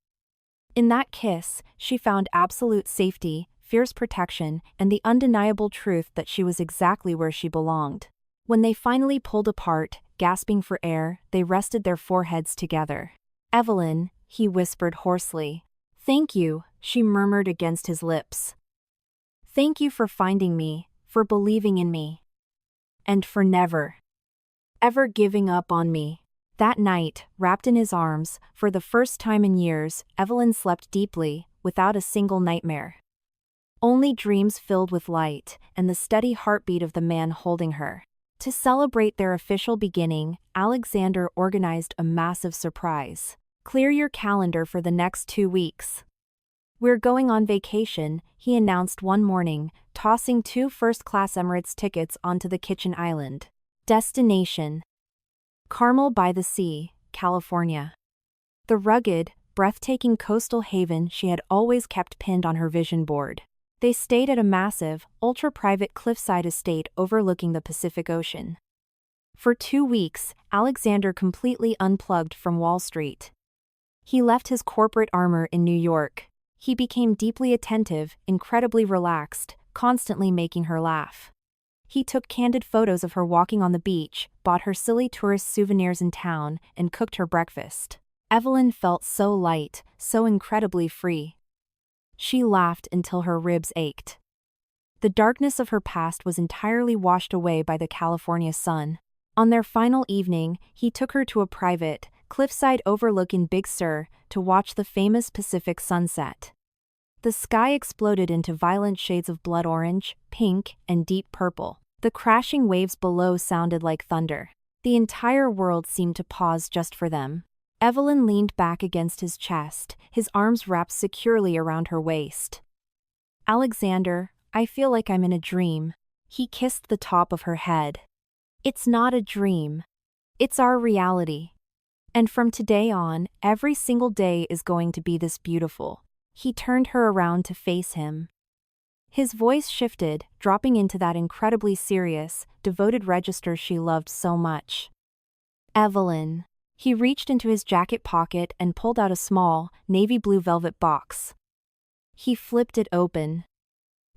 In that kiss, she found absolute safety, fierce protection, and the undeniable truth that she was exactly where she belonged. When they finally pulled apart, gasping for air, they rested their foreheads together. "Evelyn," he whispered hoarsely. "Thank you," she murmured against his lips. "Thank you for finding me, for believing in me. And for never, ever giving up on me." That night, wrapped in his arms, for the first time in years, Evelyn slept deeply, without a single nightmare. Only dreams filled with light, and the steady heartbeat of the man holding her. To celebrate their official beginning, Alexander organized a massive surprise. "Clear your calendar for the next 2 weeks. We're going on vacation," he announced one morning, tossing 2 first-class Emirates tickets onto the kitchen island. Destination: Carmel by the Sea, California. The rugged, breathtaking coastal haven she had always kept pinned on her vision board. They stayed at a massive, ultra-private cliffside estate overlooking the Pacific Ocean. For 2 weeks, Alexander completely unplugged from Wall Street. He left his corporate armor in New York. He became deeply attentive, incredibly relaxed, constantly making her laugh. He took candid photos of her walking on the beach, bought her silly tourist souvenirs in town, and cooked her breakfast. Evelyn felt so light, so incredibly free. She laughed until her ribs ached. The darkness of her past was entirely washed away by the California sun. On their final evening, he took her to a private, cliffside overlook in Big Sur to watch the famous Pacific sunset. The sky exploded into violent shades of blood orange, pink, and deep purple. The crashing waves below sounded like thunder. The entire world seemed to pause just for them. Evelyn leaned back against his chest, his arms wrapped securely around her waist. Alexander, I feel like I'm in a dream. He kissed the top of her head. It's not a dream. It's our reality. And from today on, every single day is going to be this beautiful. He turned her around to face him. His voice shifted, dropping into that incredibly serious, devoted register she loved so much. Evelyn. He reached into his jacket pocket and pulled out a small, navy blue velvet box. He flipped it open.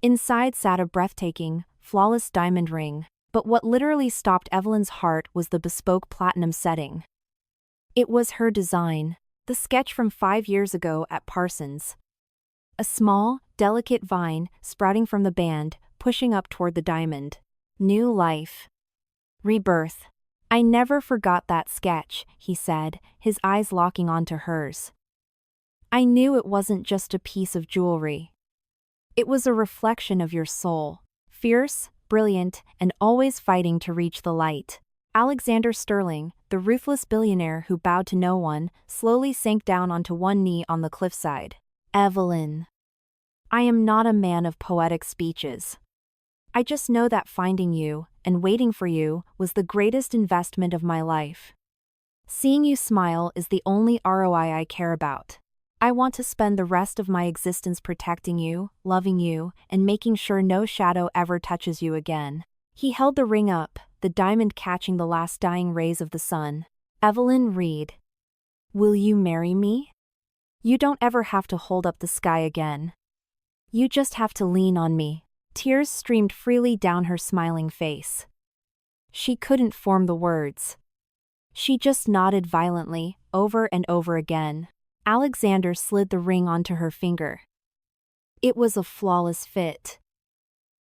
Inside sat a breathtaking, flawless diamond ring, but what literally stopped Evelyn's heart was the bespoke platinum setting. It was her design, the sketch from 5 years ago at Parsons. A small, delicate vine sprouting from the band, pushing up toward the diamond. New life. Rebirth. I never forgot that sketch, he said, his eyes locking onto hers. I knew it wasn't just a piece of jewelry. It was a reflection of your soul, fierce, brilliant, and always fighting to reach the light. Alexander Sterling, the ruthless billionaire who bowed to no one, slowly sank down onto one knee on the cliffside. Evelyn. I am not a man of poetic speeches. I just know that finding you, and waiting for you, was the greatest investment of my life. Seeing you smile is the only ROI I care about. I want to spend the rest of my existence protecting you, loving you, and making sure no shadow ever touches you again. He held the ring up, the diamond catching the last dying rays of the sun. Evelyn Reed. Will you marry me? You don't ever have to hold up the sky again. You just have to lean on me. Tears streamed freely down her smiling face. She couldn't form the words. She just nodded violently, over and over again. Alexander slid the ring onto her finger. It was a flawless fit.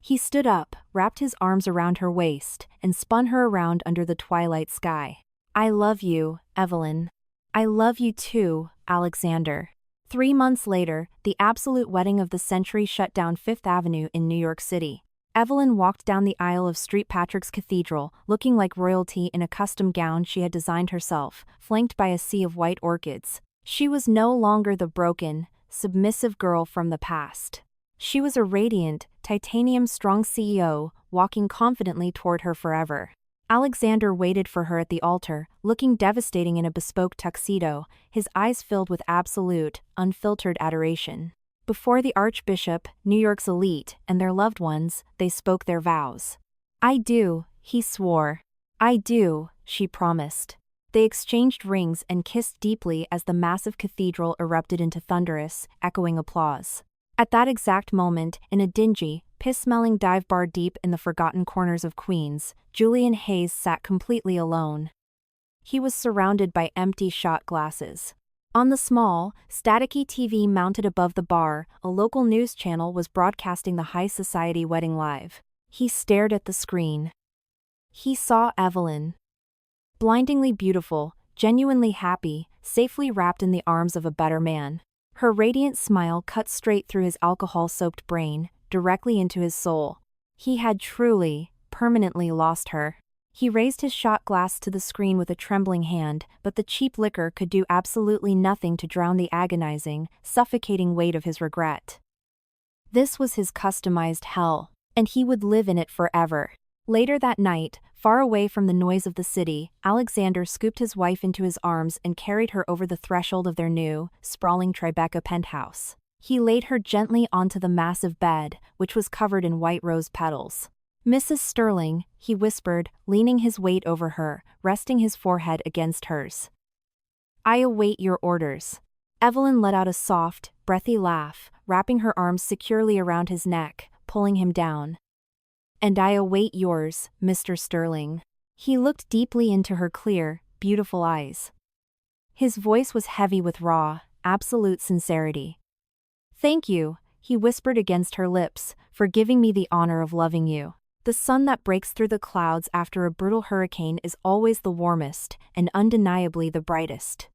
He stood up, wrapped his arms around her waist, and spun her around under the twilight sky. I love you, Evelyn. I love you too, Alexander. 3 months later, the absolute wedding of the century shut down Fifth Avenue in New York City. Evelyn walked down the aisle of St. Patrick's Cathedral, looking like royalty in a custom gown she had designed herself, flanked by a sea of white orchids. She was no longer the broken, submissive girl from the past. She was a radiant, titanium-strong CEO, walking confidently toward her forever. Alexander waited for her at the altar, looking devastating in a bespoke tuxedo, his eyes filled with absolute, unfiltered adoration. Before the Archbishop, New York's elite, and their loved ones, they spoke their vows. I do, he swore. I do, she promised. They exchanged rings and kissed deeply as the massive cathedral erupted into thunderous, echoing applause. At that exact moment, in a dingy, piss-smelling dive bar deep in the forgotten corners of Queens, Julian Hayes sat completely alone. He was surrounded by empty shot glasses. On the small, staticky TV mounted above the bar, a local news channel was broadcasting the high society wedding live. He stared at the screen. He saw Evelyn. Blindingly beautiful, genuinely happy, safely wrapped in the arms of a better man. Her radiant smile cut straight through his alcohol-soaked brain, directly into his soul. He had truly, permanently lost her. He raised his shot glass to the screen with a trembling hand, but the cheap liquor could do absolutely nothing to drown the agonizing, suffocating weight of his regret. This was his customized hell, and he would live in it forever. Later that night, far away from the noise of the city, Alexander scooped his wife into his arms and carried her over the threshold of their new, sprawling Tribeca penthouse. He laid her gently onto the massive bed, which was covered in white rose petals. Mrs. Sterling, he whispered, leaning his weight over her, resting his forehead against hers. I await your orders. Evelyn let out a soft, breathy laugh, wrapping her arms securely around his neck, pulling him down. And I await yours, Mr. Sterling. He looked deeply into her clear, beautiful eyes. His voice was heavy with raw, absolute sincerity. Thank you, he whispered against her lips, for giving me the honor of loving you. The sun that breaks through the clouds after a brutal hurricane is always the warmest, and undeniably the brightest.